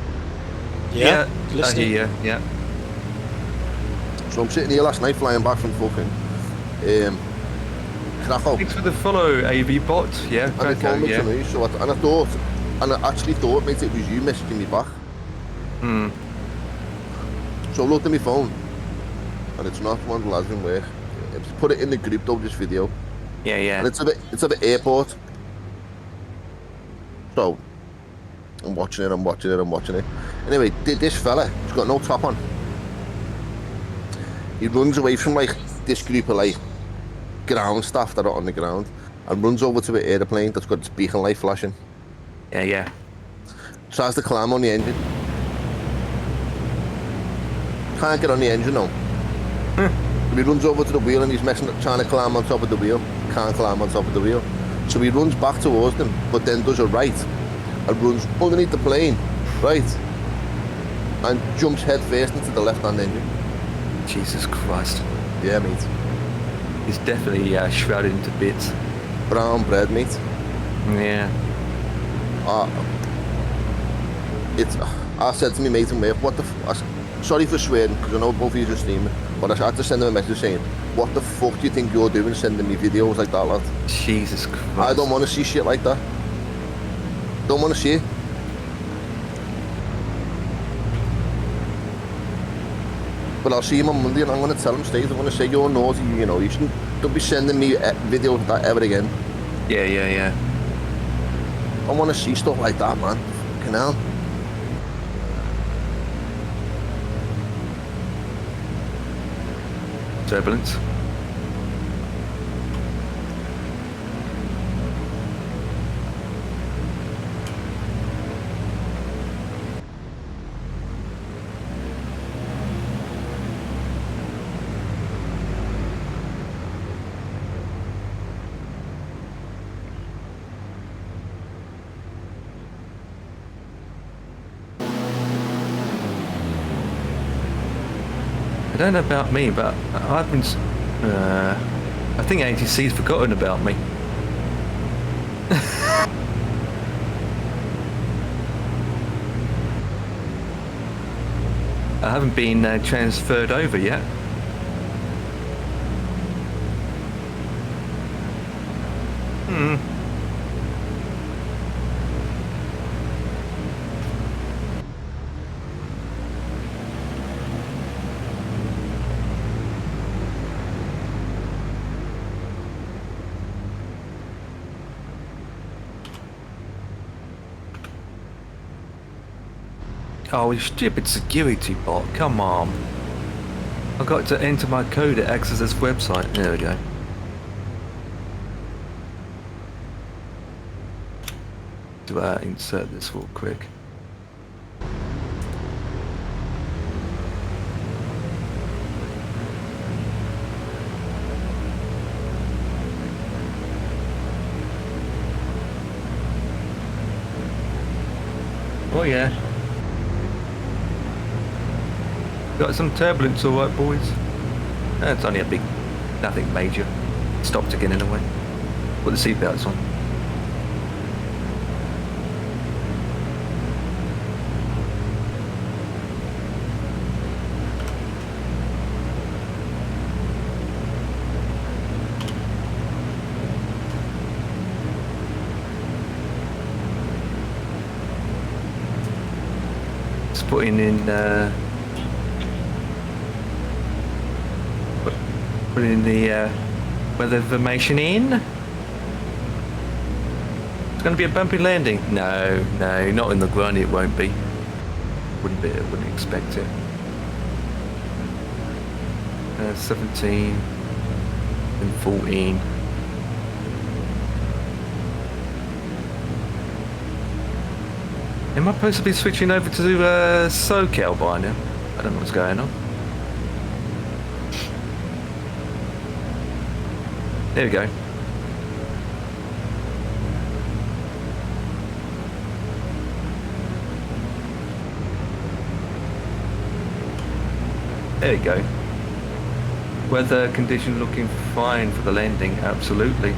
Yeah, I listening. hear you. Yeah. So I'm sitting here last night flying back from fucking Krakow. Thanks for the follow, AV bot. Yeah, And they Krakow, phoned me yeah. to me, so I actually thought, mate, it was you messaging me back. So I looked at my phone, and it's not one of the lads in work. It's put it in the group though, this video. Yeah, yeah. And it's at the airport. So I'm watching it. Anyway, this fella, he's got no top on. He runs away from like this group of like ground staff that are on the ground and runs over to an aeroplane that's got its beacon light flashing. Yeah, yeah. Tries to climb on the engine. Can't get on the engine now. He runs over to the wheel and he's trying to climb on top of the wheel. Can't climb on top of the wheel. So he runs back towards them, but then does a right and runs underneath the plane, right, and jumps head first into the left-hand engine. Jesus Christ. Yeah, mate. He's definitely shrouded into bits. Brown bread, mate. Yeah. I said to me mate and work, what the sorry for swearing, because I know both of you are streaming, but I had to send him a message saying, what the fuck do you think you're doing sending me videos like that, lad? Jesus Christ. I don't want to see shit like that. Don't want to see it. But I'll see him on Monday and I'm going to tell him straight. I'm going to say, you're naughty, you know, you shouldn't don't be sending me videos like that ever again. Yeah, yeah, yeah. I don't want to see stuff like that, man. Fucking hell. Turbulence. I don't know about me, but I've been. I think ATC's forgotten about me. I haven't been transferred over yet. Oh, you stupid security bot, come on. I've got to enter my code to access this website. There we go. Do I insert this real quick? Oh yeah. Got some turbulence, alright boys. It's only a big, nothing major. Stopped again anyway. Put the seatbelts on. Just putting in putting the weather information in. It's going to be a bumpy landing. No, no, not in the ground. It won't be. Wouldn't be. I wouldn't expect it. 17 and 14. Am I supposed to be switching over to SoCal by now? I don't know what's going on. There we go. There we go. Weather condition looking fine for the landing. Absolutely.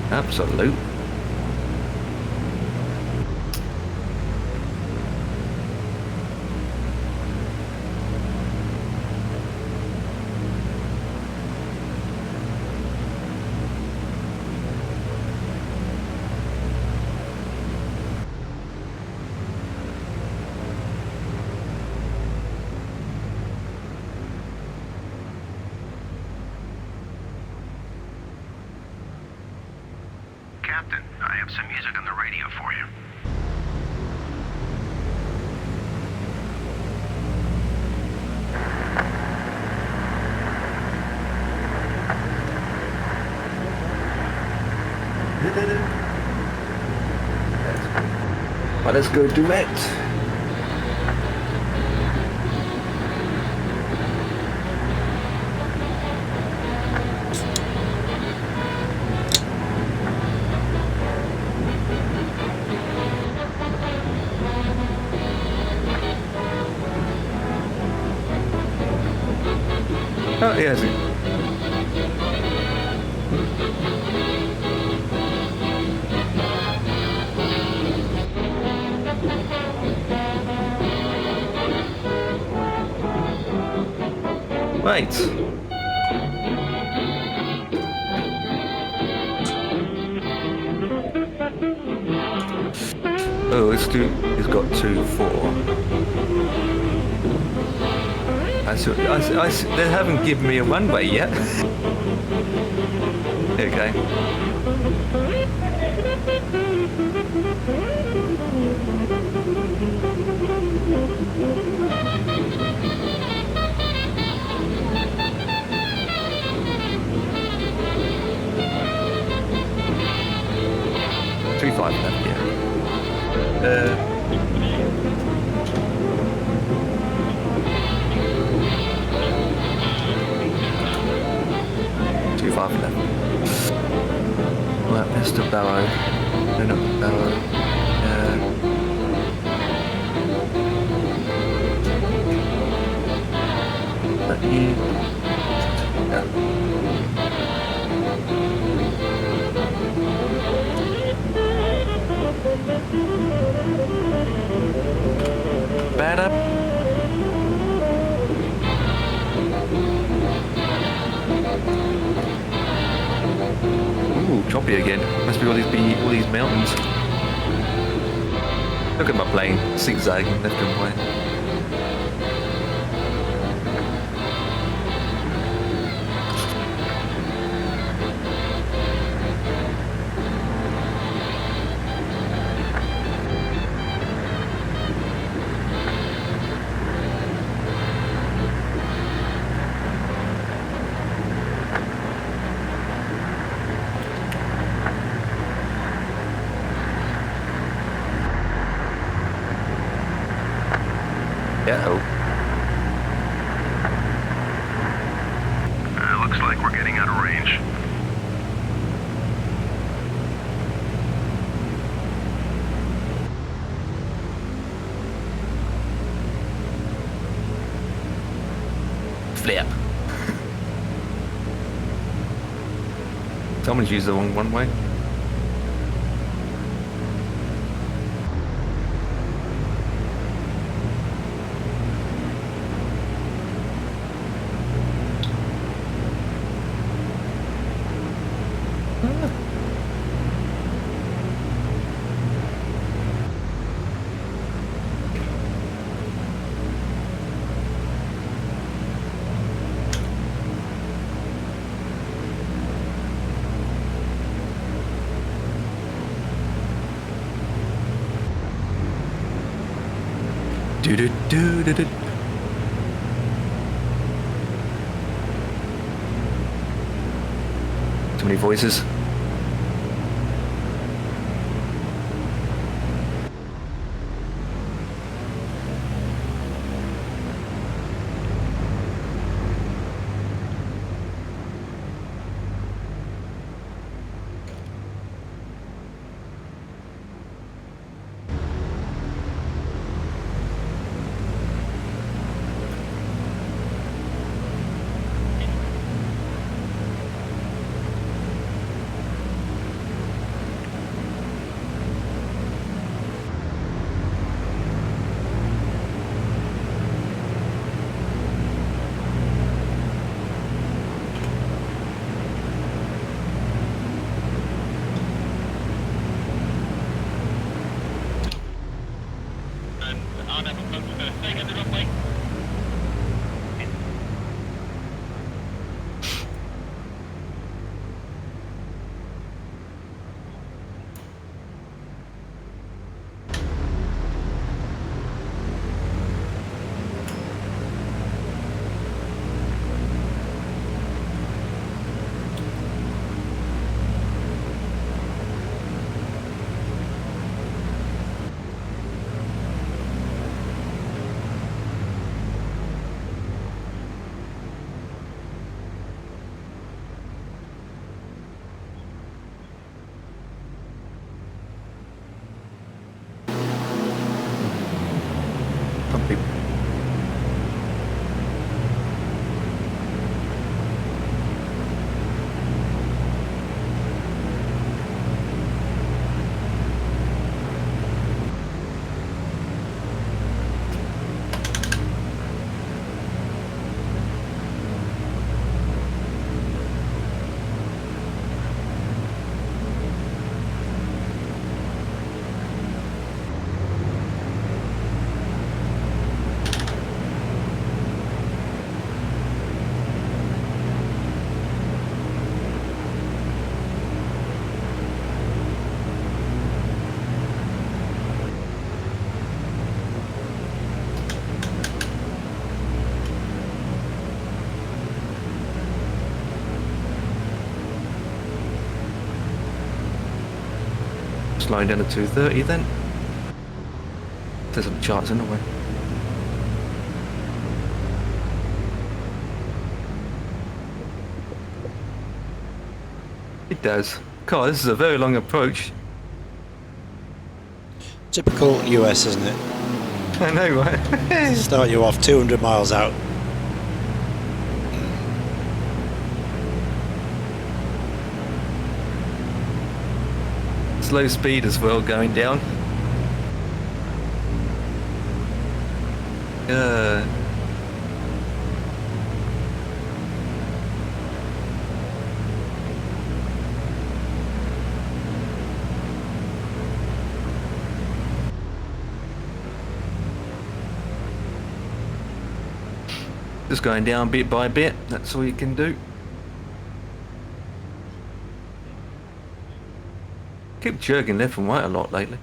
Absolute. Captain, I have some music on the radio for you. Right, let's go direct. Oh, yes. Right. Oh, let's do. He's got 2-4. They haven't given me a runway yet. Okay. Three 5 left, yeah. 2-5 left. Right, there's the barrow. No, not the barrow. That you. Yeah. Bad up. Ooh, choppy again. Must be all these mountains. Look at my plane, zigzagging left and right. Looks like we're getting out of range. Flip. Someone's used the wrong one way. Do do do do do. Too many voices. slowing down to 230 then. There's some charts anyway. It does. God, this is a very long approach. Typical US, isn't it? I know, right? Start you off 200 miles out. Slow speed as well going down. Just going down bit by bit, that's all you can do. Keep jerking left and right a lot lately.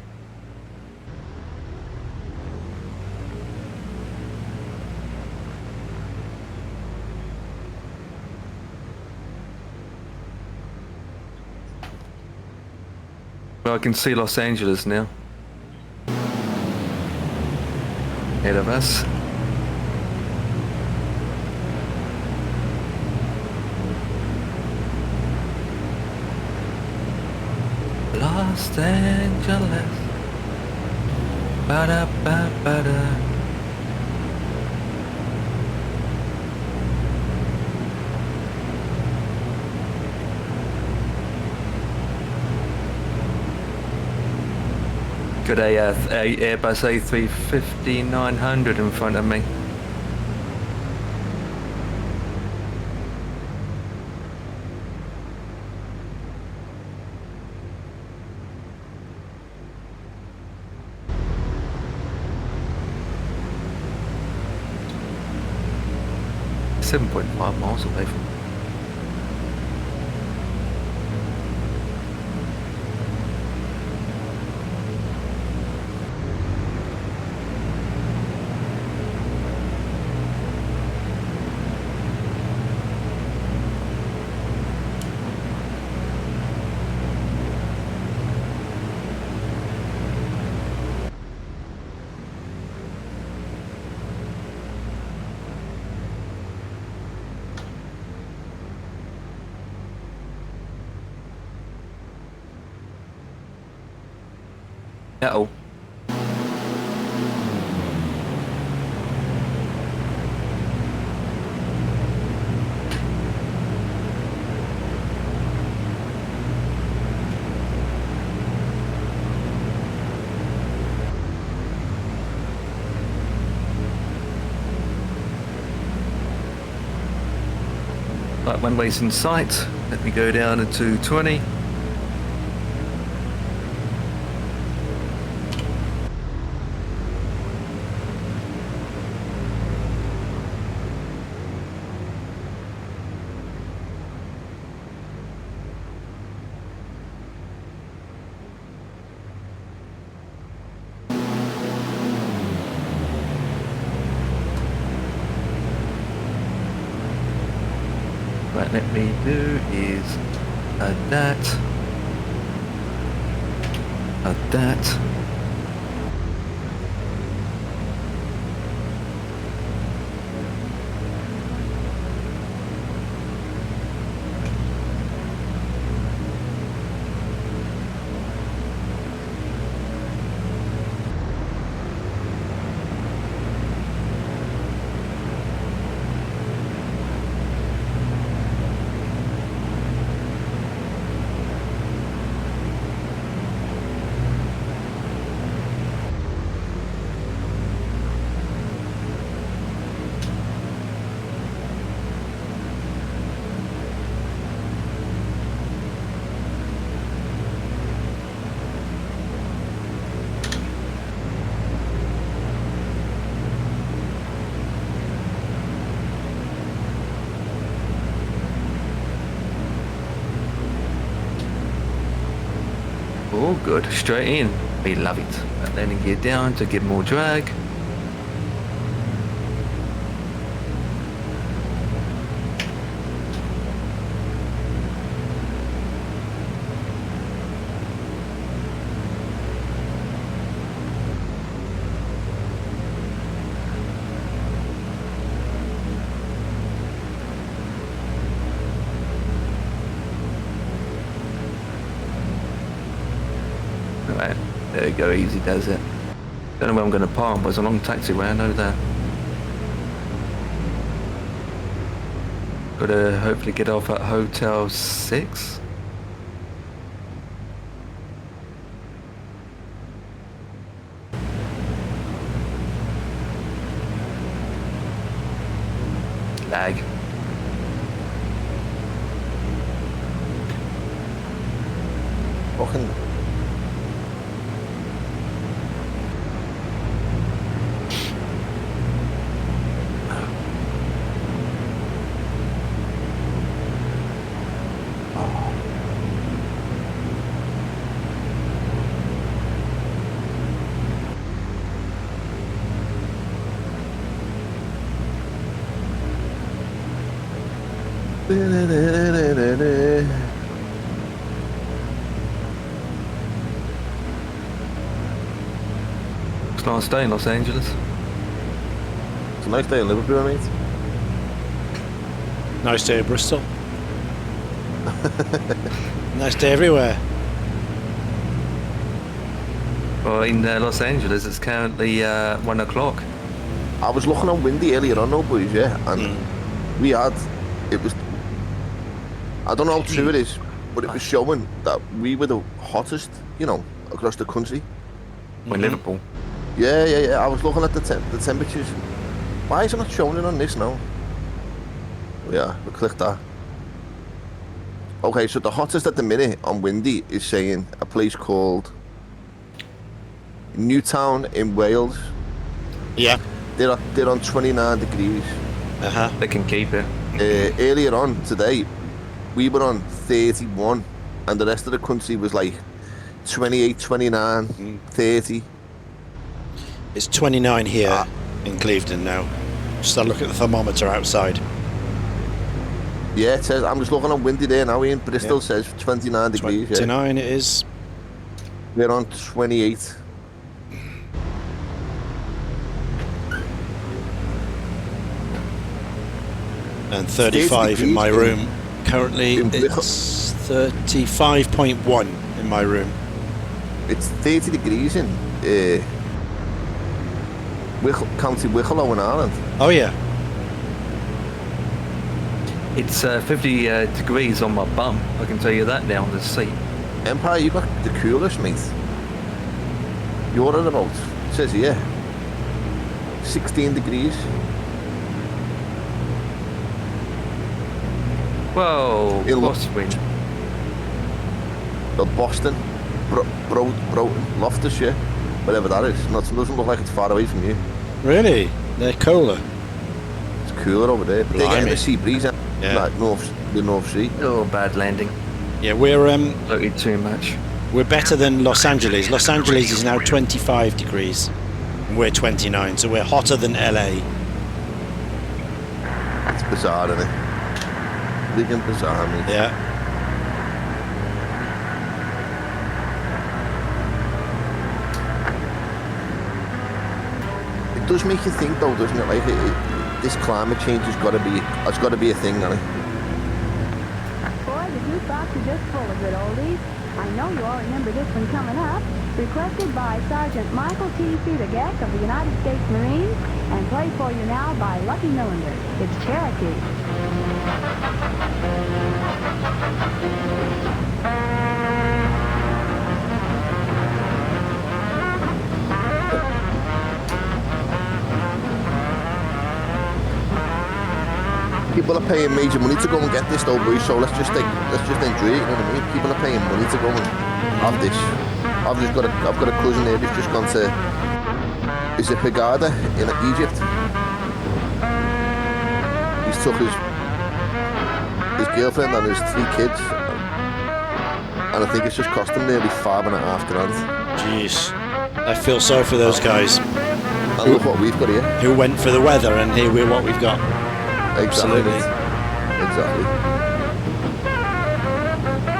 Well, I can see Los Angeles now. Ahead of us. Los Angeles. Ba-da-ba-ba-da. Got a Airbus A350-900 in front of me. .5 miles away from me. Uh-oh. Right, one way's in sight. Let me go down to 220. What let me do is add that, add that. Oh good, straight in. We love it. That landing gear down to get more drag. go easy, does it? Don't know where I'm going to park, but it's a long taxiway, I know that. Got to hopefully get off at Hotel 6. Lag. Fucking. It's a nice day in Los Angeles. It's a nice day in Liverpool, mate. Nice day in Bristol. Nice day everywhere. Well, in Los Angeles, it's currently 1 o'clock. I was looking on Windy earlier on, though, boys, yeah, and we had, it was, I don't know how true it is, but it was showing that we were the hottest, you know, across the country. In Liverpool. Yeah. I was looking at the temperatures. Why is it not showing it on this now? Yeah, we clicked that. Okay, so the hottest at the minute on Windy is saying a place called Newtown in Wales. Yeah. They're on 29 degrees. They can keep it. Earlier on today, we were on 31, and the rest of the country was like 28, 29, 30. It's 29 here in Clevedon now. Just have a look at the thermometer outside. Yeah, it says, I'm just looking on Windy there now, Ian. Bristol says 29 degrees. 29 it is. We're on 28. And 35 in my room. Currently it's 35.1 in my room. It's 30 degrees in County Wicklow in Ireland. Oh yeah. It's 50 degrees on my bum, I can tell you that now on the seat. Empire, you got the coolest, mate. You're at about, it says here, 16 degrees. Whoa, crosswind. Well, Boston, Broughton, Loftus, whatever that is. It doesn't look like it's far away from you. Really? They're cooler. It's cooler over there. They're getting the sea breeze, like the North Sea. Oh, bad landing. Yeah, we're Looking too much. we're better than Los Angeles. Los Angeles is now 25 degrees. And we're 29, so we're hotter than LA. It's bizarre, isn't it? Freaking bizarre, mate. Yeah. It does make you think, though, doesn't it? Like, this climate change has got to be a thing, hasn't it? Boy, the jukebox is just full of good oldies. I know you all remember this one coming up. Requested by Sergeant Michael T. Federgeck of the United States Marines, and played for you now by Lucky Millinder. It's Cherokee. People are paying major money to go and get this, though, boys. So let's just enjoy it. You know what I mean? People are paying money to go and have this. I've got a cousin here who's just gone to, is it Hurghada in Egypt? He's took his girlfriend and his 3 kids, and I think it's just cost him nearly $5.5 grand. Jeez. I feel sorry for those guys. And look what we've got here. Who went for the weather, and here we're what we've got. Exactly. Absolutely. Exactly.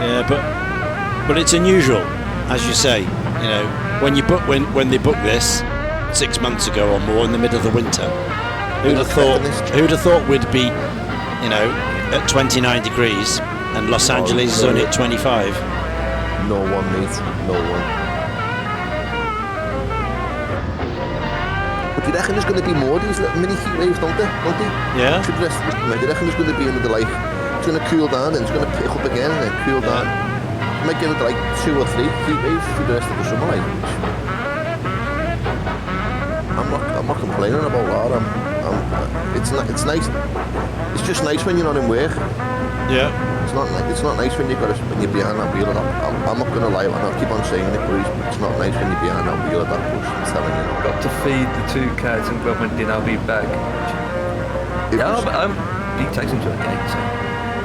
Yeah, but it's unusual, as you say. You know, when they book this 6 months ago or more in the middle of the winter, who'd have thought we'd be, you know, at 29 degrees and Los Angeles is only at 25. No one, mate. No one. you reckon there's going to be more of these little mini heat waves, don't they? Yeah. Should the rest of the summer, do you reckon there's going to be another, like, it's going to cool down and it's going to pick up again and then cool down? You might get another, like, 2 or 3 heat waves through the rest of the summer, like. I'm not complaining about that. It's nice. It's just nice when you're not in work. Yeah. It's not nice when you're behind that wheel. I'm not gonna lie, and I'll keep on saying it, but it's not nice when you're behind that wheel at that push. I'm telling you. Got to feed the 2 cats and government then I'll be back. He takes him to a gate, so.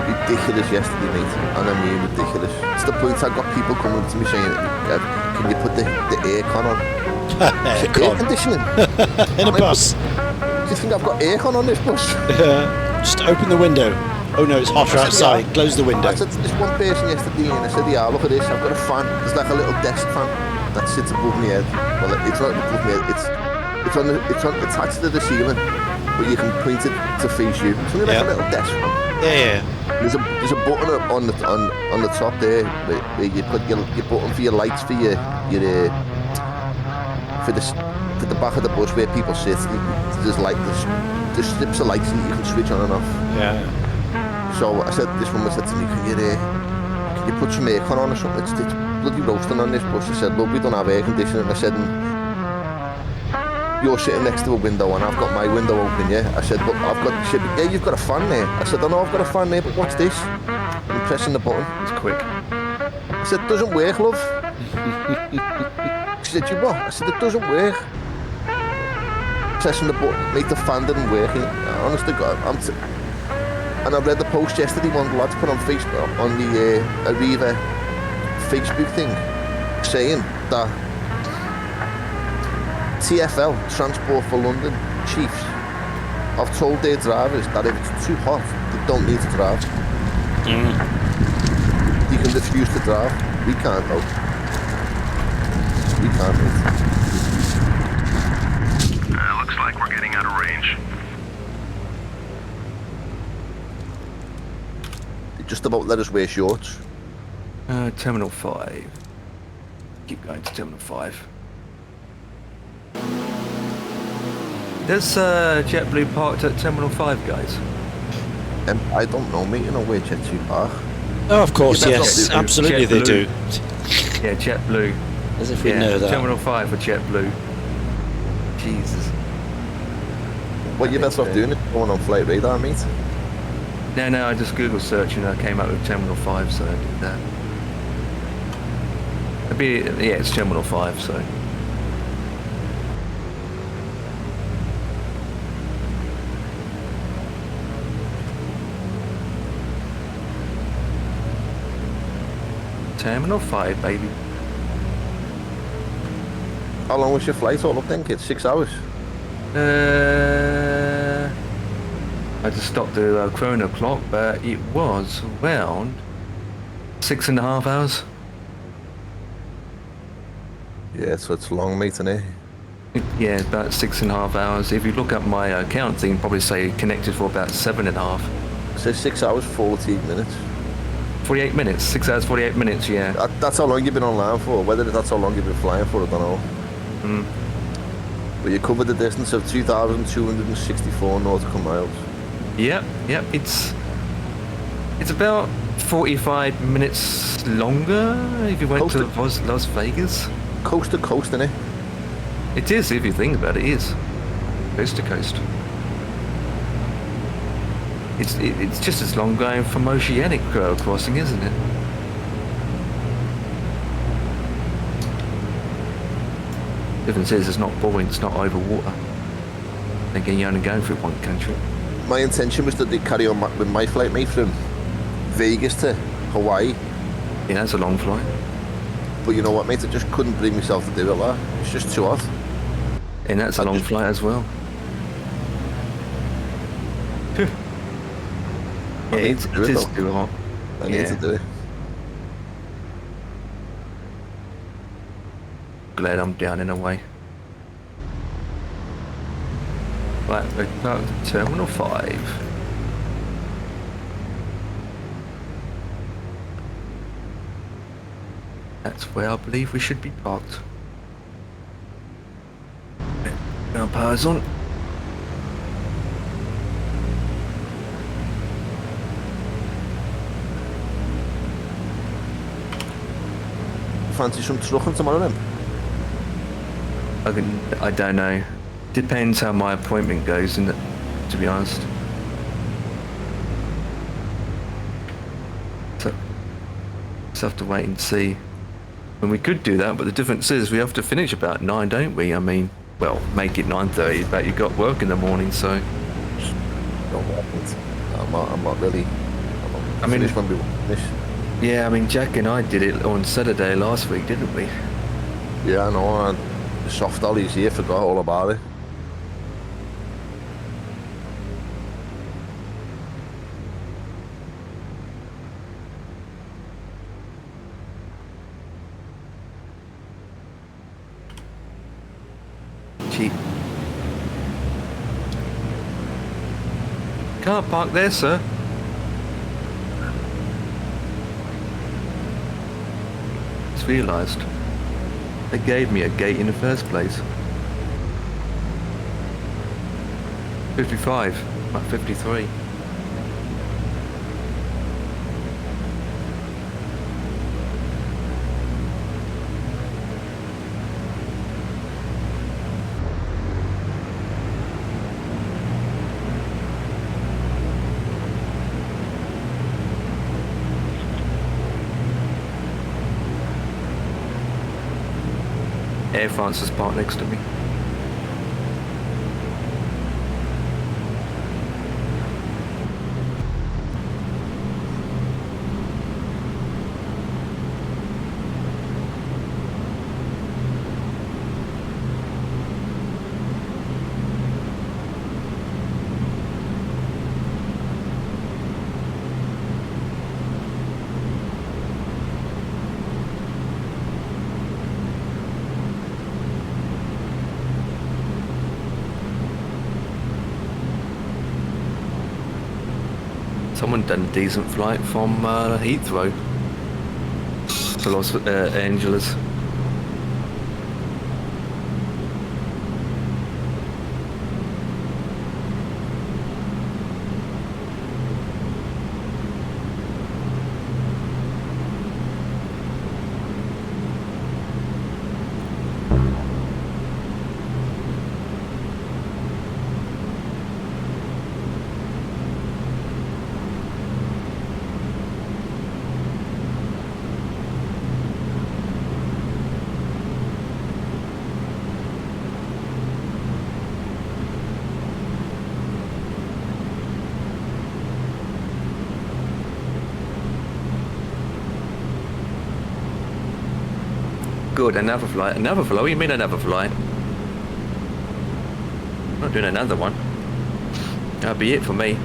Ridiculous yesterday, mate. And I mean ridiculous. It's the point I've got people coming to me saying, can you put the aircon on? Air conditioning? In a bus? Do you think I've got aircon on this bus? Just open the window. Oh no, it's hotter outside. Close the window. I said to this one person yesterday, and I said, yeah, look at this. I've got a fan. It's like a little desk fan that sits above my head. Well, it's not above my head. It's attached to the ceiling, but you can point it to face you. It's only like a little desk fan. Yeah. There's a button on the top there where you put your button for your lights for the back of the bus where people sit. There's strips of lights that you can switch on and off. Yeah. So I said, this woman said to me, can you put some aircon on or something? It's bloody roasting on this bus. I said, look, we don't have air conditioning. I said, you're sitting next to a window and I've got my window open, yeah? I said, look, she said, yeah, you've got a fan there. I said, I know I've got a fan there, but what's this? I'm pressing the button. It's quick. I said, it doesn't work, love. She said, you what? I said, it doesn't work. Pressing the button, made the fan didn't work. Honest to God, and I read the post yesterday, one of the lads put on Facebook, on the Arriva Facebook thing, saying that TfL, Transport for London chiefs, have told their drivers that if it's too hot, they don't need to drive. You can refuse to drive. We can't though. We can't, mate. Looks like we're getting out of range. They just about let us wear shorts. Terminal 5. Keep going to Terminal 5. There's JetBlue parked at Terminal 5, guys. I don't know, mate. You know where Jet2 park. Oh, of course, Yeah, yes. JetBlue. Absolutely they do. Yeah, JetBlue. As if we know that. Terminal 5 for JetBlue. Jesus. What you best off doing is going on Flight Radar, mate. No, I just Google searched and I came up with Terminal 5, so I did that. It's Terminal 5, so. Terminal 5, baby. How long was your flight all up then, kid? 6 hours? I just stopped the chrono clock, but it was around 6.5 hours. Yeah, so it's long, mate, isn't it? Yeah, about 6.5 hours. If you look up my account, you can probably say connected for about 7.5. So 6 hours, 48 minutes. 48 minutes, 6 hours, 48 minutes, yeah. That's how long you've been online for. Whether that's how long you've been flying for, I don't know. But you covered the distance of 2,264 nautical miles. Yep, it's about 45 minutes longer if you went to Las Vegas. Coast to coast, innit? It is, if you think about it, it is. Coast to coast. It's just as long going from oceanic crossing, isn't it? Difference is it's not buoyant, it's not over water. Again, you're only going through one country. My intention was that they carry on with my flight, mate, from Vegas to Hawaii. Yeah, that's a long flight. But you know what, mate, I just couldn't bring myself to do it, like. It's just too hot. And that's a long flight as well. Yeah, it is too hot. I need to do it. Glad I'm down in a way. Right, we're going to Terminal 5. That's where I believe we should be parked. Now power's on. Fancy some trucking tomorrow then? I don't know. Depends how my appointment goes, isn't it? To be honest. So, just have to wait and see. And we could do that, but the difference is we have to finish about 9, don't we? I mean, well, make it 9:30, but you've got work in the morning, so. I'm not really. I mean, finish when we finish. Yeah, I mean, Jack and I did it on Saturday last week, didn't we? Yeah, I know. And the soft dollies here forgot all about it. Cheap. Can't park there, sir. Just realised they gave me a gate in the first place. 55, not 53. Air France is parked next to me. Someone done a decent flight from Heathrow to Los Angeles. Good, another flight. Another flight? What do you mean another flight? I'm not doing another one. That'll be it for me.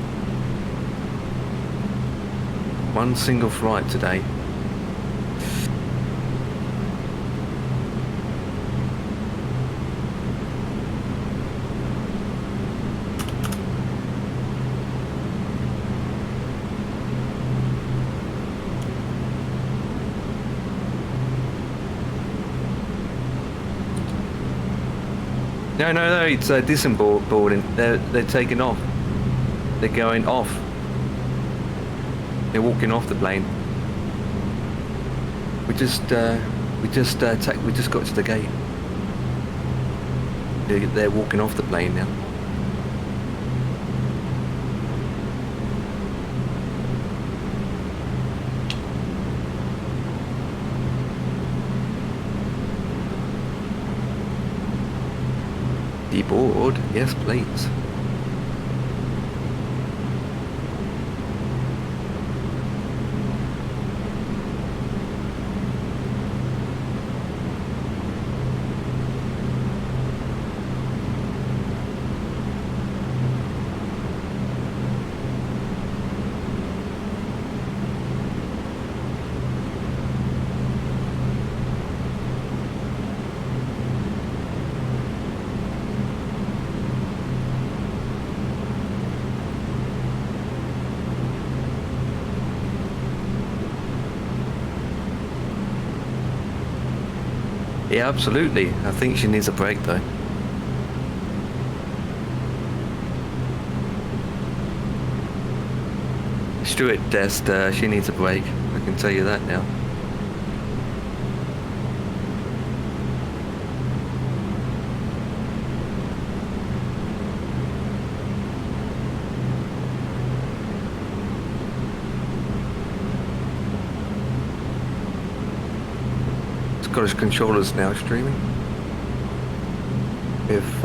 One single flight today. No, it's disemboarding. They're taking off. They're going off. They're walking off the plane. We just got to the gate. They're walking off the plane now. Deboard? Yes, please. Yeah, absolutely. I think she needs a break though. stewardess, she needs a break. I can tell you that now. Scottish controllers now streaming with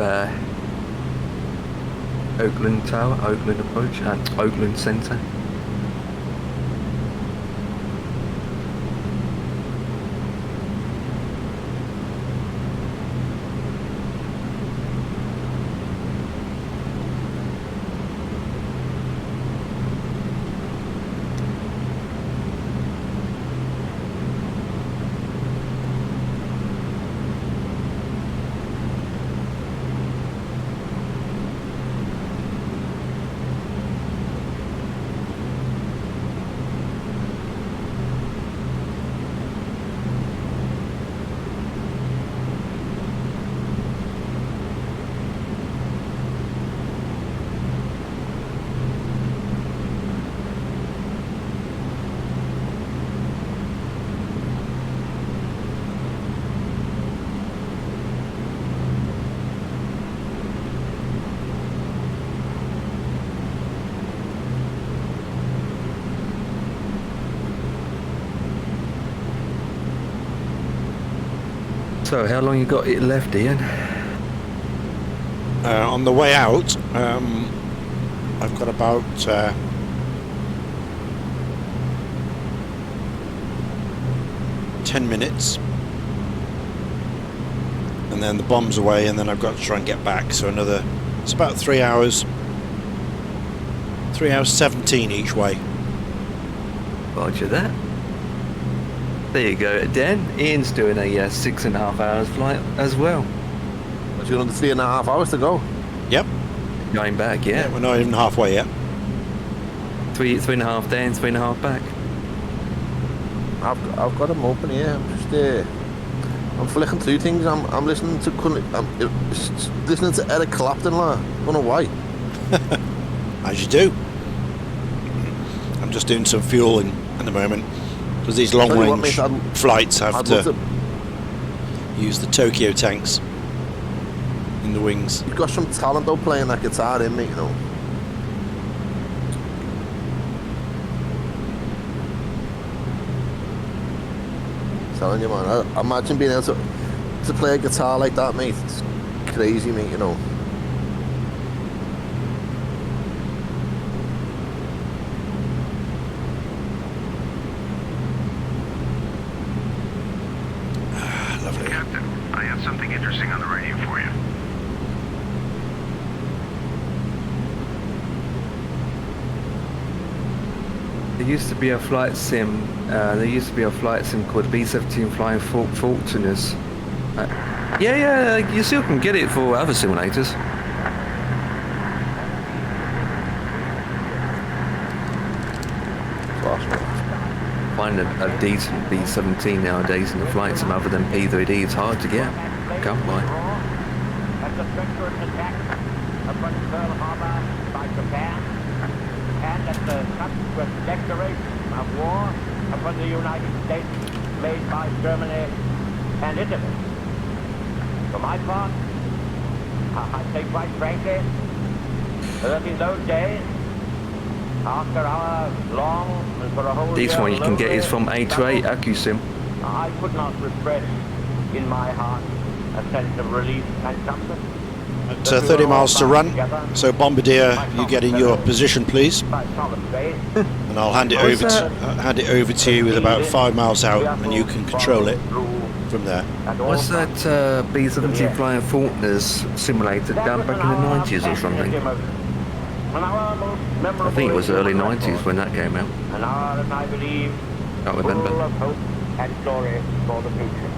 Oakland Tower, Oakland Approach, and Oakland Centre. So, how long you got it left, Ian? On the way out, I've got about 10 minutes, and then the bomb's away, and then I've got to try and get back. So it's about 3 hours. 3 hours 17 each way. Roger that. There you go, Dan. Ian's doing a 6.5 hours flight as well. But you're under 3.5 hours to go. Yep. Going back, yeah. We're not even halfway yet. 3.5 down, 3.5 back. I've got them open here. I'm just I'm flicking through things. I'm listening to listening to Eric Clapton. I don't know why. As you do. I'm just doing some fueling at the moment because these long range flights have to use the Tokyo tanks in the wings. You've got some talent though playing that guitar in me, you know. Telling you, man. I imagine being able to play a guitar like that, mate. It's crazy, mate, you know. Lovely. Captain, I have something interesting on the radio for you. There used to be a flight sim. Called B-17 Flying Fortunas. Yeah, you still can get it for other simulators. Find a decent B-17 nowadays in the flight sim other than P3D. It's hard to get. Come by. As a treacherous attack upon Pearl Harbor by Japan, and at the subsequent declaration of war upon the United States made by Germany and Italy. For my part, I say quite frankly, that in those days, after our long and for a whole This year one you can get is from A2A AccuSim. I could not repress in my heart a sense of relief and comfort. At 30 miles to run, so Bombardier, you get in your position, please, and I'll hand it over to you with about 5 miles out, and you can control it from there. What's that B-17 Flying Fortunas simulator done back in the 90s or something? I think it was early 90s when that came out. An hour, as I believe, Can't remember. full of hope and glory for the future.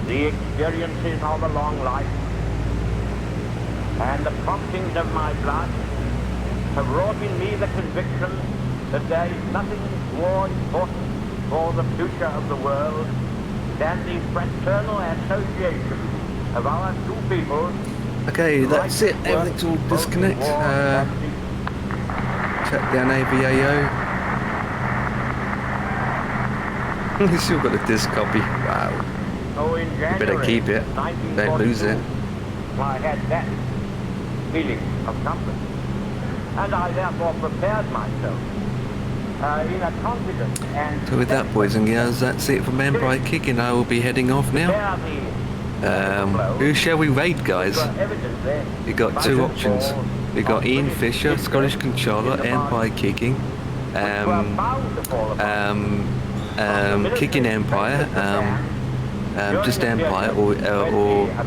The experiences of a long life and the promptings of my blood have wrought in me the conviction that there is nothing more important for the future of the world than the fraternal association of our two peoples. Okay, that's it. Everything's all disconnect. Track down AVAO. He's still got the disc copy. Wow. So in January, better keep it. Don't lose it. I had that feeling of comfort. And I therefore prepared myself in a confident and... So with that, boys and girls, that's it for Men by Kicking. I will be heading off now. Who shall we raid, guys? We got two options. We got Ian Fisher, Scottish Controller, Empire Kicking, Kicking Empire, just Empire, or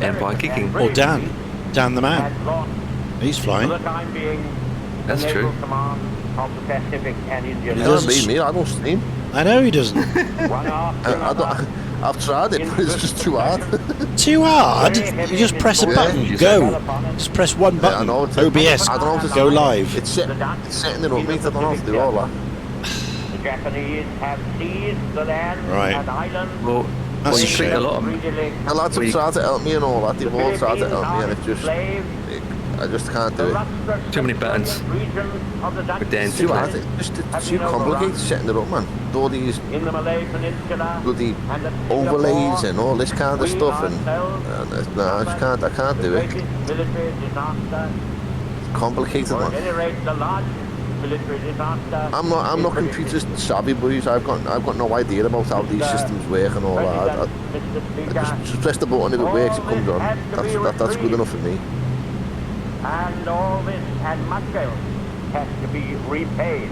Empire Kicking. Or Dan the man. He's flying. That's true. He doesn't see me, I don't see him. I know he doesn't. I've tried it, but it's just too hard. Too hard? You just press a button, go. Just press one button. I know, OBS, I don't know how to go live. It's setting it up, mate. I don't know how to do all that. The Japanese have seized the land Right. and islands. Well, That's you a click a shame. lot of them. The lads have tried to help me and all that. They've all tried to help me, and I just can't do it. Too many buttons. With Dan It's too to hard. click. It's too complicated setting it up, man. With all these in the Malay Peninsula bloody overlays and all this kind of stuff, and no, I can't do it. Military disaster. It's complicated, man. Generate the large military disaster. I'm not computer savvy, boys. I've got no idea about how these systems work and all that. I just press the button, if it works, it comes on. That's good enough for me. And all this and much else has to be repaid.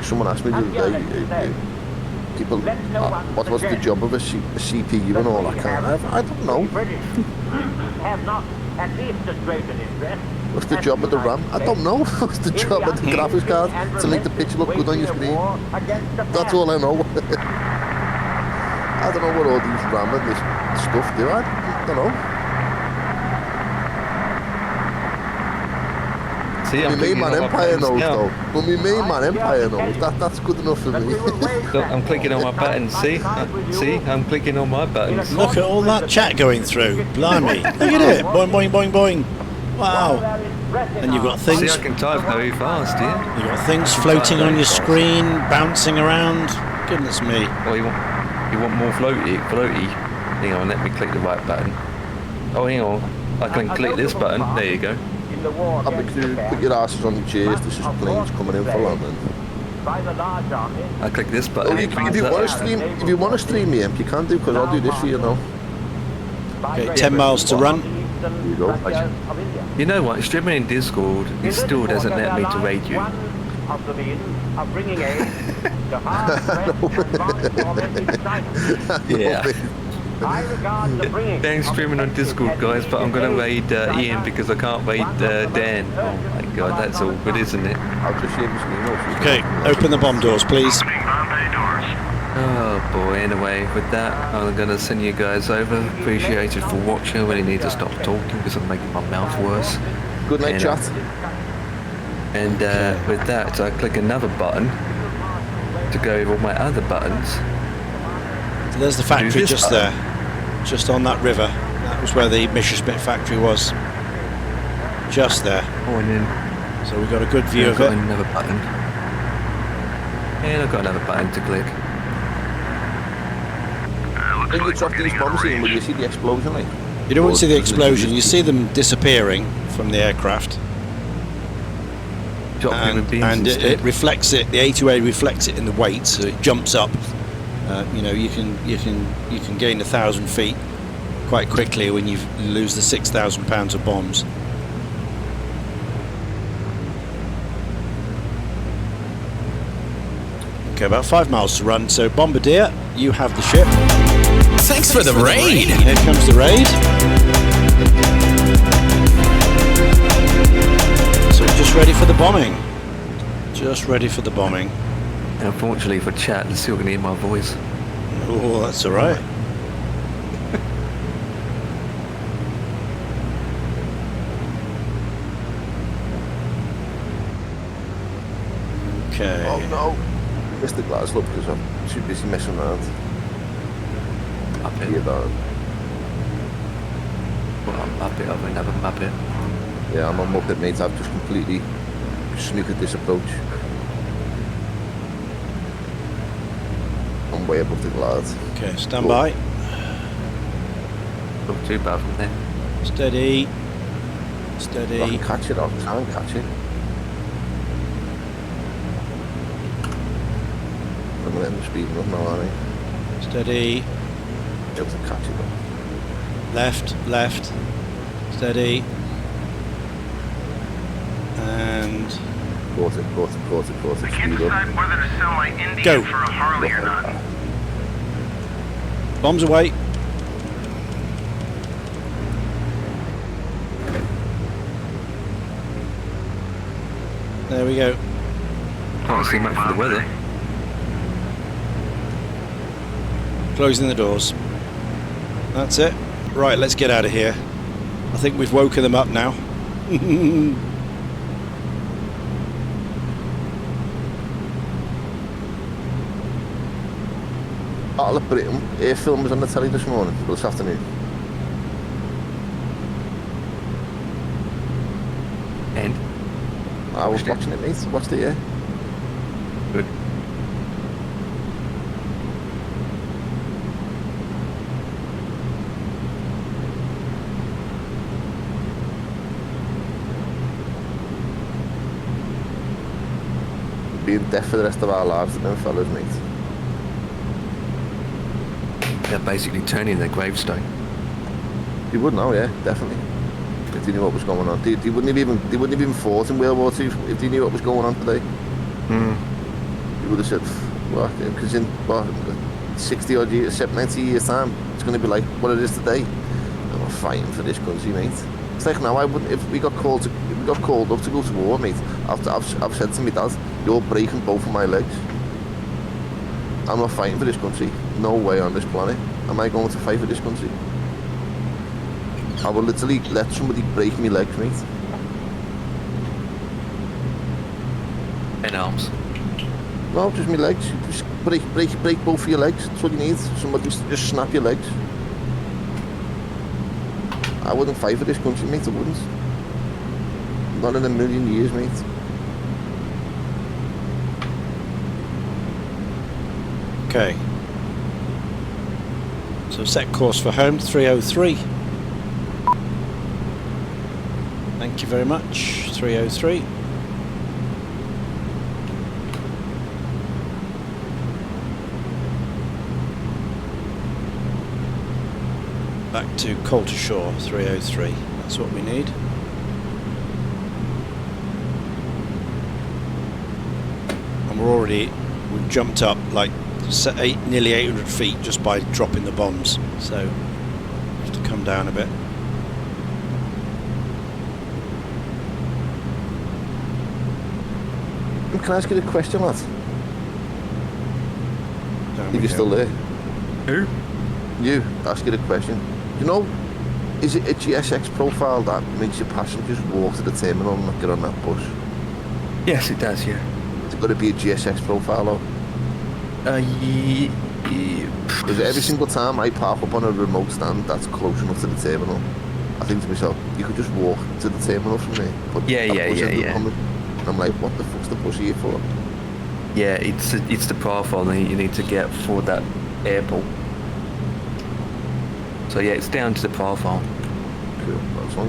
Someone asked me the other day, people, what's the job of a CPU and all that kind of, I don't know. Have not at least as great an interest. What's the job of the RAM? I don't know. What's the job of the graphics card? To make the picture look good on your screen. That's all I know. I don't know what all these RAM and this stuff do. I don't know. See, My main man Empire knows now. though. But my main man Empire knows. That's good enough for me. Look, I'm clicking on my buttons, see? See? I'm clicking on my buttons. Look at all that chat going through. Blimey. Look at it. Boing, boing, boing, boing. Wow. And you've got See, things. I can type very fast, yeah? You've got things floating on your screen, bouncing around. Goodness me. Oh, you want more floaty? Hang on, let me click the right button. Oh, hang on. I can click this button. There you go. I think you put your asses on your chairs. This is planes coming in for London. I click this button. Oh, if you want to stream me, you can do, because I'll do this for you now. Okay, 10 miles to run. There you go. You know what? Streaming in Discord, it still doesn't let me to raid you. Yeah. Dan streaming on Discord, guys, but I'm gonna raid Ian because I can't raid Dan. Oh my god, that's awkward, isn't it? I'll just share my screen now. Okay, open the bomb doors, please. Oh boy, anyway, with that, I'm gonna send you guys over. Appreciate it for watching. I really need to stop talking because I'm making my mouth worse. Good night, chat. And with that, I click another button to go over all my other buttons. So there's the factory just there. Just on that river. That was where the Messerschmitt factory was. Just there. Oh, and then So we've got a good view I've of got it. another button. And I've got another button to click. When you drop these bombs in, will you see the explosion, like? You don't want to see the explosion, you see them disappearing from the aircraft. Drop human beings And it instead. reflects it, the A2A reflects it in the weight, so it jumps up. You know, you can gain 1,000 feet quite quickly when you lose the 6,000 pounds of bombs. Okay, about 5 miles to run. So Bombardier, you have the ship. Thanks for the raid. Here comes the raid. So just ready for the bombing. Just ready for the bombing. Unfortunately for chat, they're still going to hear my voice. Oh, that's all right. Okay. Oh no. Missed the glass look because I'm too busy messing around. Up Here, in. down. Well, I'm Muppet of another Muppet. Yeah, I'm a Muppet, mate. I've just completely snookered this approach. I'm way above the clouds. Okay, stand by. Not too bad from there. Steady. I Steady. can catch it, I'll try and catch it. I'm going to end up speeding up now, aren't I? Steady. Be able to catch it though. Left, left. Steady. And I can't speed up. decide whether to sell my Indian Go. for a Harley or not. bombs away. There we go. Can't see much for the weather. Closing the doors. That's it. Right, let's get out of here. I think we've woken them up now. Battle of Britain, air film was on the telly this morning, or this afternoon. And? I was watching it, mate. Watched it, yeah. Good. Being deaf for the rest of our lives, them fellas, mate. They're basically turning their gravestone. You would know, yeah, definitely. If they knew what was going on. They wouldn't have even fought in World War II if they knew what was going on today. You would have said, what? Because in 60 odd years, 90 years time, it's going to be like what it is today. And we're fighting for this country, mate. It's like now, I wouldn't, if we got called up to go to war, mate. I've said to my dad, you're breaking both of my legs. I'm not fighting for this country. No way on this planet am I going to fight for this country. I will literally let somebody break me legs, mate. And arms. No, just my legs. Just break both of your legs. That's what you need. Somebody just snap your legs. I wouldn't fight for this country, mate. I wouldn't. Not in a million years, mate. Okay. So set course for home, 303. Thank you very much, 303. Back to Coulter Shore, 303. That's what we need. And we've jumped up like nearly 800 feet just by dropping the bombs, so we have to come down a bit. Can I ask you a question, lad? If you're still there. Who? You, ask you a question. You know, is it a GSX profile that makes your passengers walk to the terminal and not get on that bus? Yes, it does, yeah. It's got to be a GSX profile, though. Because every single time I park up on a remote stand that's close enough to the terminal, I think to myself, you could just walk to the terminal from there. But Yeah. And I'm like, what the fuck's the bus here for? Yeah, it's the profile that you need to get for that airport. So yeah, it's down to the profile. Cool. As long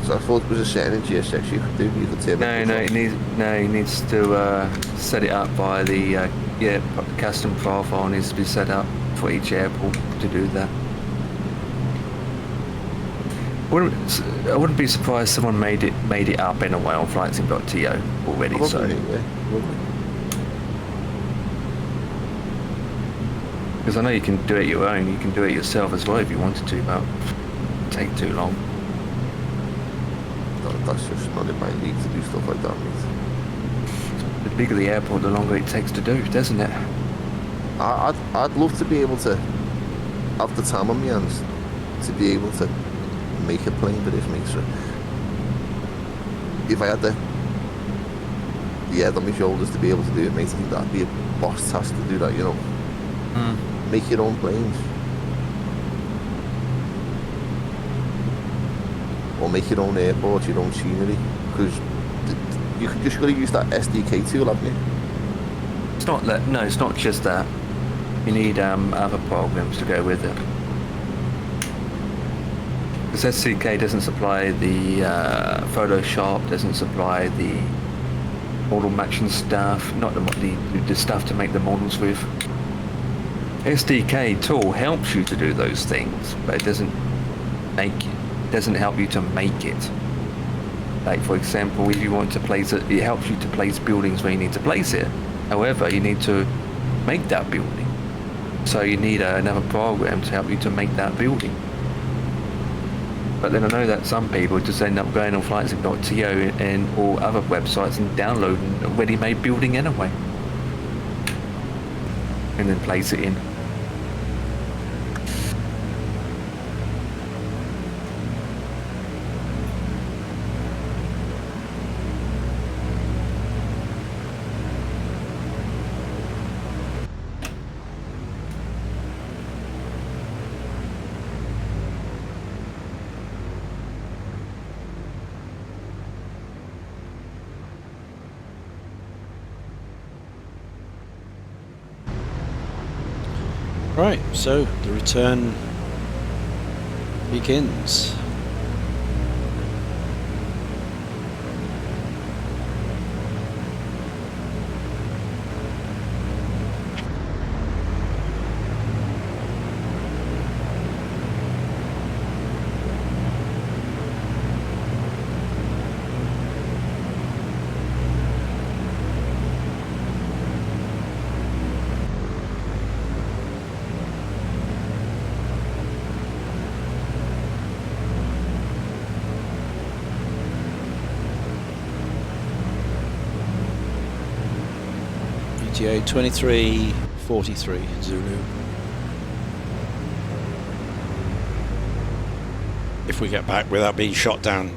as I thought it was a setting in GSX you could do. You could turn He needs to set it up by the custom profile needs to be set up for each airport to do that. I wouldn't be surprised if someone made it up anyway on flightsim.to already. Probably, So because I know you can do it your own, you can do it yourself as well if you wanted to, but it'd take too long. that's just not in my league to do stuff like that, mate. The bigger the airport, the longer it takes to do, doesn't it? I'd love to be able to have the time on my hands to be able to make a plane for this, mate. So if I had the head on my shoulders to be able to do it, mate, I think that'd be a boss task to do that, you know. Make your own planes. or make your own airport, your own scenery, because you could just gotta use that SDK tool, haven't you? It's not that. No, it's not just that. You need other programs to go with it. Because SDK doesn't supply the Photoshop, doesn't supply the model matching stuff, not the stuff to make the models with. SDK tool helps you to do those things, but it doesn't help you to make it. Like for example, if you want to place it, it helps you to place buildings where you need to place it. However, you need to make that building. So you need another program to help you to make that building. But then I know that some people just end up going on flightsim.to and or other websites and downloading a ready-made building anyway. And then place it in. Right, so the return begins. ETA 2343 Zulu. If we get back without being shot down.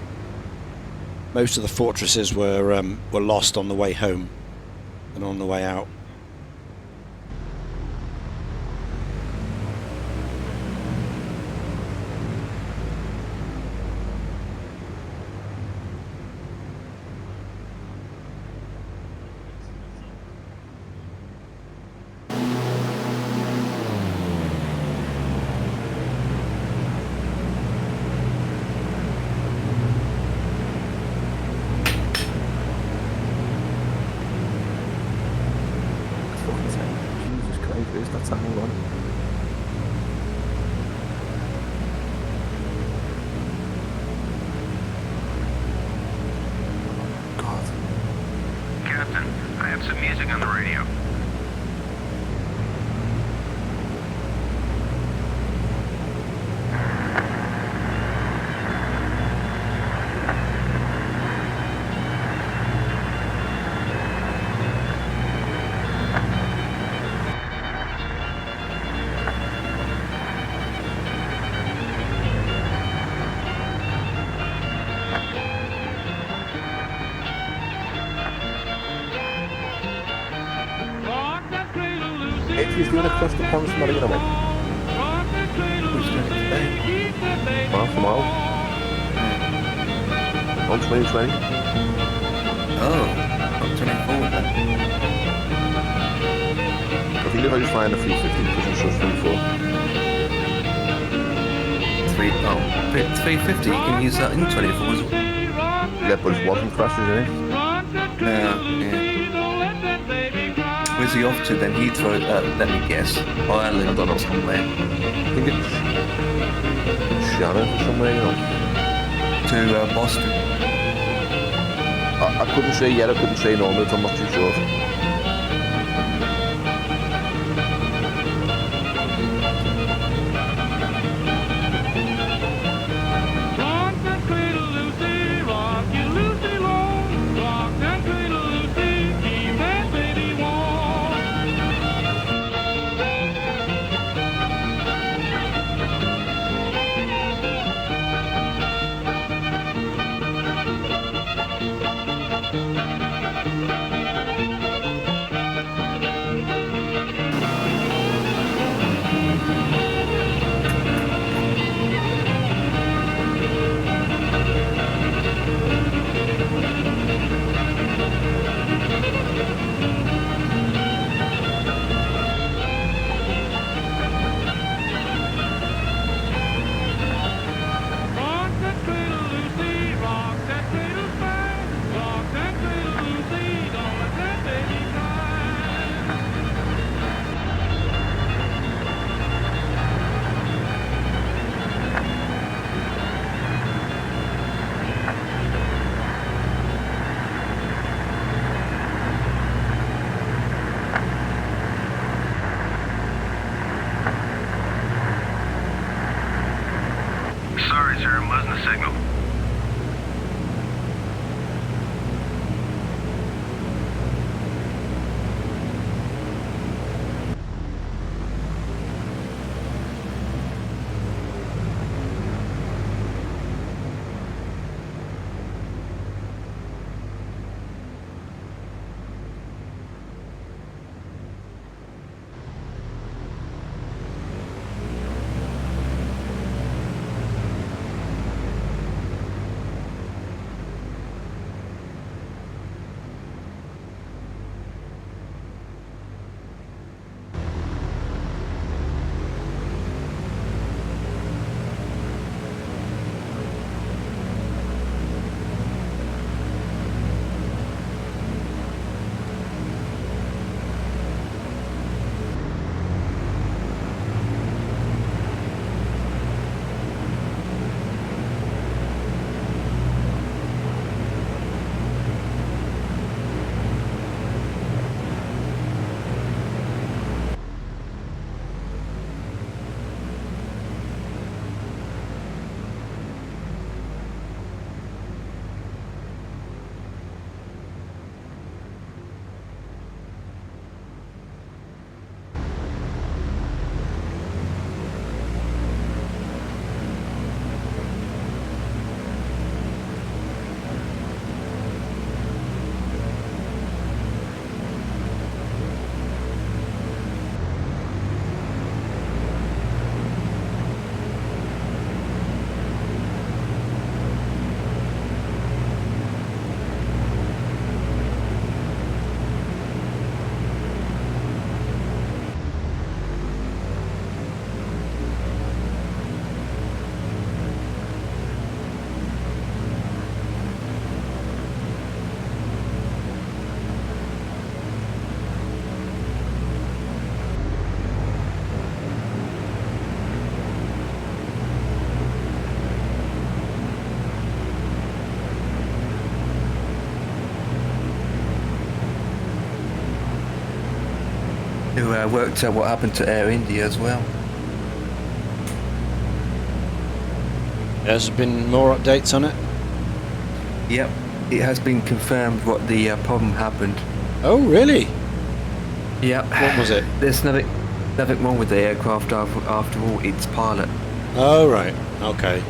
Most of the fortresses were lost on the way home and on the way out. He's doing across the pond from Marina way. Who's doing it today? Mile for mile. On 2020. Oh, I'm turning forward then. I think if I just flying a 350 because it's just 34. 350, you can use that in 24 as well. Yeah, but it wasn't crashes, isn't it? Yeah. Where's he off to then? Heathrow, let me guess. Ireland or somewhere. I think it's Shannon or somewhere, you know. To Boston. I couldn't say yet, I couldn't say no, I'm not too sure. who worked out what happened to Air India as well. Has there been more updates on it? Yep, it has been confirmed what the problem happened. Oh, really? Yep. What was it? There's nothing wrong with the aircraft after all. It's pilot. Oh, right. Okay.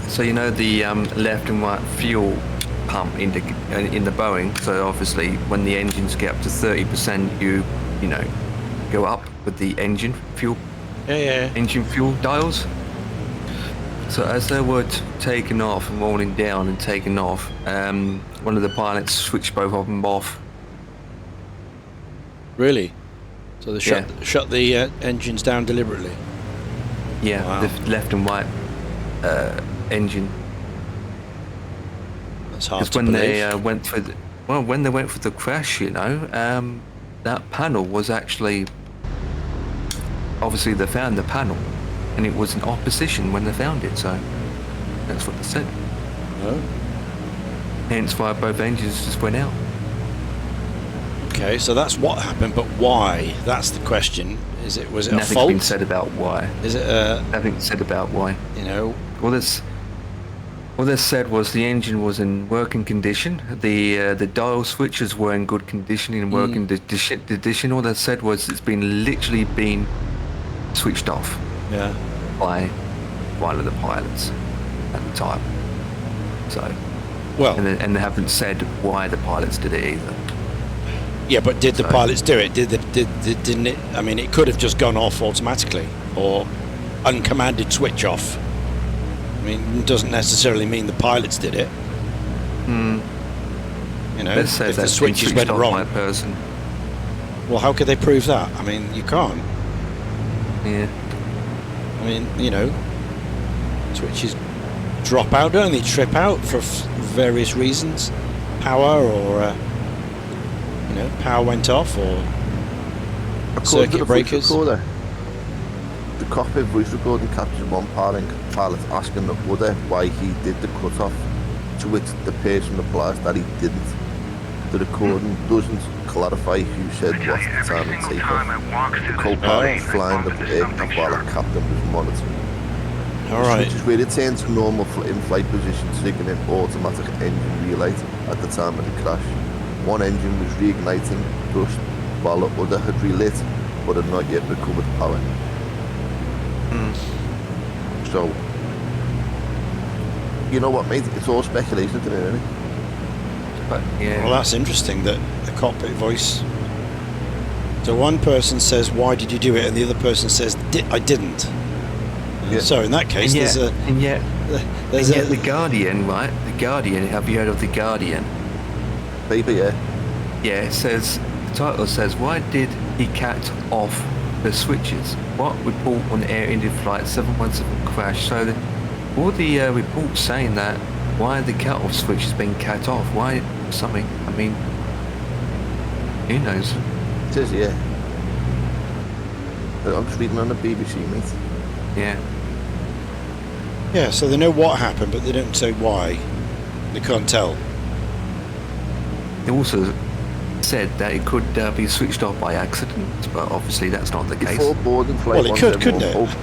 So you know the left and right fuel pump in the Boeing. So obviously, when the engines get up to 30%, you know, go up with the engine fuel. Yeah. Engine fuel dials. So as they were taking off and rolling down and taking off, one of the pilots switched both of them off. Really? So they shut the engines down deliberately? Yeah, Wow. the left and right engine. That's hard Because to when believe. they went for the crash, you know, that panel was actually, obviously they found the panel, and it was in opposition when they found it. So that's what they said. Oh. Hence why both engines just went out. Okay, so that's what happened, but why? That's the question. Was it a Nothing's fault? been said about why. Is it Nothing said about why. you know? All they said was the engine was in working condition. The dial switches were in good condition, in working condition. All they said was it's literally been switched off. Yeah. By one of the pilots at the time. So, Well, and they haven't said why the pilots did it either. yeah, but did the pilots do it? Didn't it? I mean, it could have just gone off automatically or uncommanded switch off. I mean, it doesn't necessarily mean the pilots did it. You know, Let's say if the that's been switches switched went off wrong. by a person. Well, how could they prove that? I mean, you can't. Yeah. I mean, you know, switches drop out, don't they? Trip out for various reasons. Power or, you know, power went off or According to circuit the breakers. voice recorder, the cockpit voice recording captures one pilot asking the other why he did the cut-off, to which the person replies that he didn't. The recording doesn't clarify who said what at the time of takeoff. The co-pilot was flying the aircraft while the captain was monitoring. Alright. Which is where it turned to normal in-flight position, triggering automatic engine relight at the time of the crash. One engine was reigniting thrust while the other had relit but had not yet recovered power. So, you know what, mate? It's all speculation today, isn't it? But yeah. Well, that's interesting that the cockpit voice. So one person says, "Why did you do it?" and the other person says, "I didn't." Yeah. So in that case, there's The Guardian, right? The Guardian. Have you heard of the Guardian? Paper, yeah. Yeah, it says, the title says, why did he cut off the switches? What report on Air India Flight 717 crash? So all the reports saying that, why the cut-off switch has been cut off? Why something? I mean, who knows? It says, yeah. I'm just reading on the BBC, mate. Yeah. Yeah, so they know what happened, but they don't say why. They can't tell. They also said that it could be switched off by accident, but obviously that's not the case. Before boarding flight Well, it could, couldn't it? Both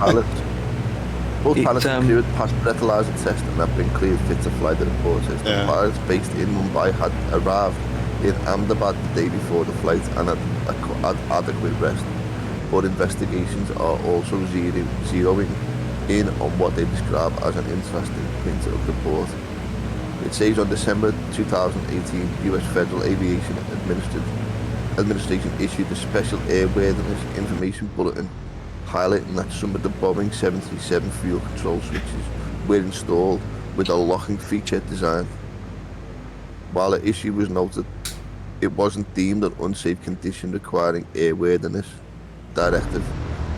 pilots are cleared past breathalyzer test and have been cleared fit to fly the report. Says the pilots based in Mumbai had arrived in Ahmedabad the day before the flight and had adequate rest. But investigations are also zeroing in on what they describe as an interesting print of the report. It says on December 2018, US Federal Aviation Administration issued a special airworthiness information bulletin highlighting that some of the Boeing 737 fuel control switches were installed with a locking feature design. While the issue was noted, it wasn't deemed an unsafe condition requiring airworthiness directive,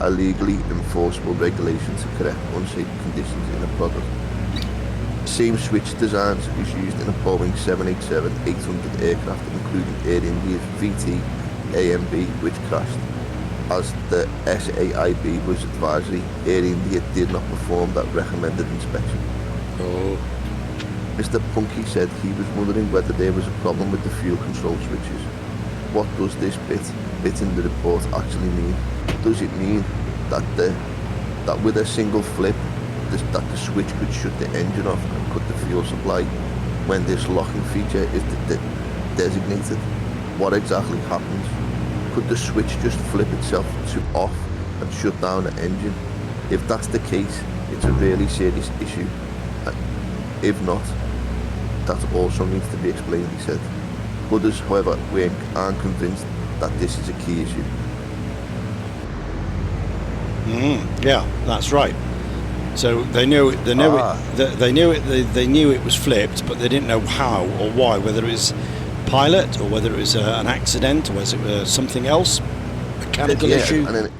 a legally enforceable regulation to correct unsafe conditions in a product. Same switch designs was used in a Boeing 787-800 aircraft, including Air India's VT-AMB, which crashed. As the SAIB was advisory, Air India did not perform that recommended inspection. Oh. Mr. Punky said he was wondering whether there was a problem with the fuel control switches. What does this bit bit in the report actually mean? Does it mean that that with a single flip, that the switch could shut the engine off and cut the fuel supply when this locking feature is designated? What exactly happens? Could the switch just flip itself to off and shut down the engine? If that's the case, it's a really serious issue. If not, that also needs to be explained, he said. Others, however, aren't convinced that this is a key issue. Yeah, that's right. So they knew it. They knew it was flipped, but they didn't know how or why. Whether it was pilot or whether it was an accident or was it something else, mechanical issue. And then it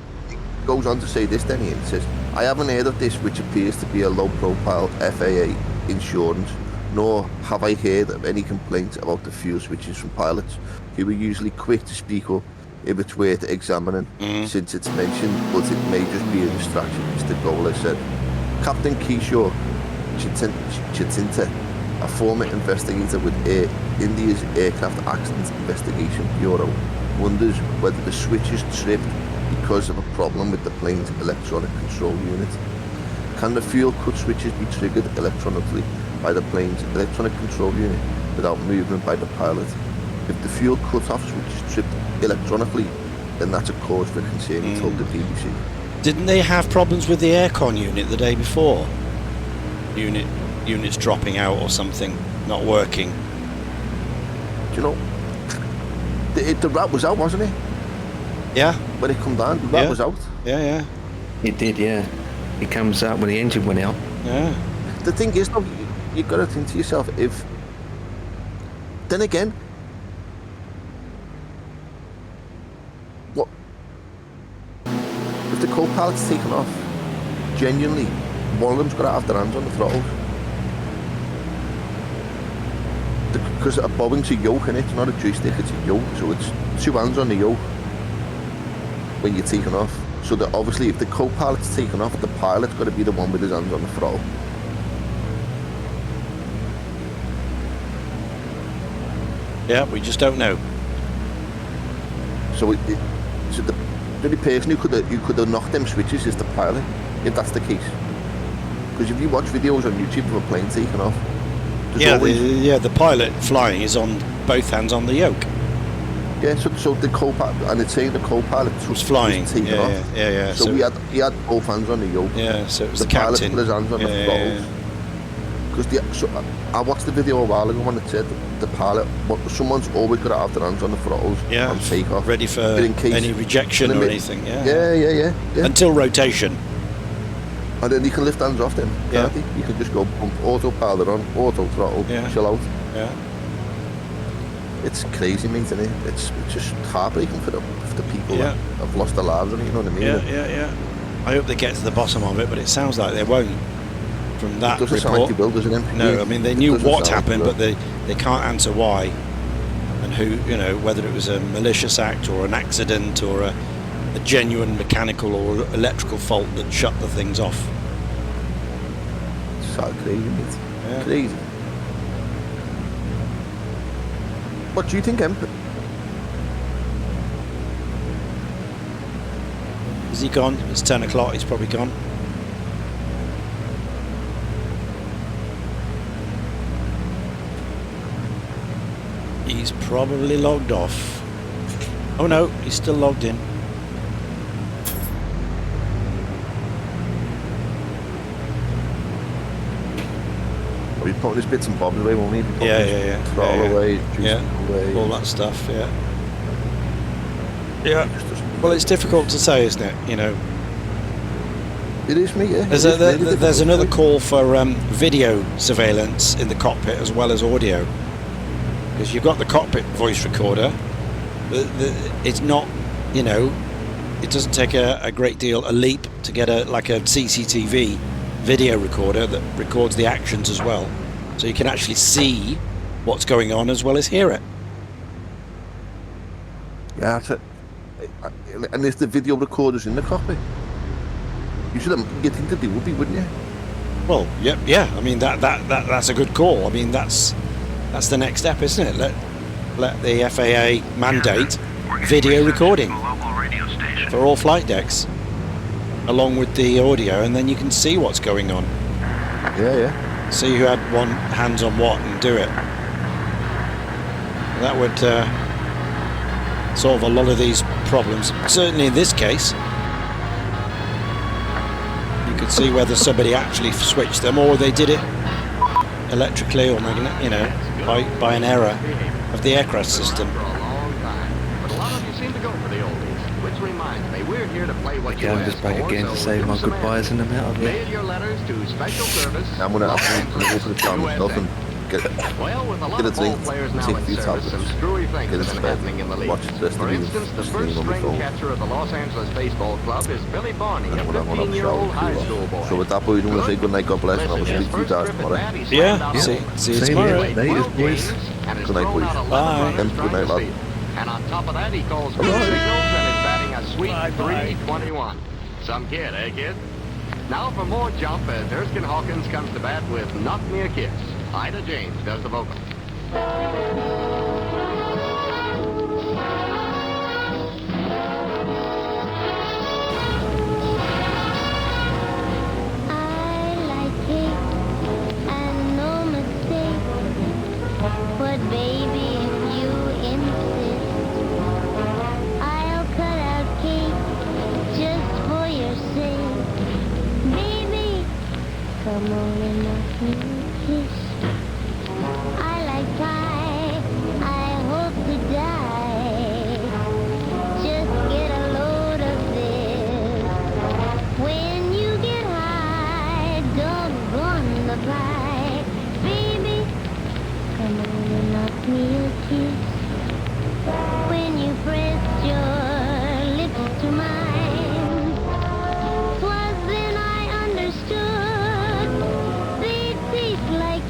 goes on to say this. Then it says, "I haven't heard of this, which appears to be a low-profile FAA insurance, nor have I heard of any complaints about the fuel switches from pilots, who are usually quick to speak up if it's worth examining, since it's mentioned, but it may just be a distraction," Mr. Gola said. Captain Kishore Chitinta, a former investigator with India's Aircraft Accident Investigation Bureau, wonders whether the switch is tripped because of a problem with the plane's electronic control unit. Can the fuel cut switches be triggered electronically by the plane's electronic control unit without movement by the pilot? If the fuel cut-off switch is tripped electronically, then that's a cause for concern, he told the BBC. Didn't they have problems with the aircon unit the day before? Units dropping out or something, not working. Do you know, the rat was out, wasn't it? Yeah. When it come down, the rat was out. Yeah. It did, yeah. It comes out when the engine went out. Yeah. The thing is, though, you got to think to yourself, if... Then again... What? If the co-pilot's taken off, genuinely, one of them's got to have their hands on the throttle. Because a Boeing's a yoke, and it's not a joystick, it's a yoke, so it's two hands on the yoke when you're taking off. So that obviously if the co-pilot's taken off, the pilot's got to be the one with his hands on the throttle. Yeah, we just don't know. So, so the only person who could have knocked them switches is the pilot, if that's the case. Because if you watch videos on YouTube of a plane taking off, the pilot flying is on both hands on the yoke. Yeah, so the co-pilot, and it's saying the co-pilot was flying. Taking off. Yeah. So he had both hands on the yoke. Yeah, so it was the captain. pilot put his hands on the throttle. Because I watched the video a while ago when it said the pilot, someone's always got to have their hands on the throttles on takeoff. Ready for any rejection or anything. Yeah. Until rotation. And then you can lift hands off them, can't you? You can just go pump, autopilot on, auto throttle, chill out. Yeah. It's crazy, mate, isn't it? It's just heartbreaking for the people that have lost their lives on it, you know what I mean? Yeah. I hope they get to the bottom of it, but it sounds like they won't. From that it doesn't report. sound like they will, does it? No, I mean they knew what happened, but they can't answer why and who, whether it was a malicious act or an accident or a genuine mechanical or electrical fault that shut the things off. It's so crazy, mate. Yeah. Crazy. What do you think, Em? Is he gone? It's 10 o'clock, he's probably gone. He's probably logged off. Oh no, he's still logged in. Well, he's putting his bits and bobs away, won't he? Yeah. Throttle away, away, all that stuff, Yeah. Well, it's difficult to say, isn't it? It is, mate, yeah. There's another call for video surveillance in the cockpit as well as audio. Because you've got the cockpit voice recorder. It's not, it doesn't take a great deal, a leap to get a CCTV video recorder that records the actions as well. So you can actually see what's going on as well as hear it. Yeah, that's it. And if the video recorder's in the cockpit, you'd think that they would be, wouldn't you? Well, yeah. I mean that's a good call. I mean that's the next step, isn't it? Let the FAA mandate video recording Local radio station. for all flight decks, along with the audio, and then you can see what's going on. Yeah. See who had one hands on what and do it. That would solve a lot of these problems. Certainly in this case, you could see whether somebody actually switched them or they did it electrically or by an error of the aircraft system. For a long time, but a lot of you seem to go for the oldies, which reminds me, we're here to play what you Okay, I'm asked just back for, again to so say give my us some goodbyes and I'm out of answers. here. Mail your letters to Special Service. I'm gonna have to go for the channel. Nothing. Well, with a lot Get of a ball drink, players now take in a few service, tablets, some screwy things get have us been bed, happening in the league. watch the rest For of the instance, the stream first on my string phone. catcher of the Los Angeles Baseball Club is Billy Barney, a And when I'm on, I'm 15-year-old high showering. school boy. So with that, boy, you want to say good night, God bless, and I will Listen, speak to his you guys first trip at tomorrow. bat, he slammed Yeah, out a see home. you Same tomorrow. here. Later, 12 boys. games and has Good night, thrown boys. out 11 Bye. runners Good trying night, to lad. steal. And on top of that, he calls good signals and is batting a sweet 321. Some kid, eh, kid? Now for more jump as Erskine Hawkins comes to bat with Knock Me a Kiss. Ida James does the vocal. I like cake and no mistake, but baby, if you insist, I'll cut out cake just for your sake. Baby, come on and knock me a kiss. I like pie, I hope to die. Just get a load of this. When you get high, doggone the pie. Baby, come on and knock me a kiss. When you press your lips to mine, 'twas then I understood they'd taste like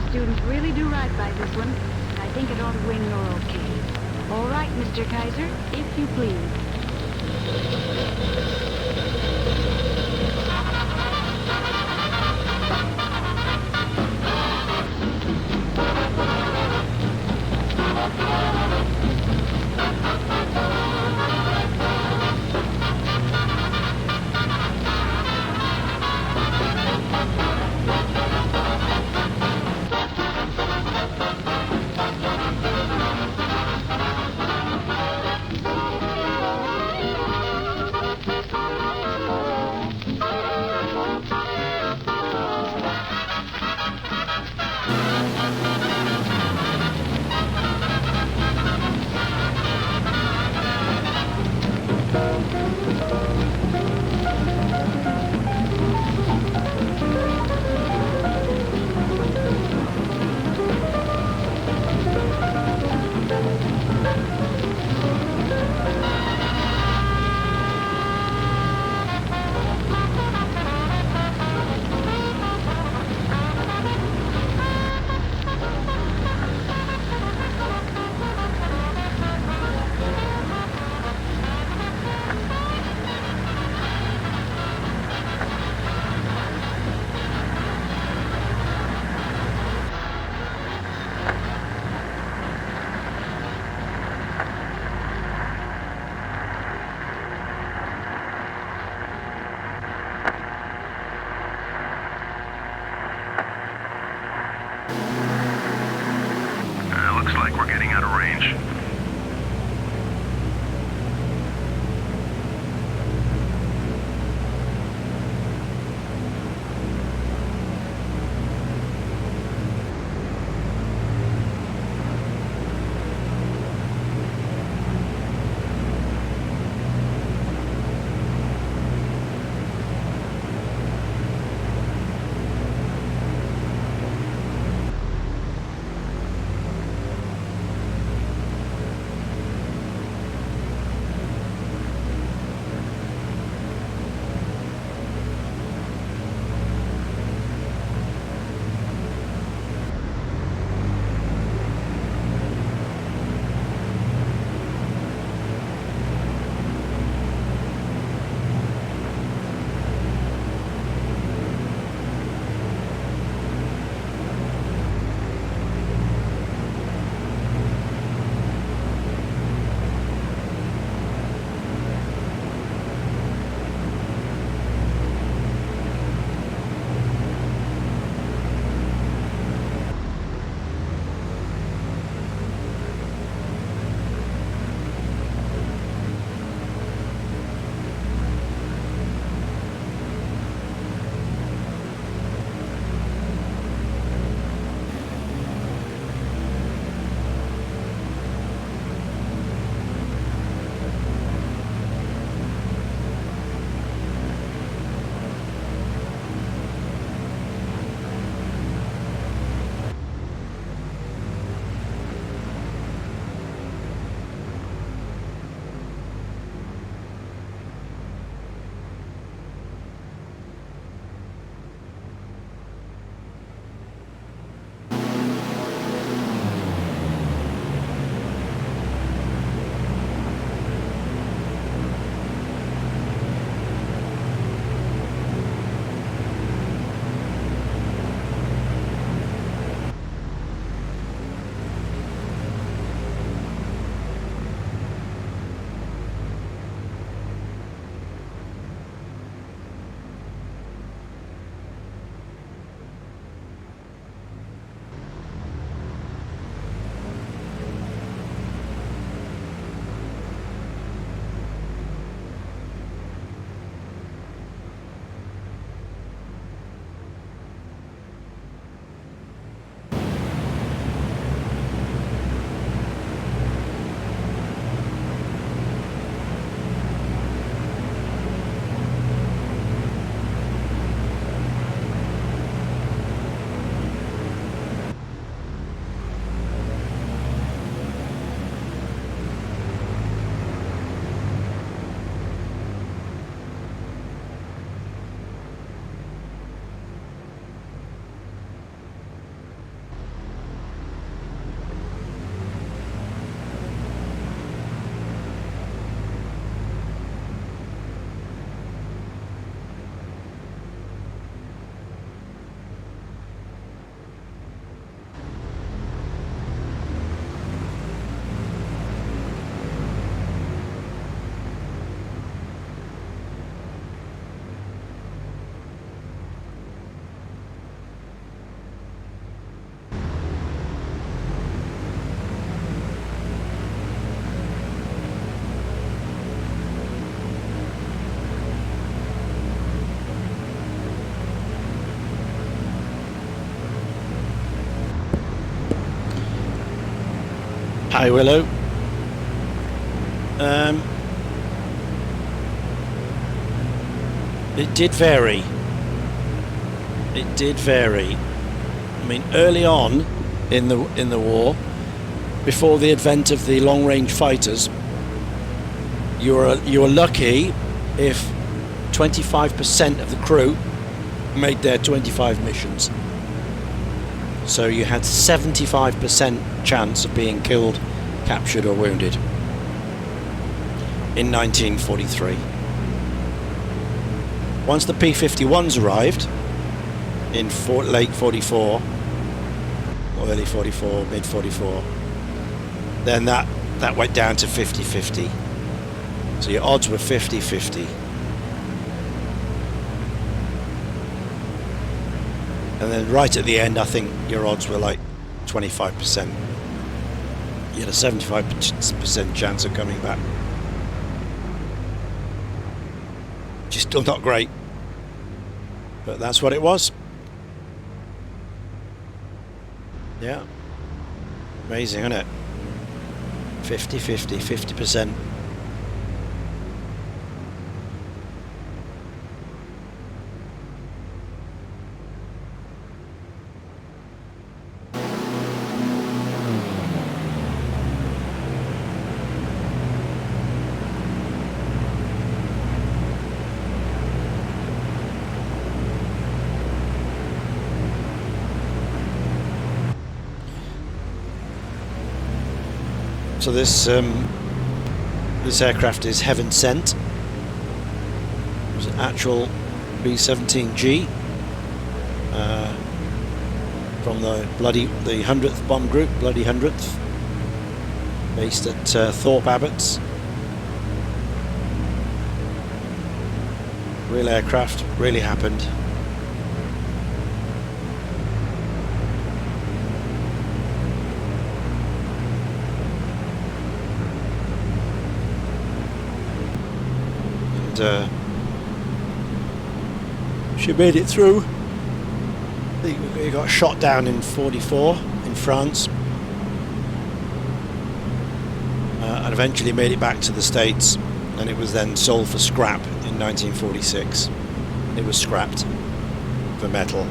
students really do right by this one. I think it ought to win you're okay. All right, Mr. Kaiser, if you please. Looks like we're getting out of range. Hi, Willow. It did vary. It did vary. I mean, early on in the war, before the advent of the long-range fighters, you were lucky if 25% of the crew made their 25 missions. So you had 75% chance of being killed, captured or wounded in 1943. Once the P-51s arrived in late 44, or early 44, mid 44, then that went down to 50-50. So your odds were 50-50. And then right at the end, I think your odds were like 25%. You had a 75% chance of coming back. Which is still not great. But that's what it was. Yeah. Amazing, isn't it? 50-50, 50%. So this aircraft is heaven sent. It was an actual B-17G from the 100th Bomb Group, Bloody 100th, based at Thorpe Abbotts. Real aircraft, really happened. She made it through. He got shot down in 44 in France, and eventually made it back to the States, and it was then sold for scrap in 1946. It was scrapped for metal.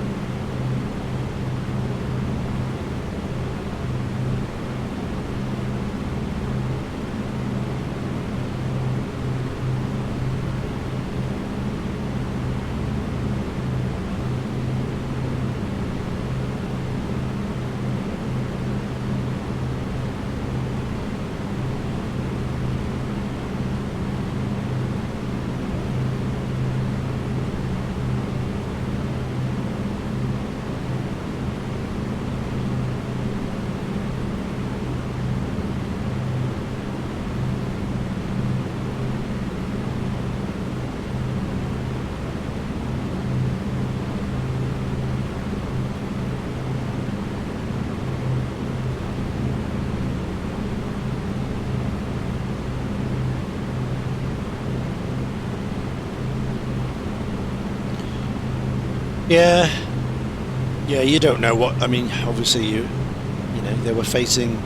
Yeah, you don't know what, I mean, obviously you know, they were facing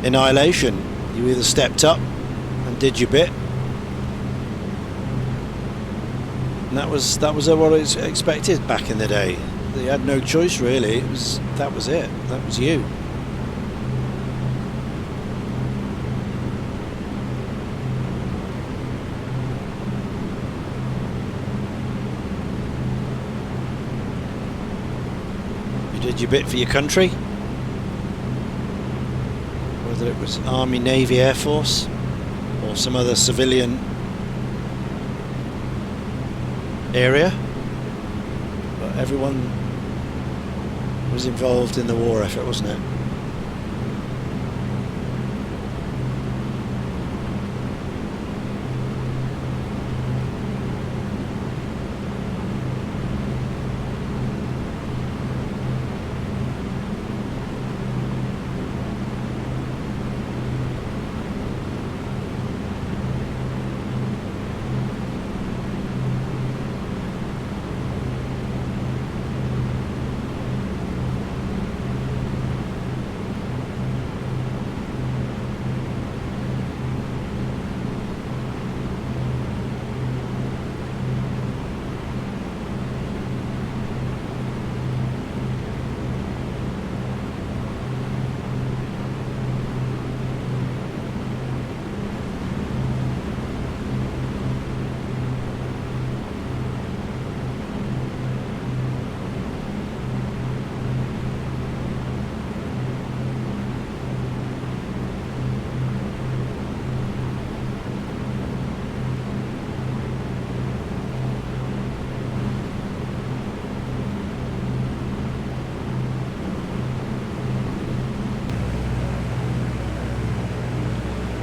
annihilation. You either stepped up and did your bit, and that was what was expected back in the day. They had no choice really. That was it. That was you. Did your bit for your country, whether it was Army, Navy, Air Force or some other civilian area, but everyone was involved in the war effort, wasn't it?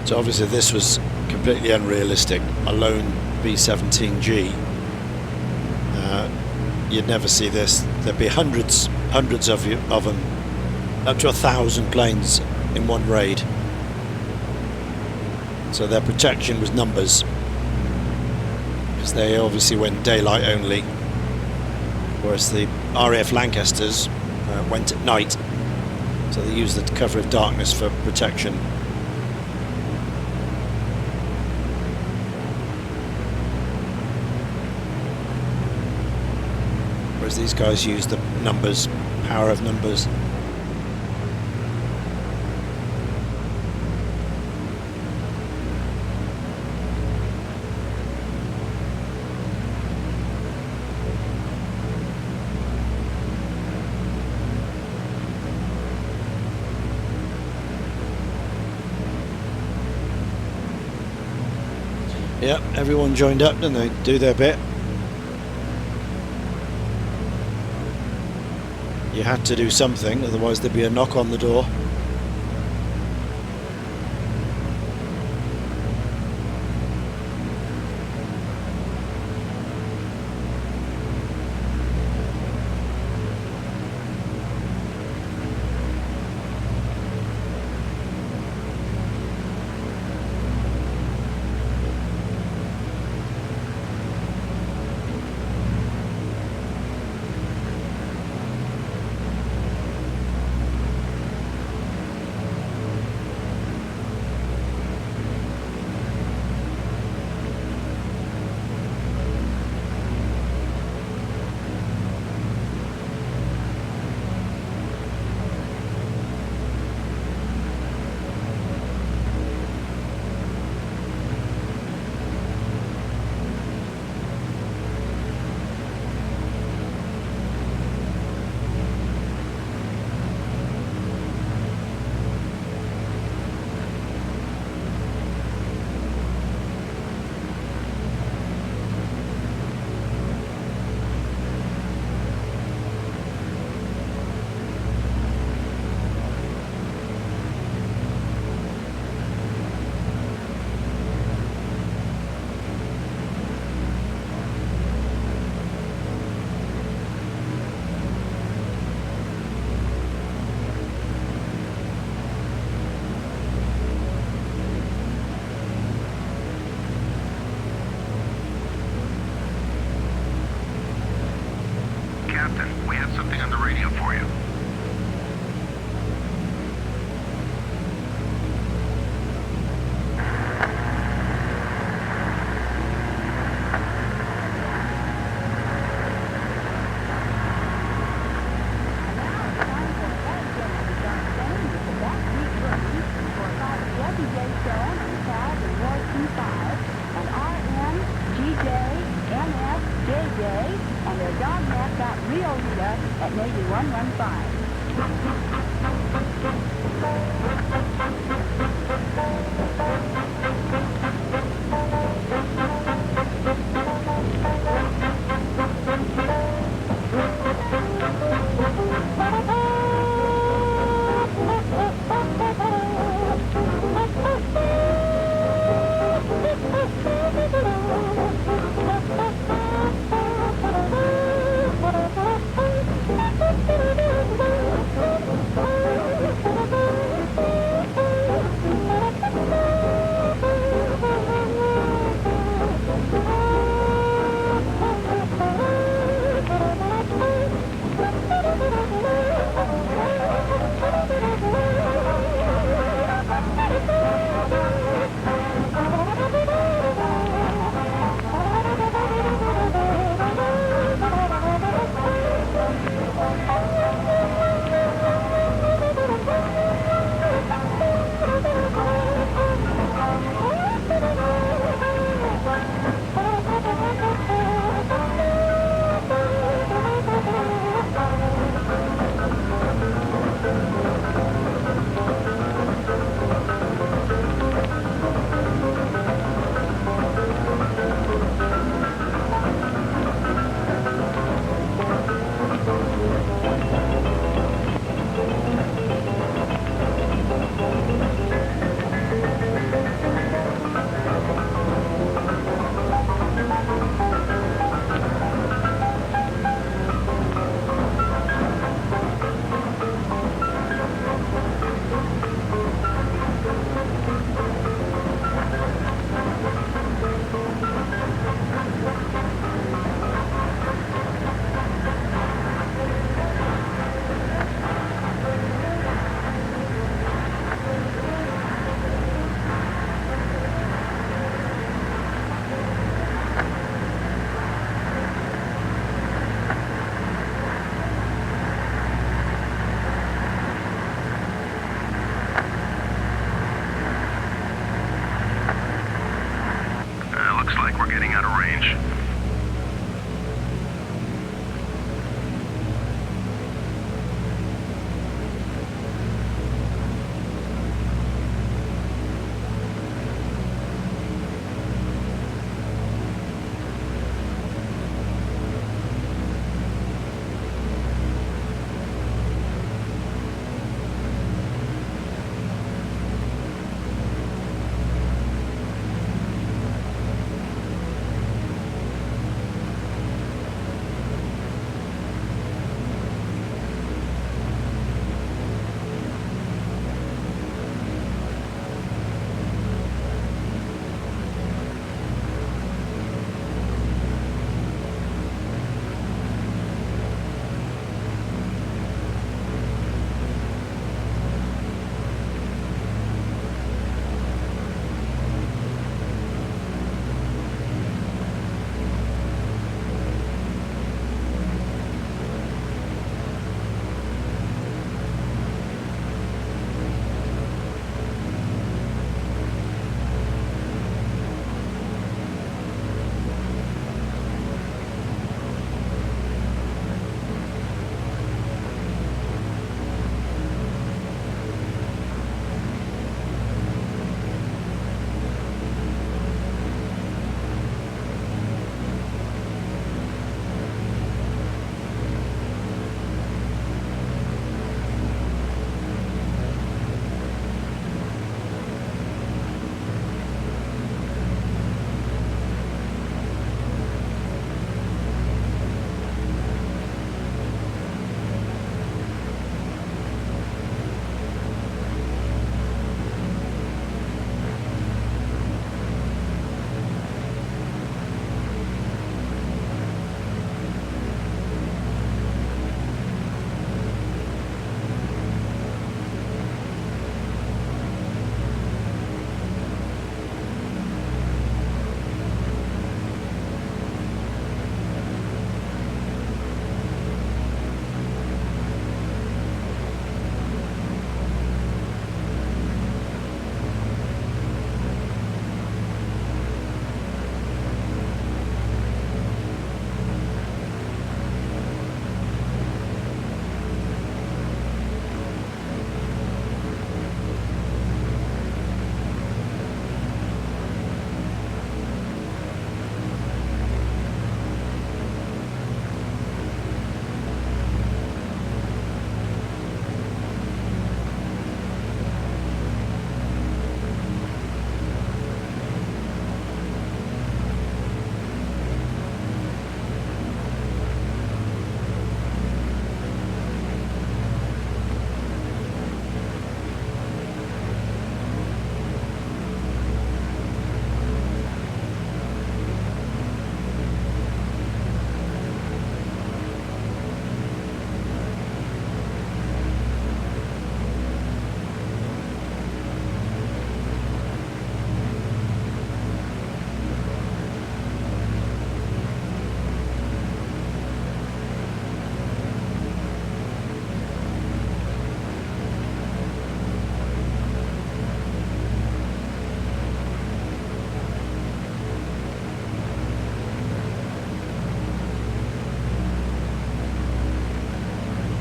So obviously this was completely unrealistic. A lone B-17G. You'd never see this. There'd be hundreds of them, up to 1,000 planes in one raid. So their protection was numbers, because they obviously went daylight only, whereas the RAF Lancasters went at night, so they used the cover of darkness for protection. Whereas these guys used the numbers, power of numbers. Yep, everyone joined up, didn't they? Do their bit. You had to do something, otherwise there'd be a knock on the door.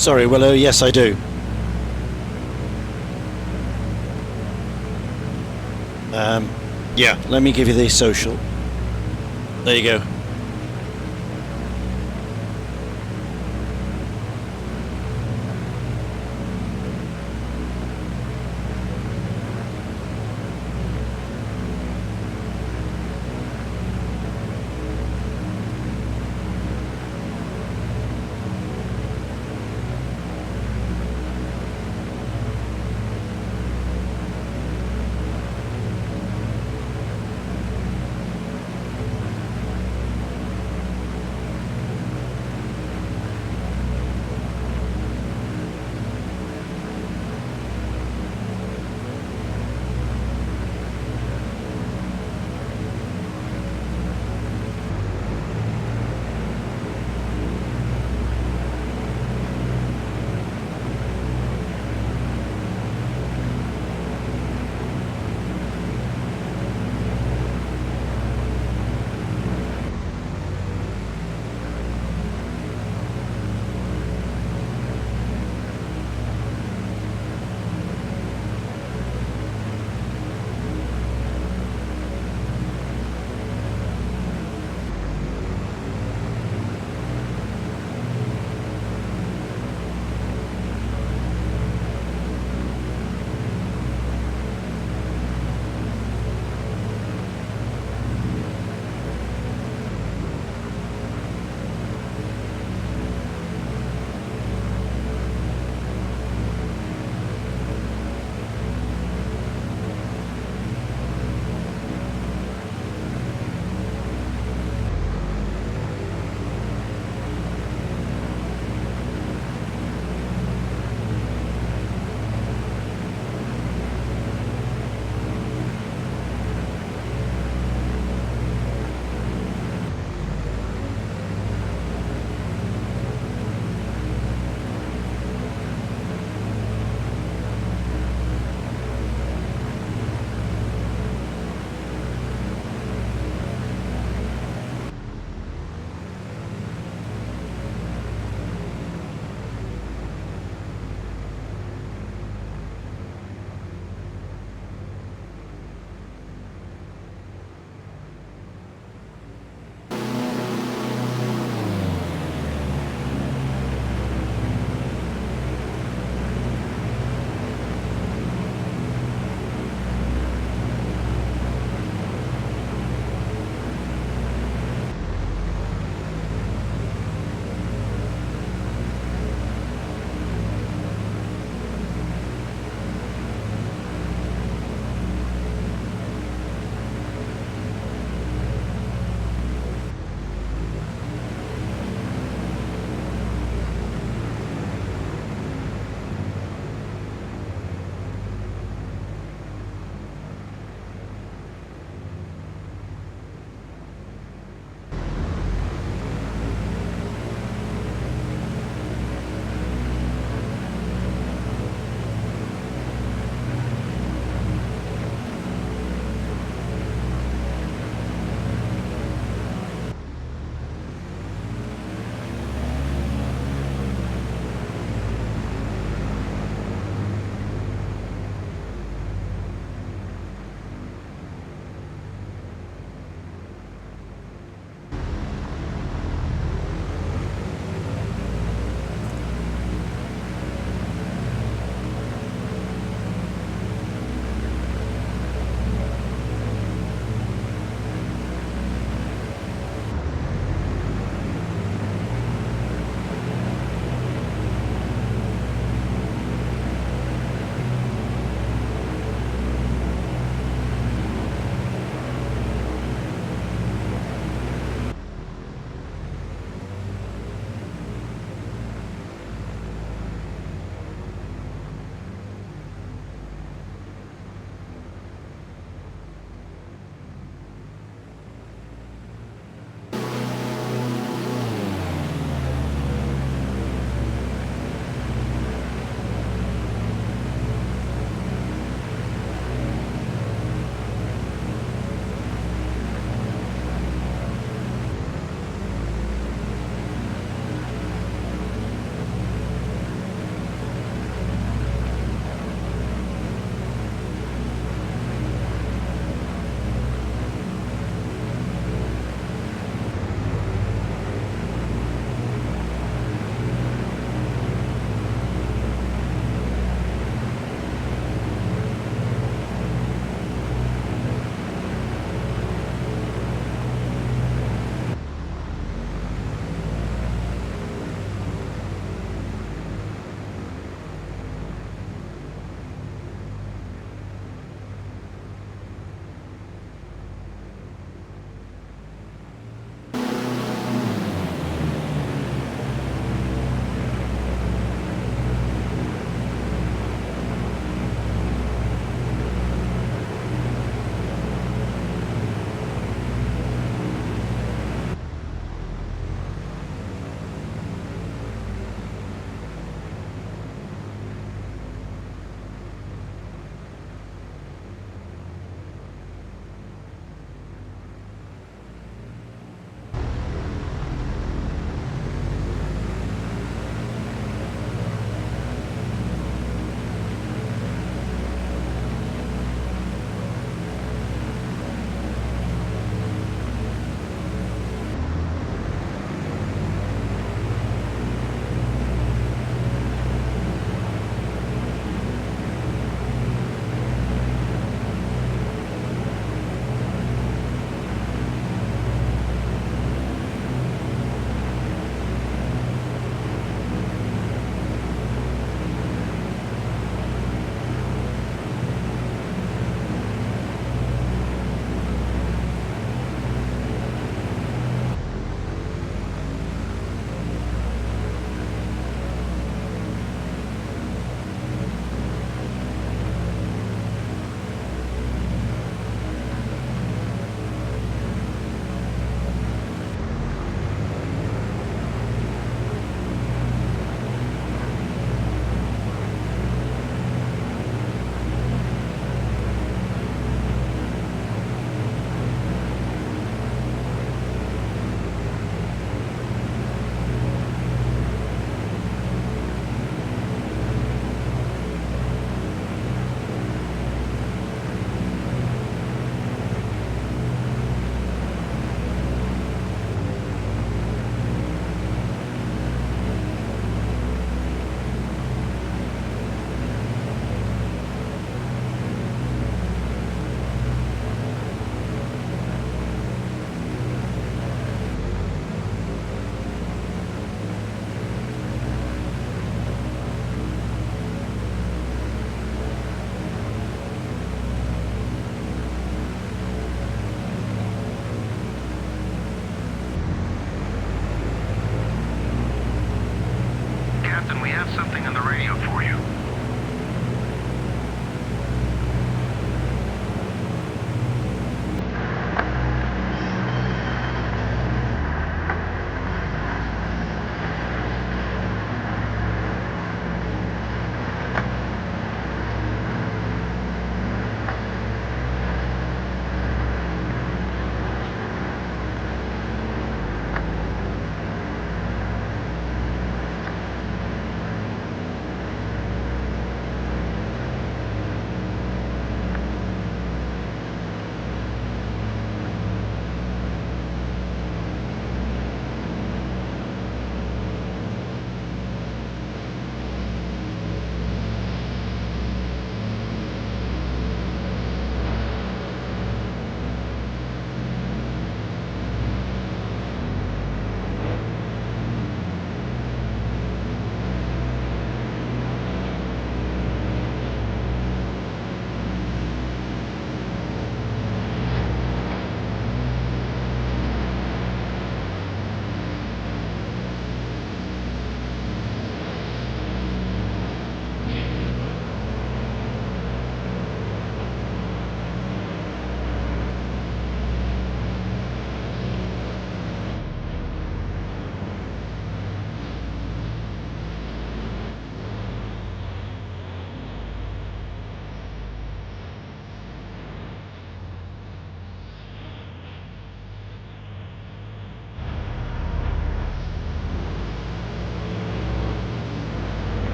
Sorry, Willow. Yes, I do. Yeah, let me give you the social. There you go.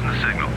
the signal.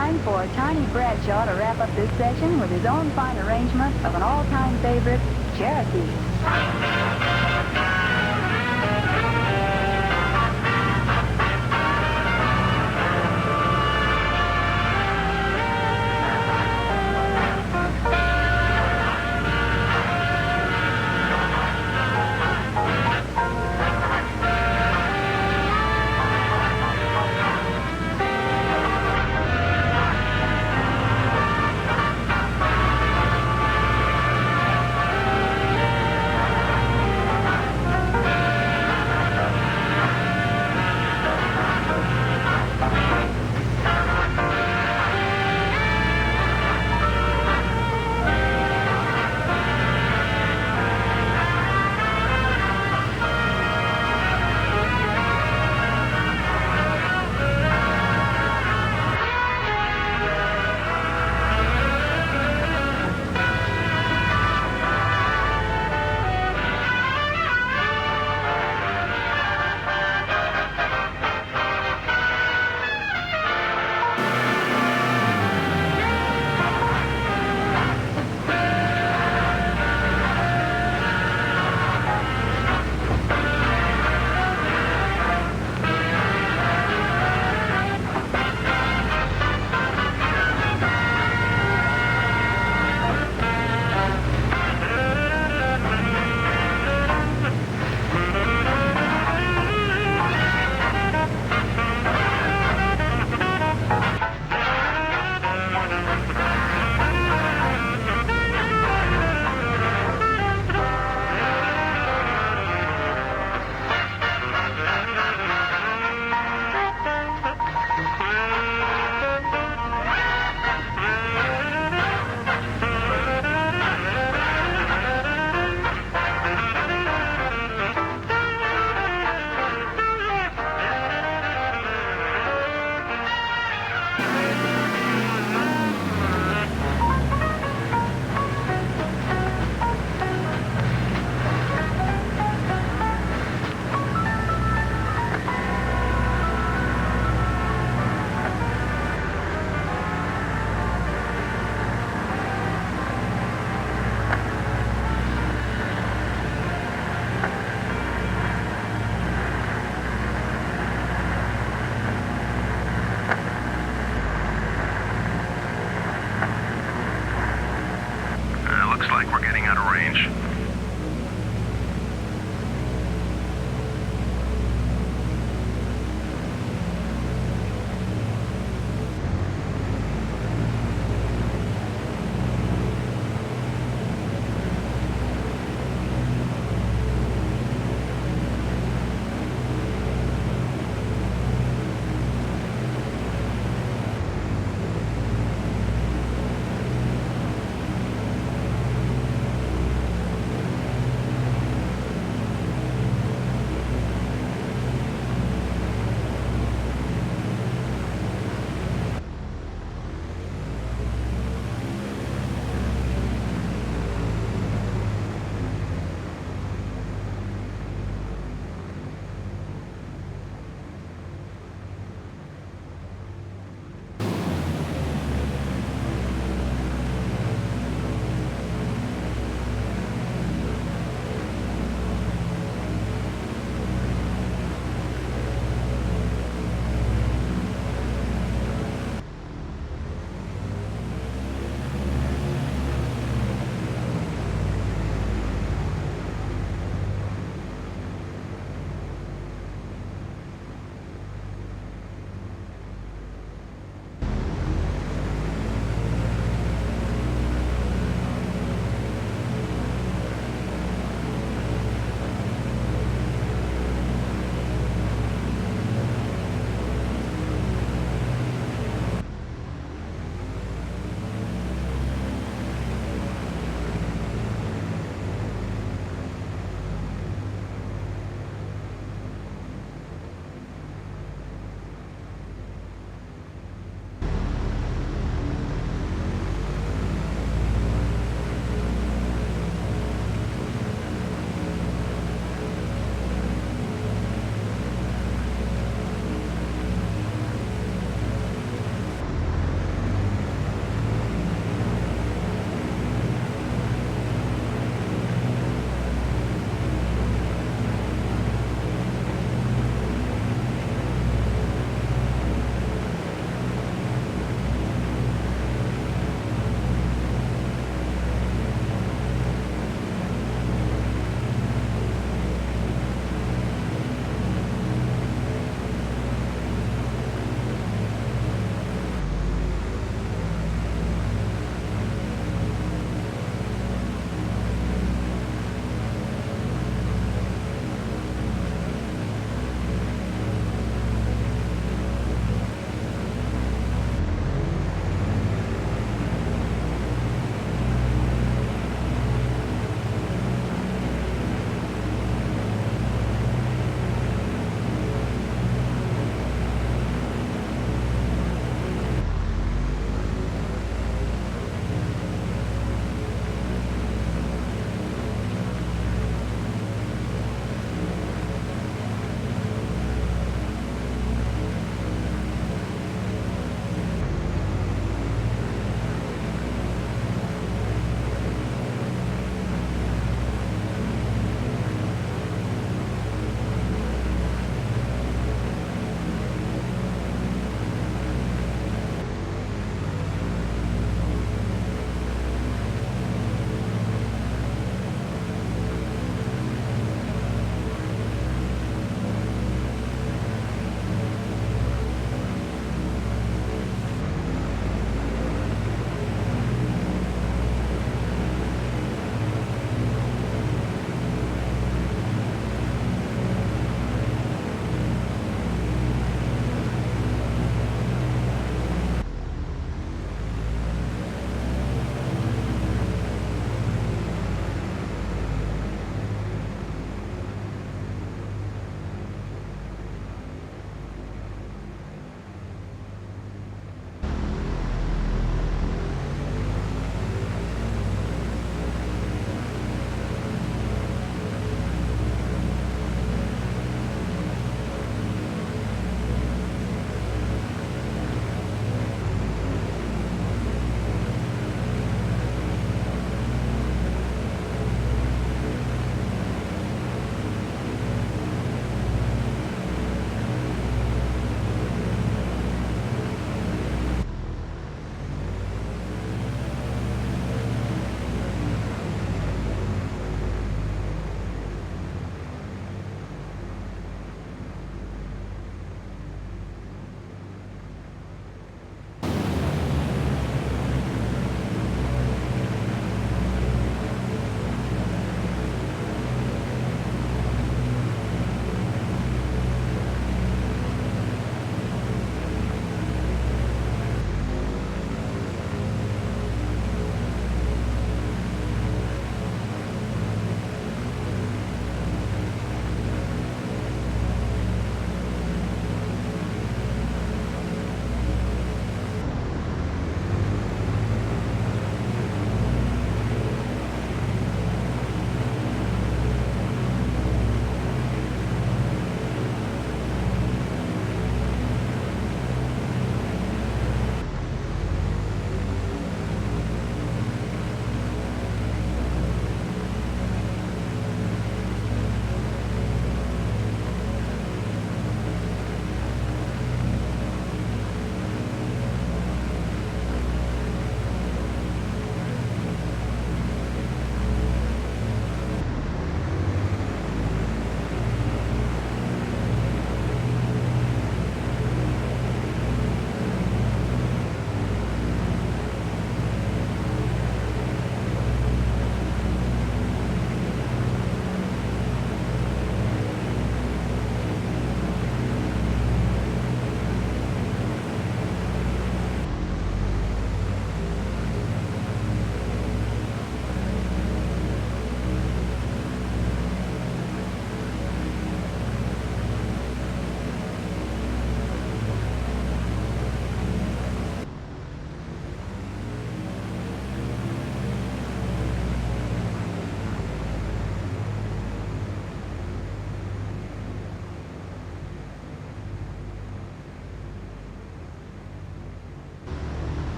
time for Tiny Bradshaw to wrap up this session with his own fine arrangement of an all-time favorite, Cherokee.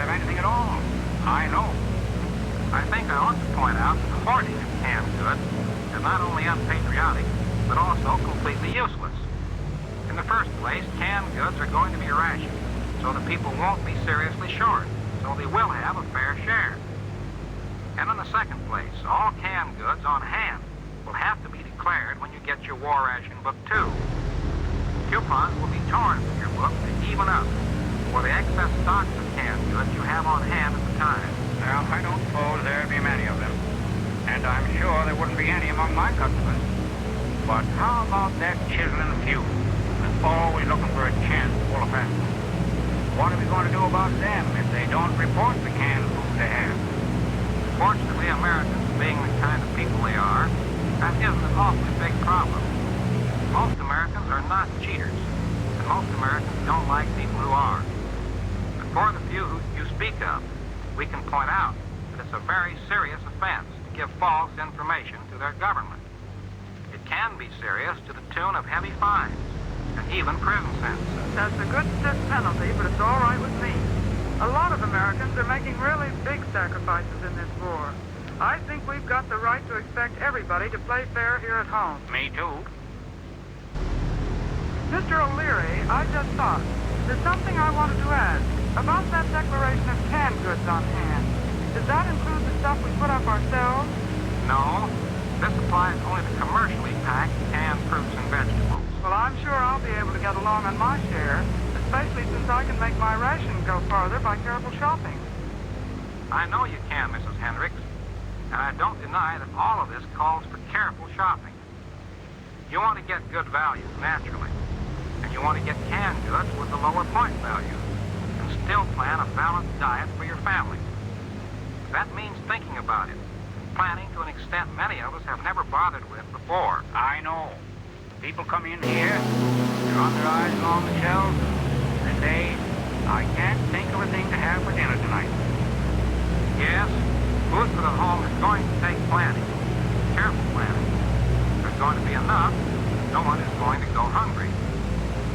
have anything at all. I know. I think I ought to point out that the hoarding of canned goods is not only unpatriotic, but also completely useless. In the first place, canned goods are going to be rationed, so the people won't be seriously short, so they will have a fair share. And in the second place, all canned goods on hand will have to be declared when you get your war ration book too. Coupons will be torn from your book to even up for the excess stocks of canned goods you have on hand at the time. Well, I don't suppose there'd be many of them. And I'm sure there wouldn't be any among my customers. But how about that chiseling few that's always looking for a chance to pull a fast one? What are we going to do about them if they don't report the canned food they have? Fortunately, Americans, being the kind of people they are, that isn't an awfully big problem. Most Americans are not cheaters, and most Americans don't like people who are. But for the few who you speak of, we can point out that it's a very serious offense to give false information to their government. It can be serious to the tune of heavy fines and even prison sentences. That's a good stiff penalty, but it's all right with me. A lot of Americans are making really big sacrifices in this war. I think we've got the right to expect everybody to play fair here at home. Me too. Mr. O'Leary, I just thought, there's something I wanted to ask. About that declaration of canned goods on hand. Does that include the stuff we put up ourselves? No, this applies only to commercially packed canned fruits and vegetables. Well, I'm sure I'll be able to get along on my share, especially since I can make my ration go farther by careful shopping. I know you can, Mrs. Hendricks, and I don't deny that all of this calls for careful shopping. You want to get good values, naturally, and you want to get canned goods with the lower point values, and still plan a balanced diet for your family. That means thinking about it, planning to an extent many of us have never bothered with before. I know. People come in here, they run their eyes along the shelves, they say, I can't think of a thing to have for dinner tonight. Yes, food for the home is going to take planning, careful planning. There's going to be enough, no one is going to go hungry.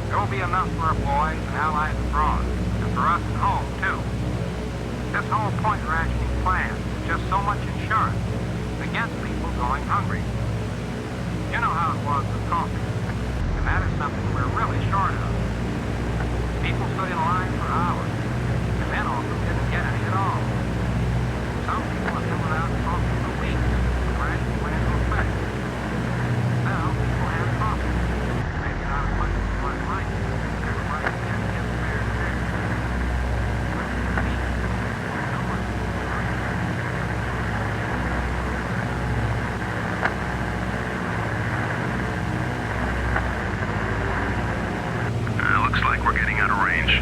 There will be enough for our boys and allies abroad, and for us at home, too. This whole point rationing plan is just so much insurance against people going hungry. You know how it was with coffee, and that is something we're really short of. People stood in line for hours, and then often didn't get any at all. Some people have been without coffee for weeks, the ration went into effect. Now people have coffee. Maybe not as much as one might. Everybody can't get a fair share. But to me, no one looks like we're getting out of range.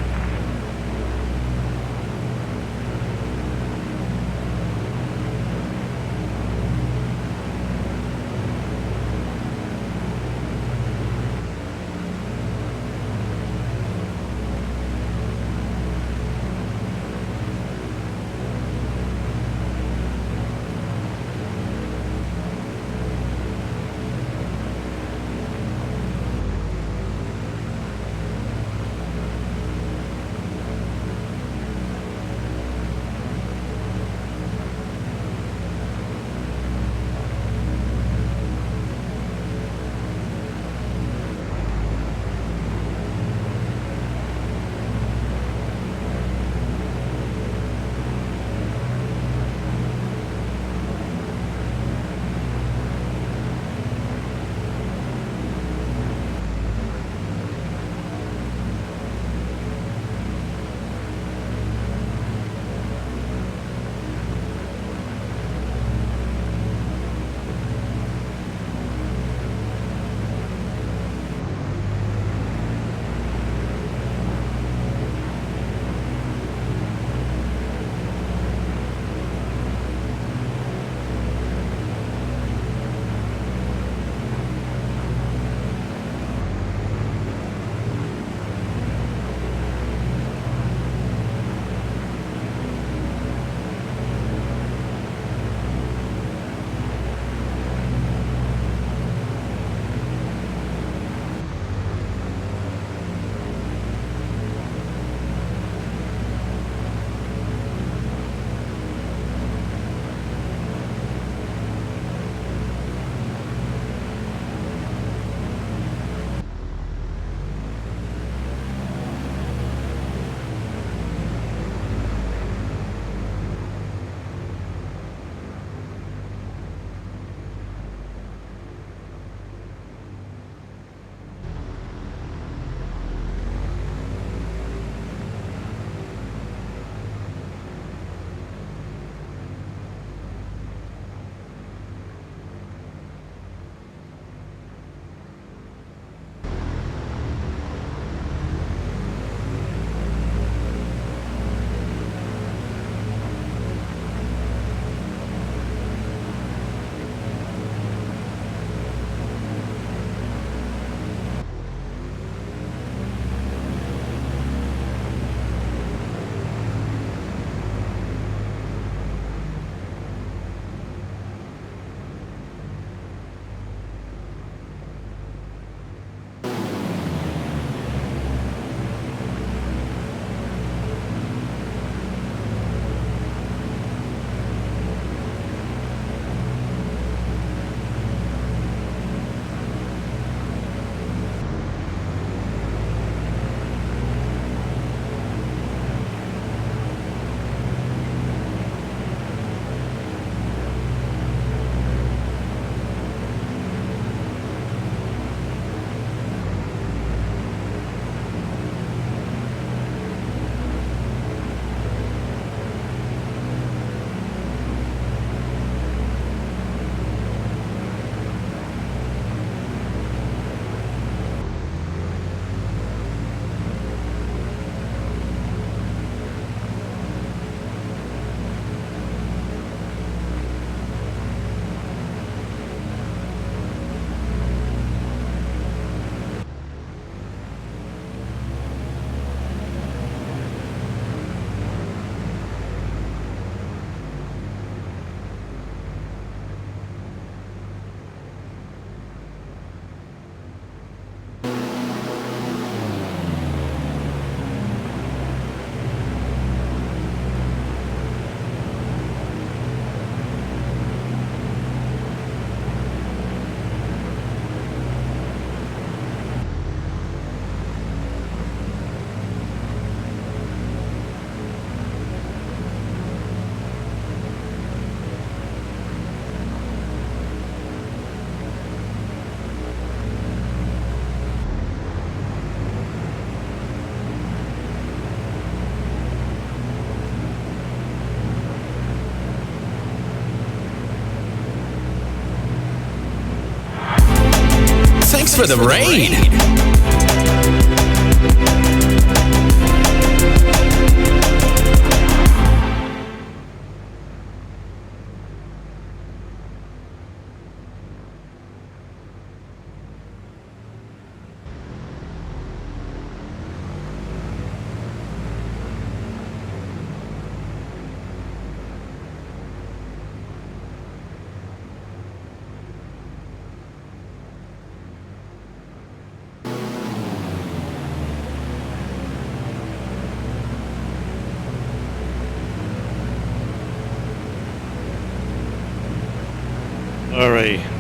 for the raid.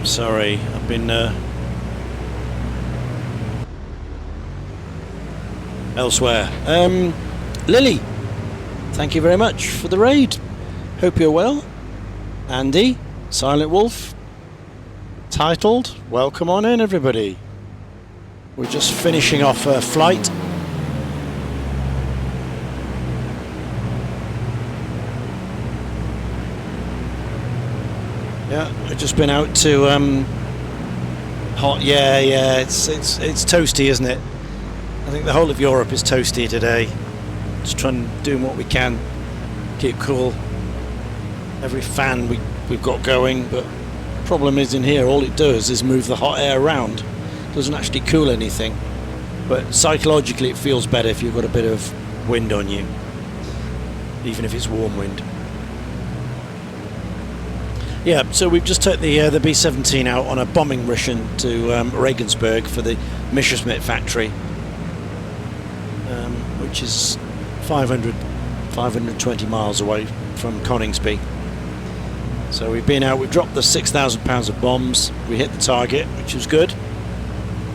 Sorry, I've been elsewhere. Lily, thank you very much for the raid. Hope you're well. Andy, Silent Wolf, titled, welcome on in everybody. We're just finishing off a flight. Yeah, I've just been out to hot. Yeah, it's toasty, isn't it? I think the whole of Europe is toasty today. Just trying to do what we can, keep cool. Every fan we've got going, but problem is in here, all it does is move the hot air around. It doesn't actually cool anything. But psychologically, it feels better if you've got a bit of wind on you, even if it's warm wind. Yeah, so we've just took the B-17 out on a bombing mission to Regensburg for the Messerschmitt factory, which is 520 miles away from Coningsby. So we've been out, we've dropped the 6,000 pounds of bombs, we hit the target, which was good,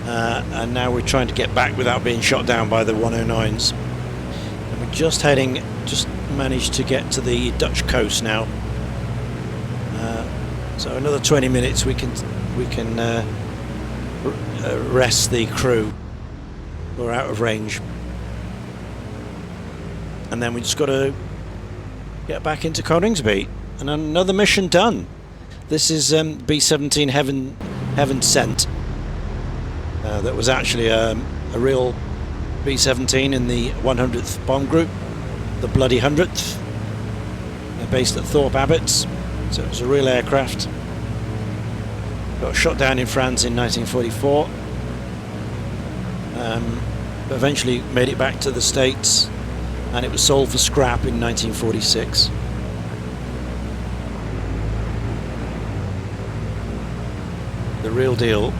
and now we're trying to get back without being shot down by the 109s. And we're just managed to get to the Dutch coast now. So another 20 minutes we can rest the crew. We're out of range, and then we just got to get back into Coningsby and another mission done. This is B-17 Heaven Sent. That was actually a real B-17 in the 100th bomb group, the bloody 100th. They're based at Thorpe Abbotts. So it was a real aircraft. Got shot down in France in 1944. But eventually made it back to the States, and it was sold for scrap in 1946. The real deal.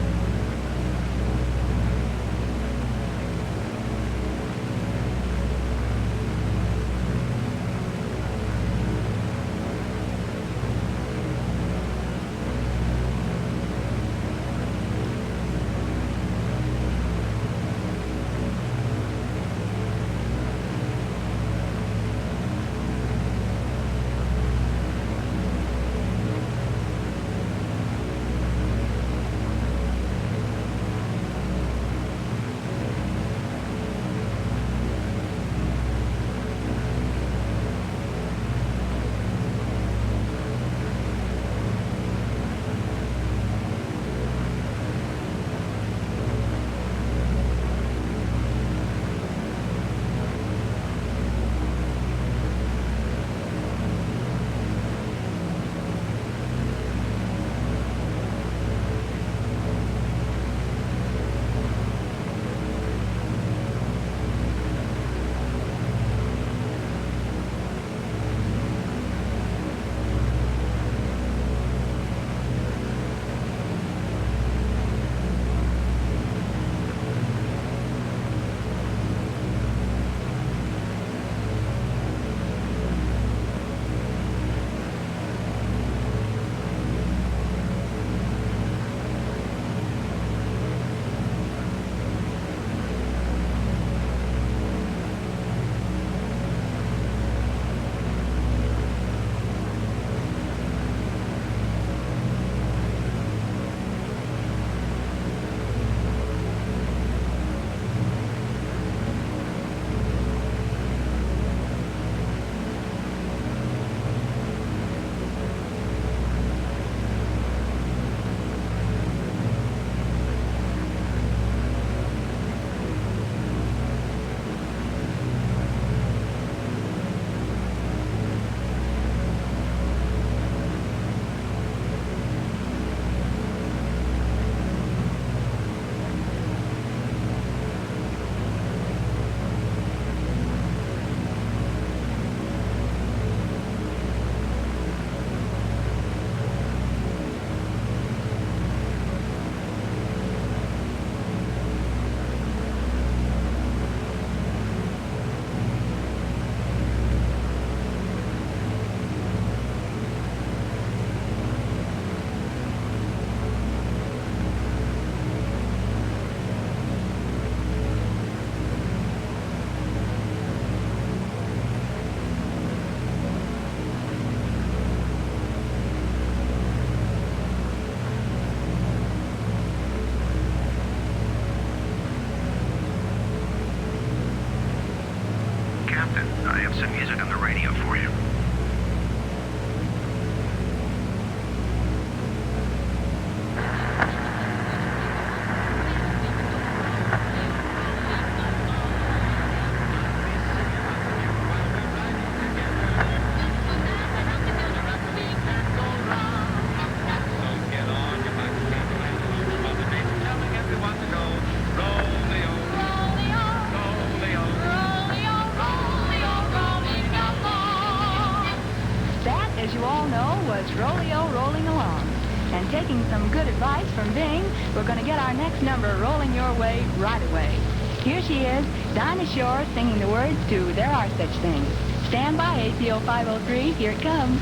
as you all know, was Roleo rolling along. And taking some good advice from Bing, we're going to get our next number rolling your way right away. Here she is, Dinah Shore, singing the words to There Are Such Things. Stand by, APO503, here it comes.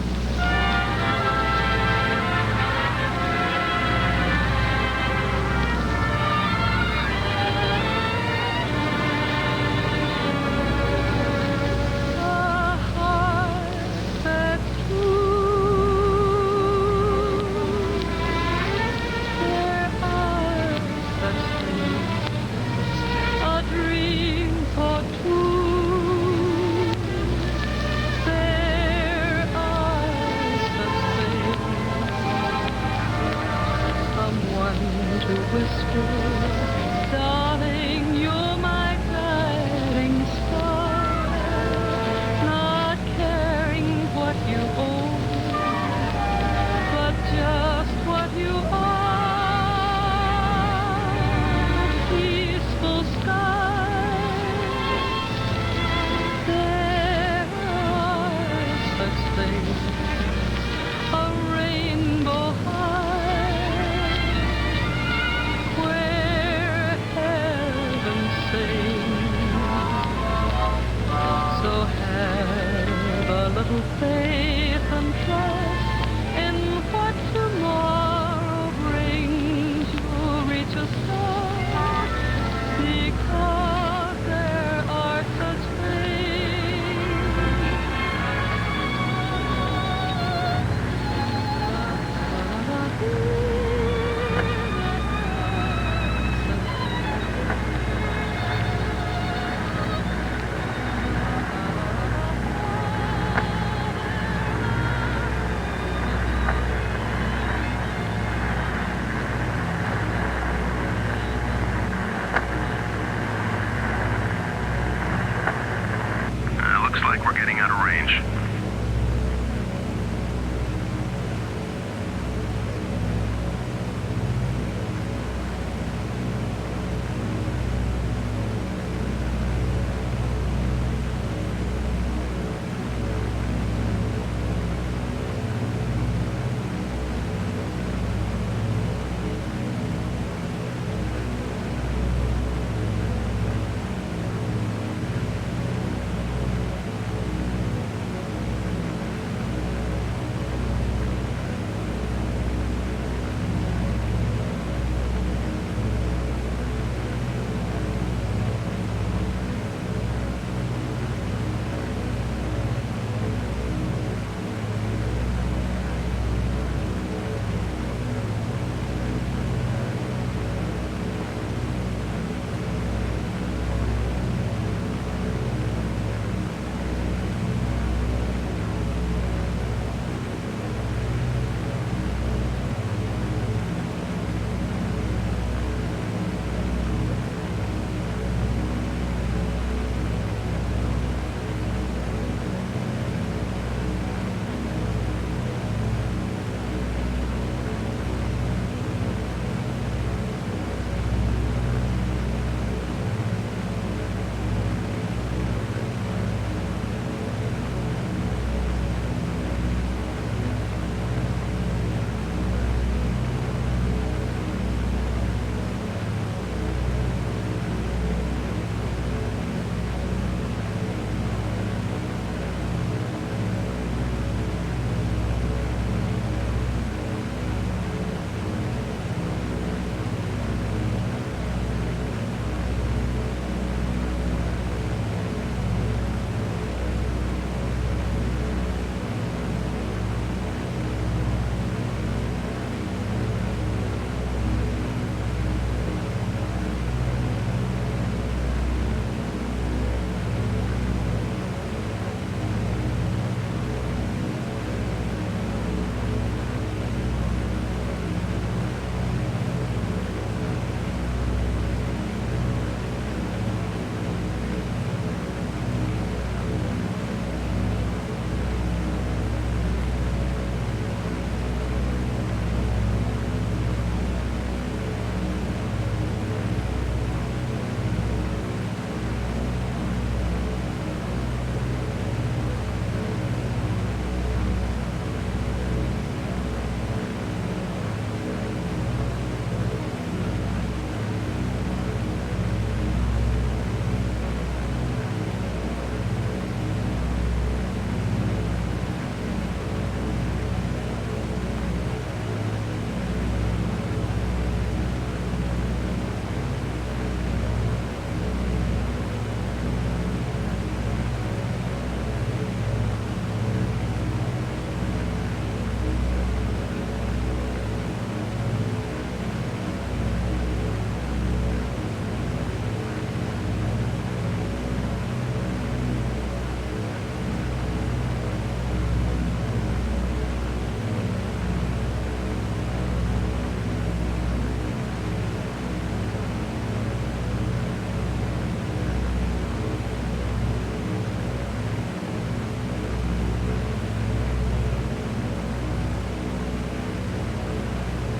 Darling, you're my guiding star, not caring what you own, but just what you are. Peaceful skies, there are such things, a rainbow high, so have a little faith and trust in what tomorrow brings. You'll reach a star because there are such things.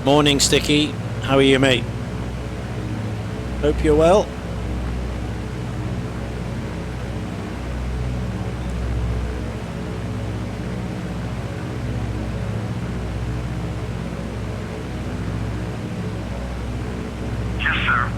Morning, Sticky. How are you, mate? Hope you're well. Yes, sir.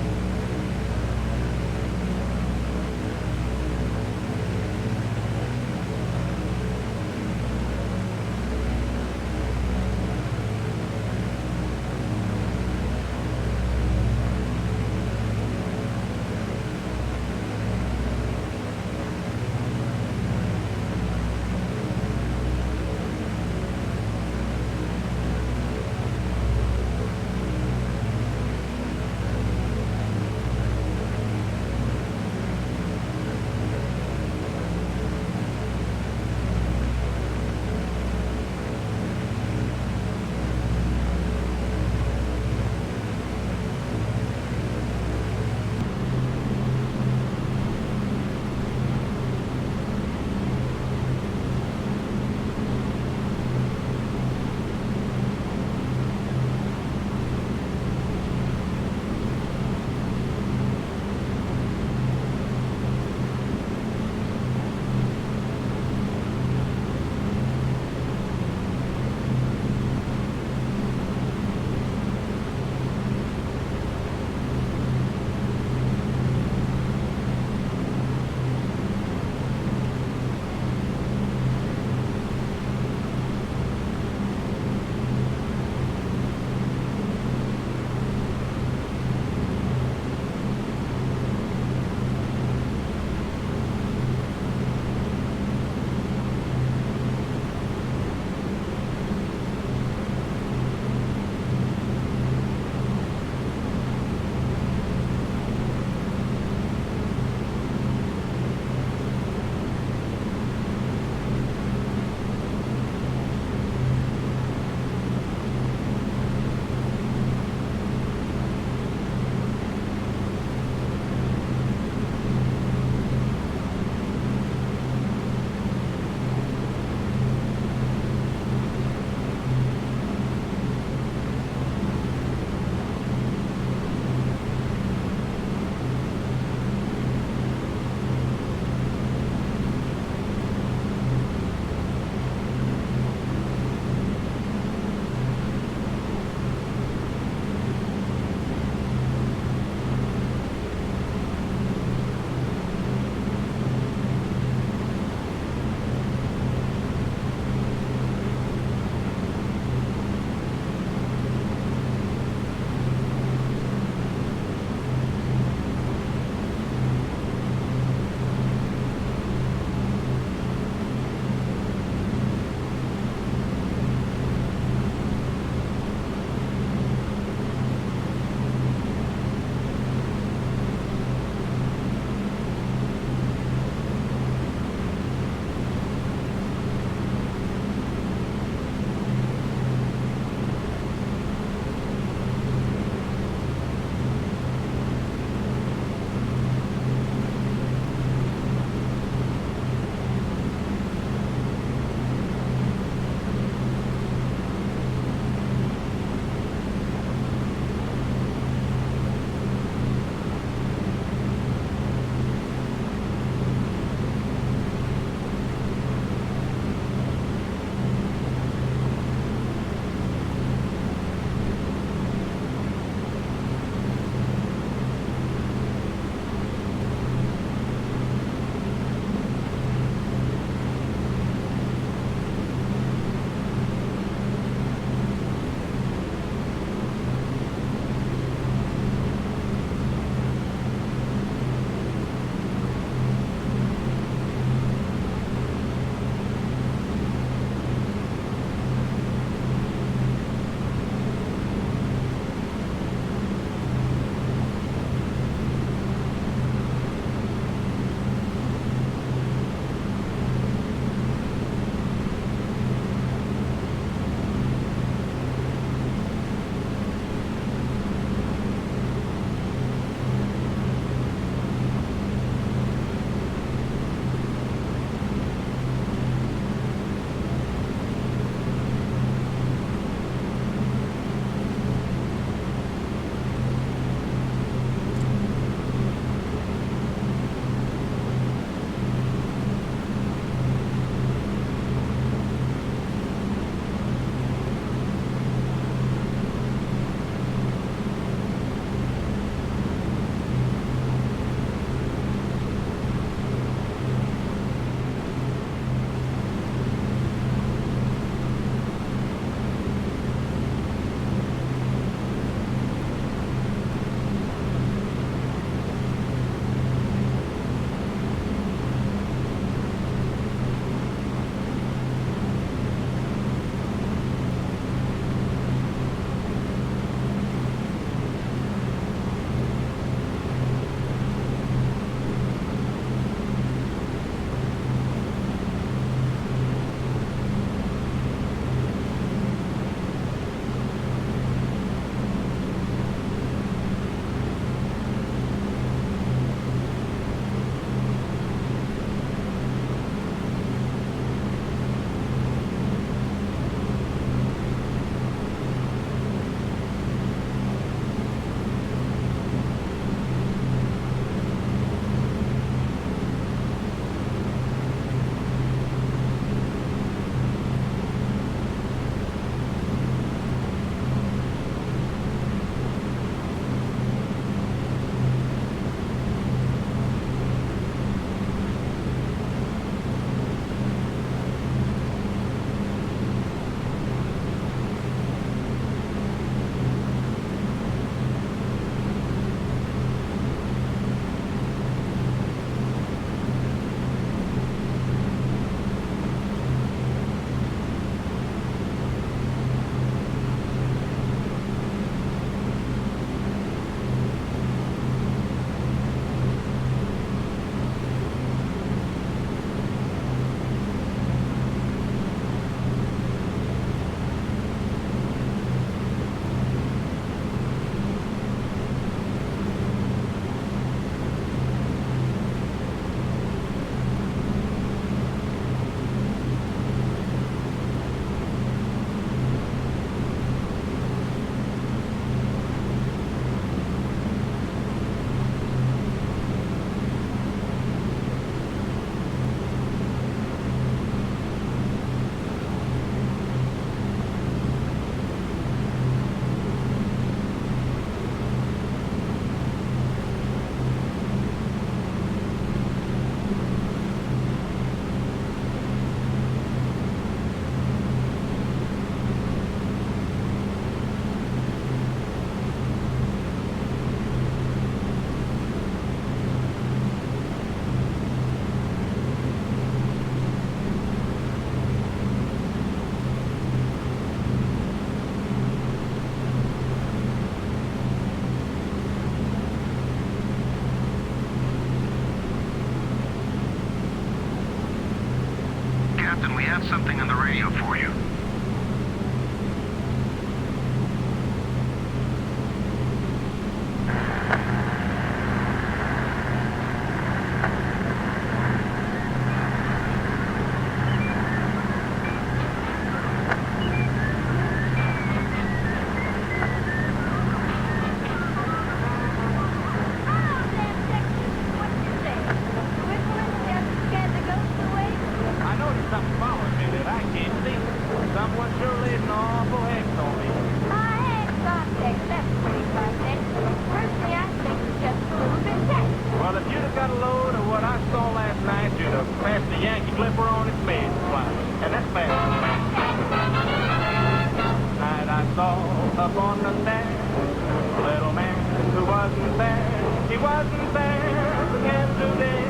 He wasn't there again today.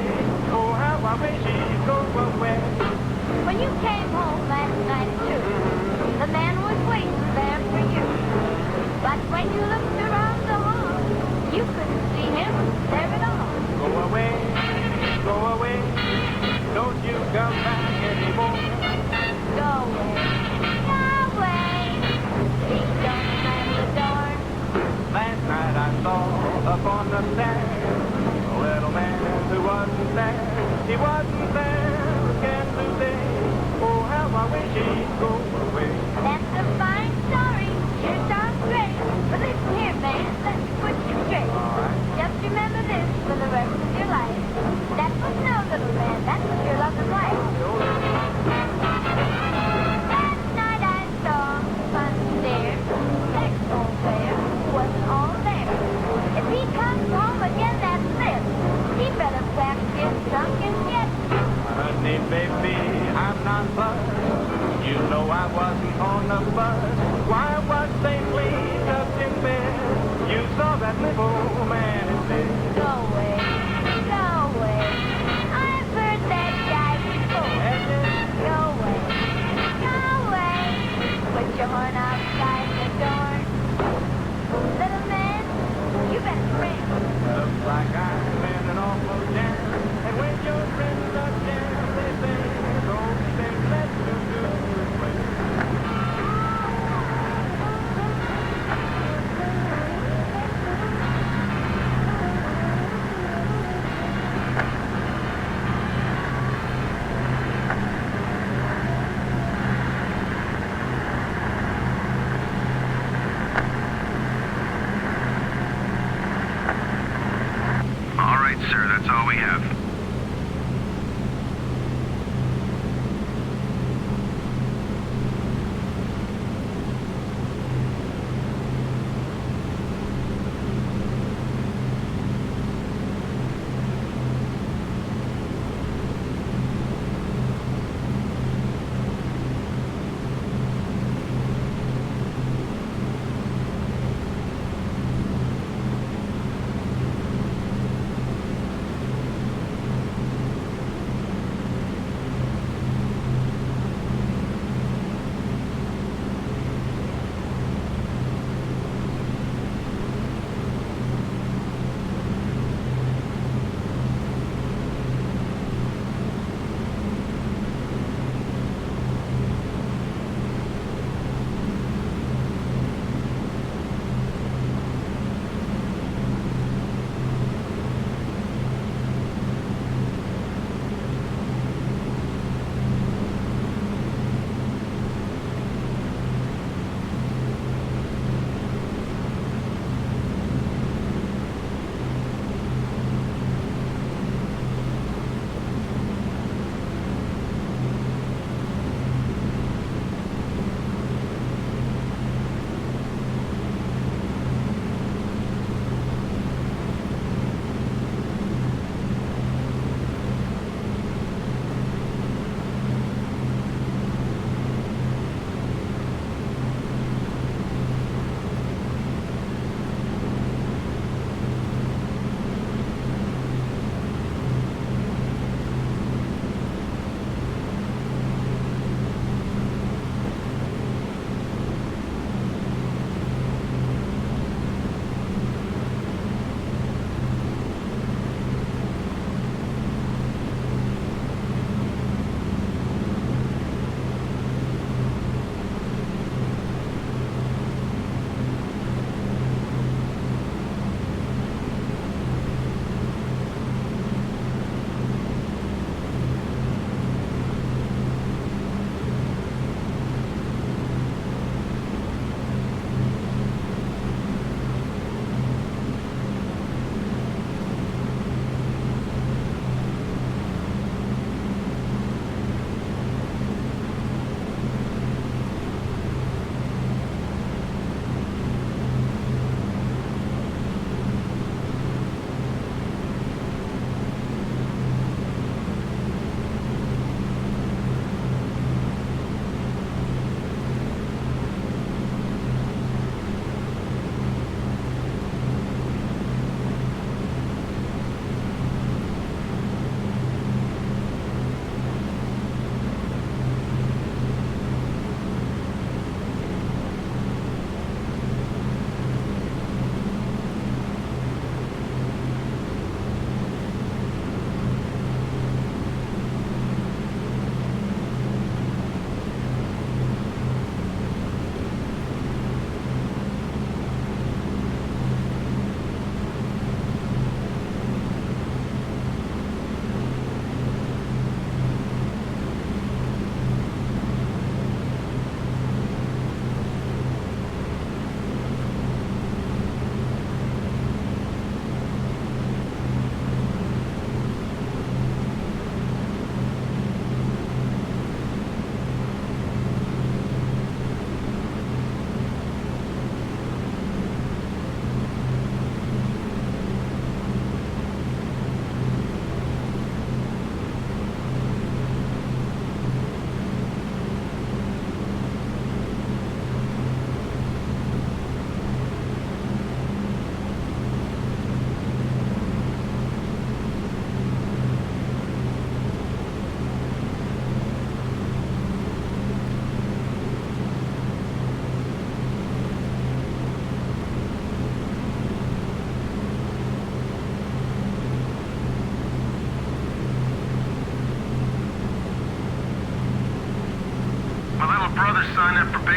Oh, how I wish he'd go away. When you came home last night at 2, the man was waiting there for you. But when you looked around the hall, you couldn't see him there at all. Go away, don't you come back anymore. Go away, please don't slam the door. Last night I saw up on the stairs a little man who wasn't there. He wasn't there again today. Oh, how I wish he'd go away. That's a fine story, sure sounds great. But listen here, man, let me put you straight. Just remember this for the rest of your life. That was no little man, that's what your love is like. Last night I saw on the stairs, next old player who wasn't all there. If he comes home again, that's this. He better pack his trunk and get. Honey, baby, I'm not buzzed. You know I wasn't on the bus. Why was safely tucked in bed? You saw that little man instead. Go away, go away. I've heard that guy before. Go away, go away. Put your horn outside the door. Little man, you better pray. Looks like I'm in an awful jam. And when your friends are jammed, they say, don't think let's do away.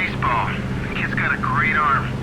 baseball. The kid's got a great arm.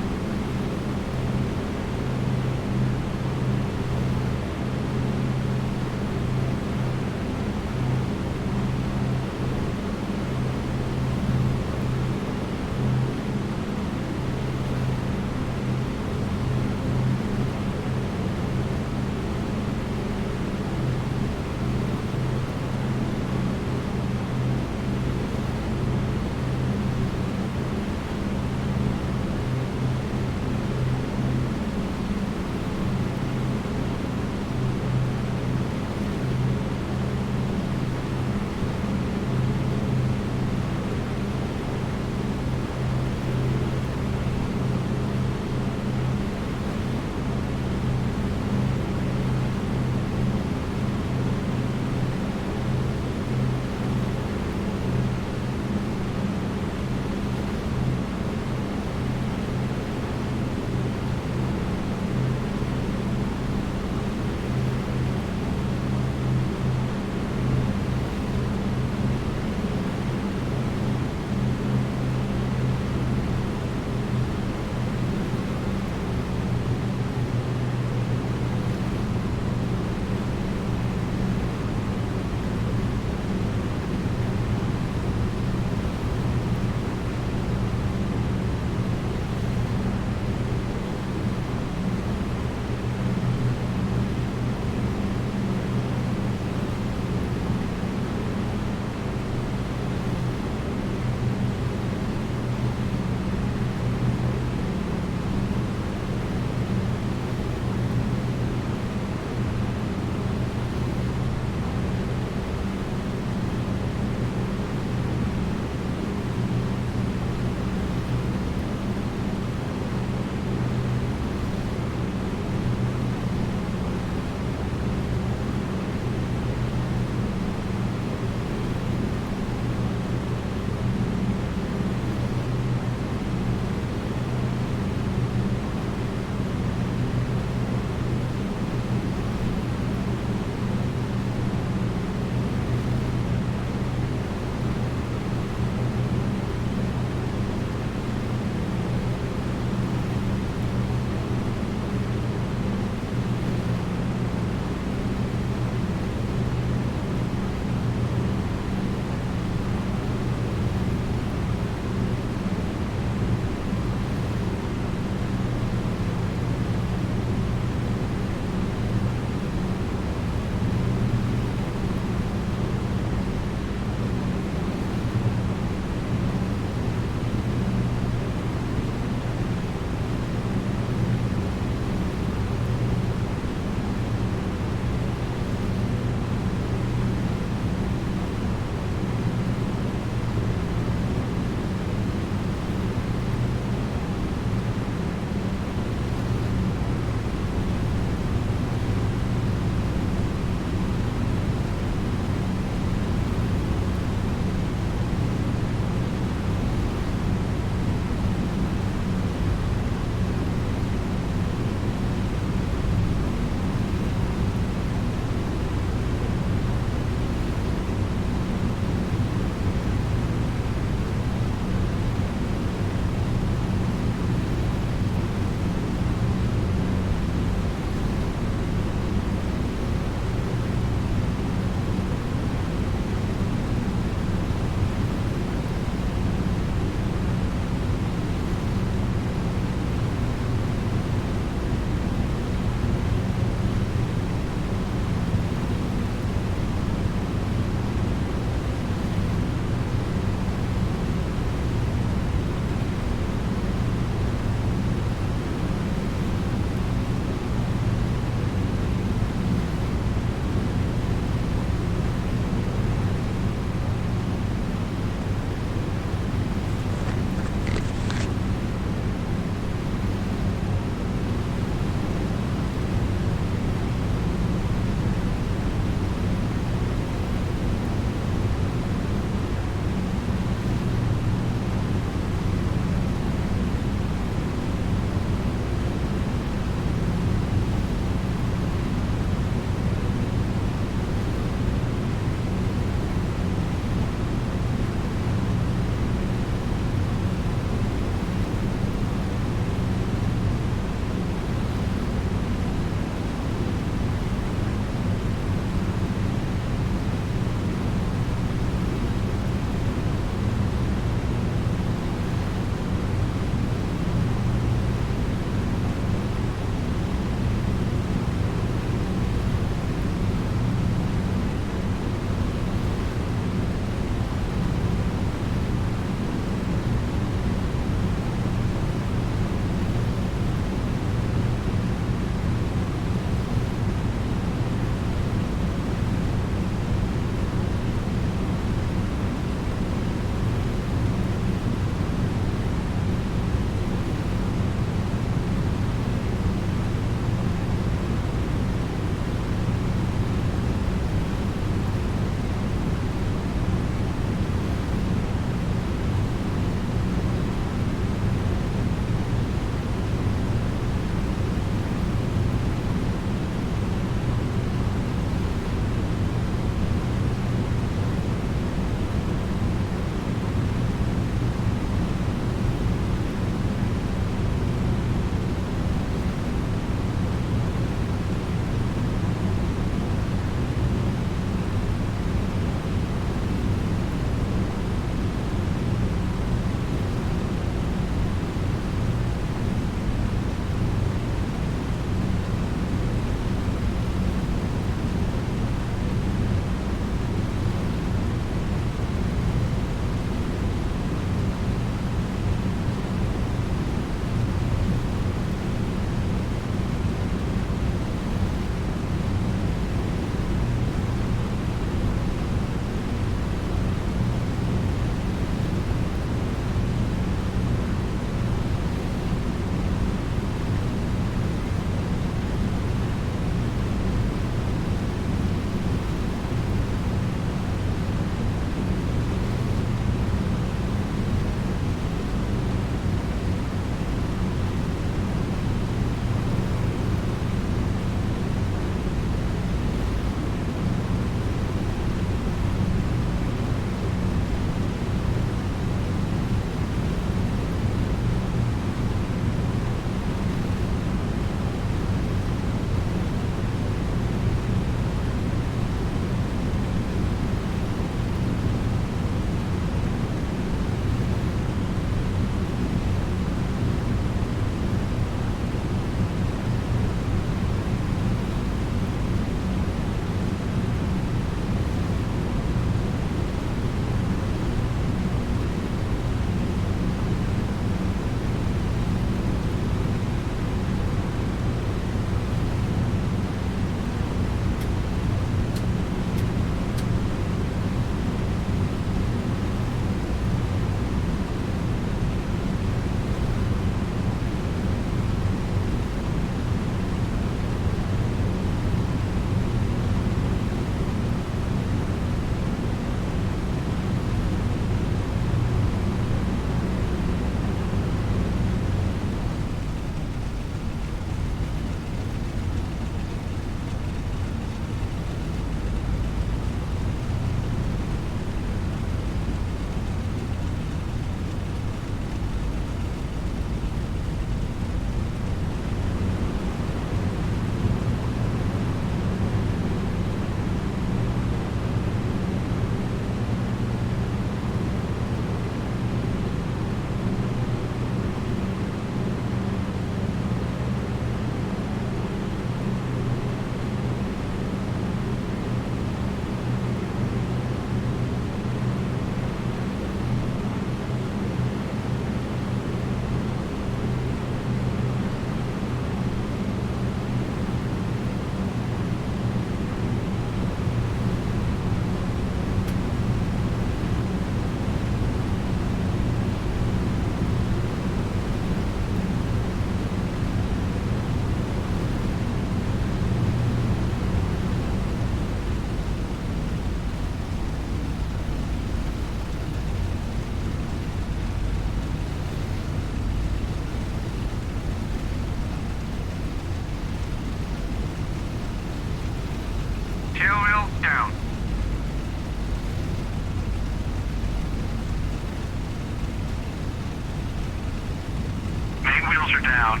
wheels are down.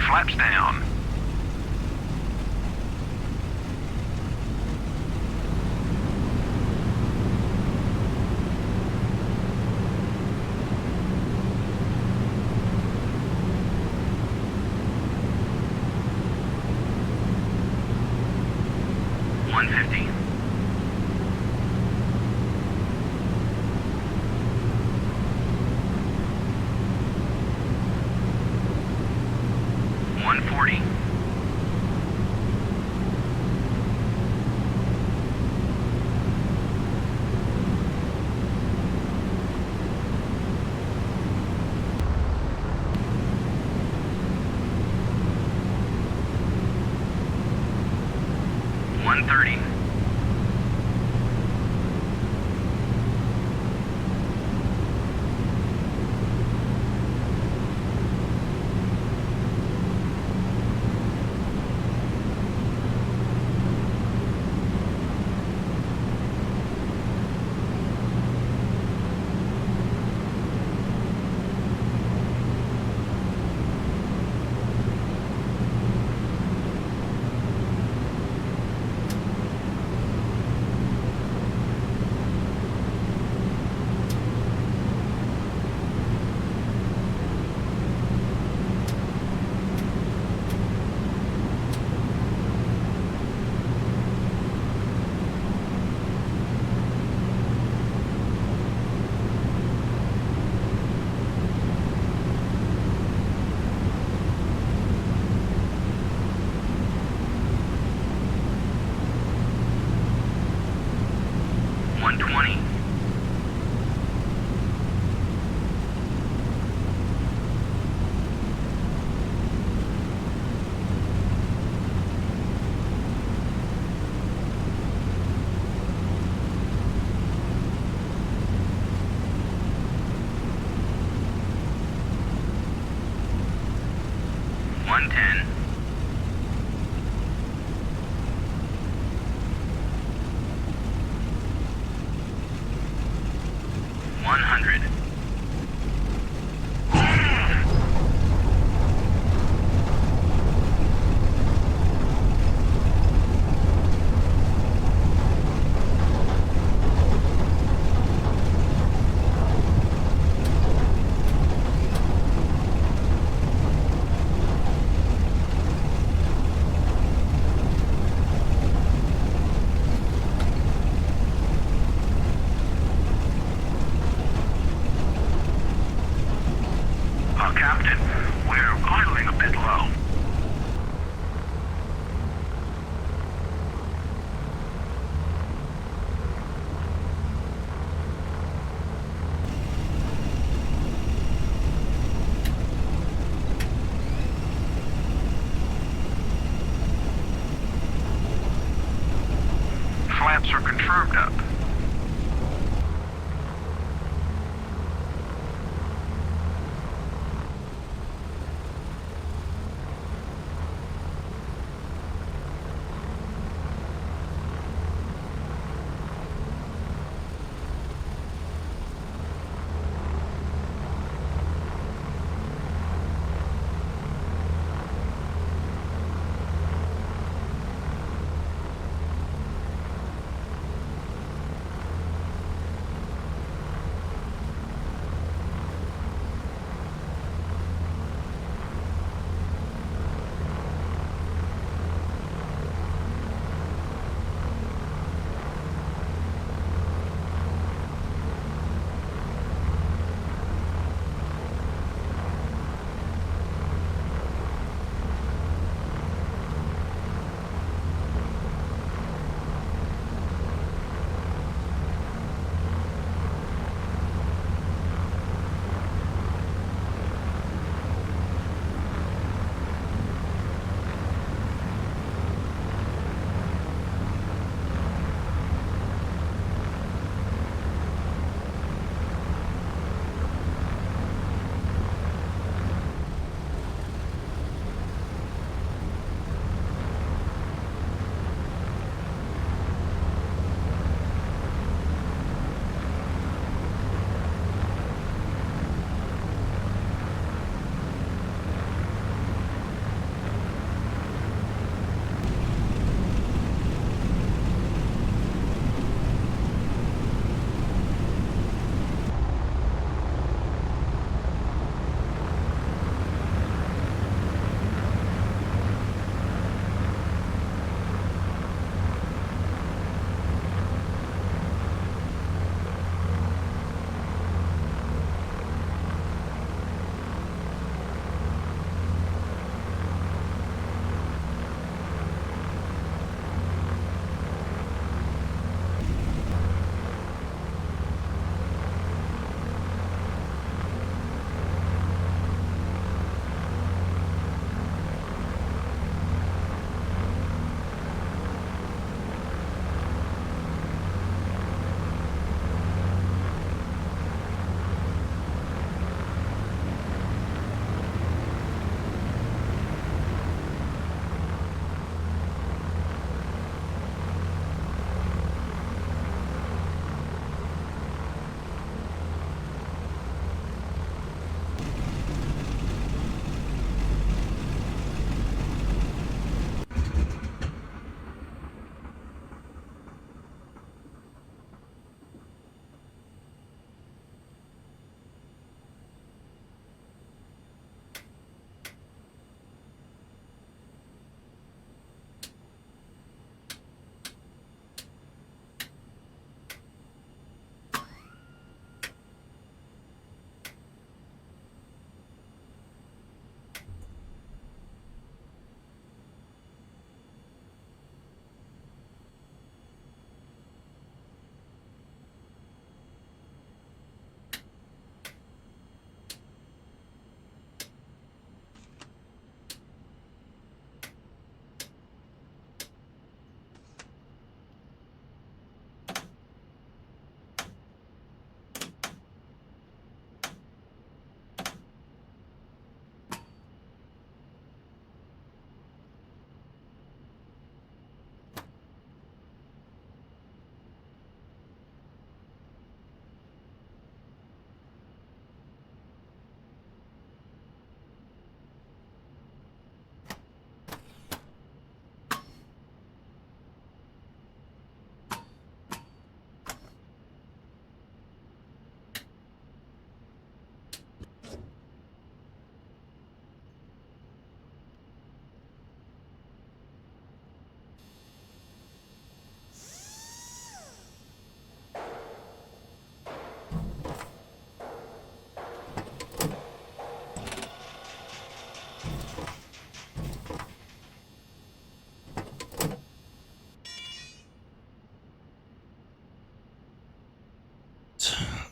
Flaps down. $150. $140. $130. $120. $110. $100. Captain, we're idling a bit low. Flaps are confirmed up.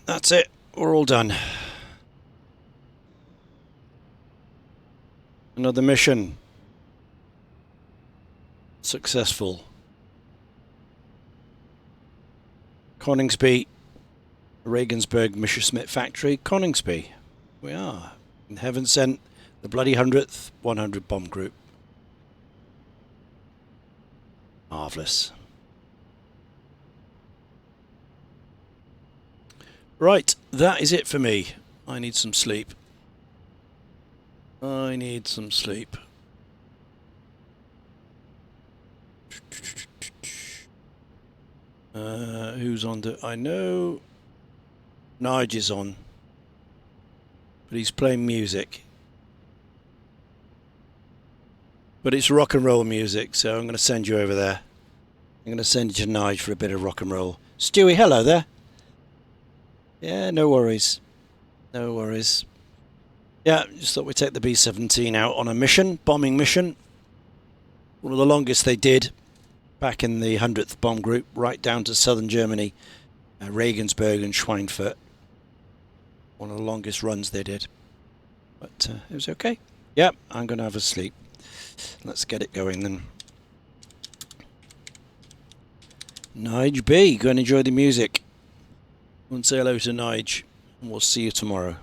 that's it. We're all done. Another mission. Successful. Coningsby, Regensburg, Messerschmitt factory, Coningsby. We are. In heaven sent, the bloody 100th 100 bomb group. Marvellous. Right, that is it for me. I need some sleep. I need some sleep. Who's on? I know Nige is on, but he's playing music. But it's rock and roll music, so I'm going to send you over there. I'm going to send you to Nige for a bit of rock and roll. Stewie, hello there. Yeah, no worries. No worries. Yeah, just thought we'd take the B-17 out on a mission, bombing mission. One of the longest they did back in the 100th bomb group, right down to southern Germany, Regensburg and Schweinfurt. One of the longest runs they did. But it was okay. Yeah, I'm going to have a sleep. Let's get it going then. Nige B, go and enjoy the music. And say hello to Nige, and we'll see you tomorrow.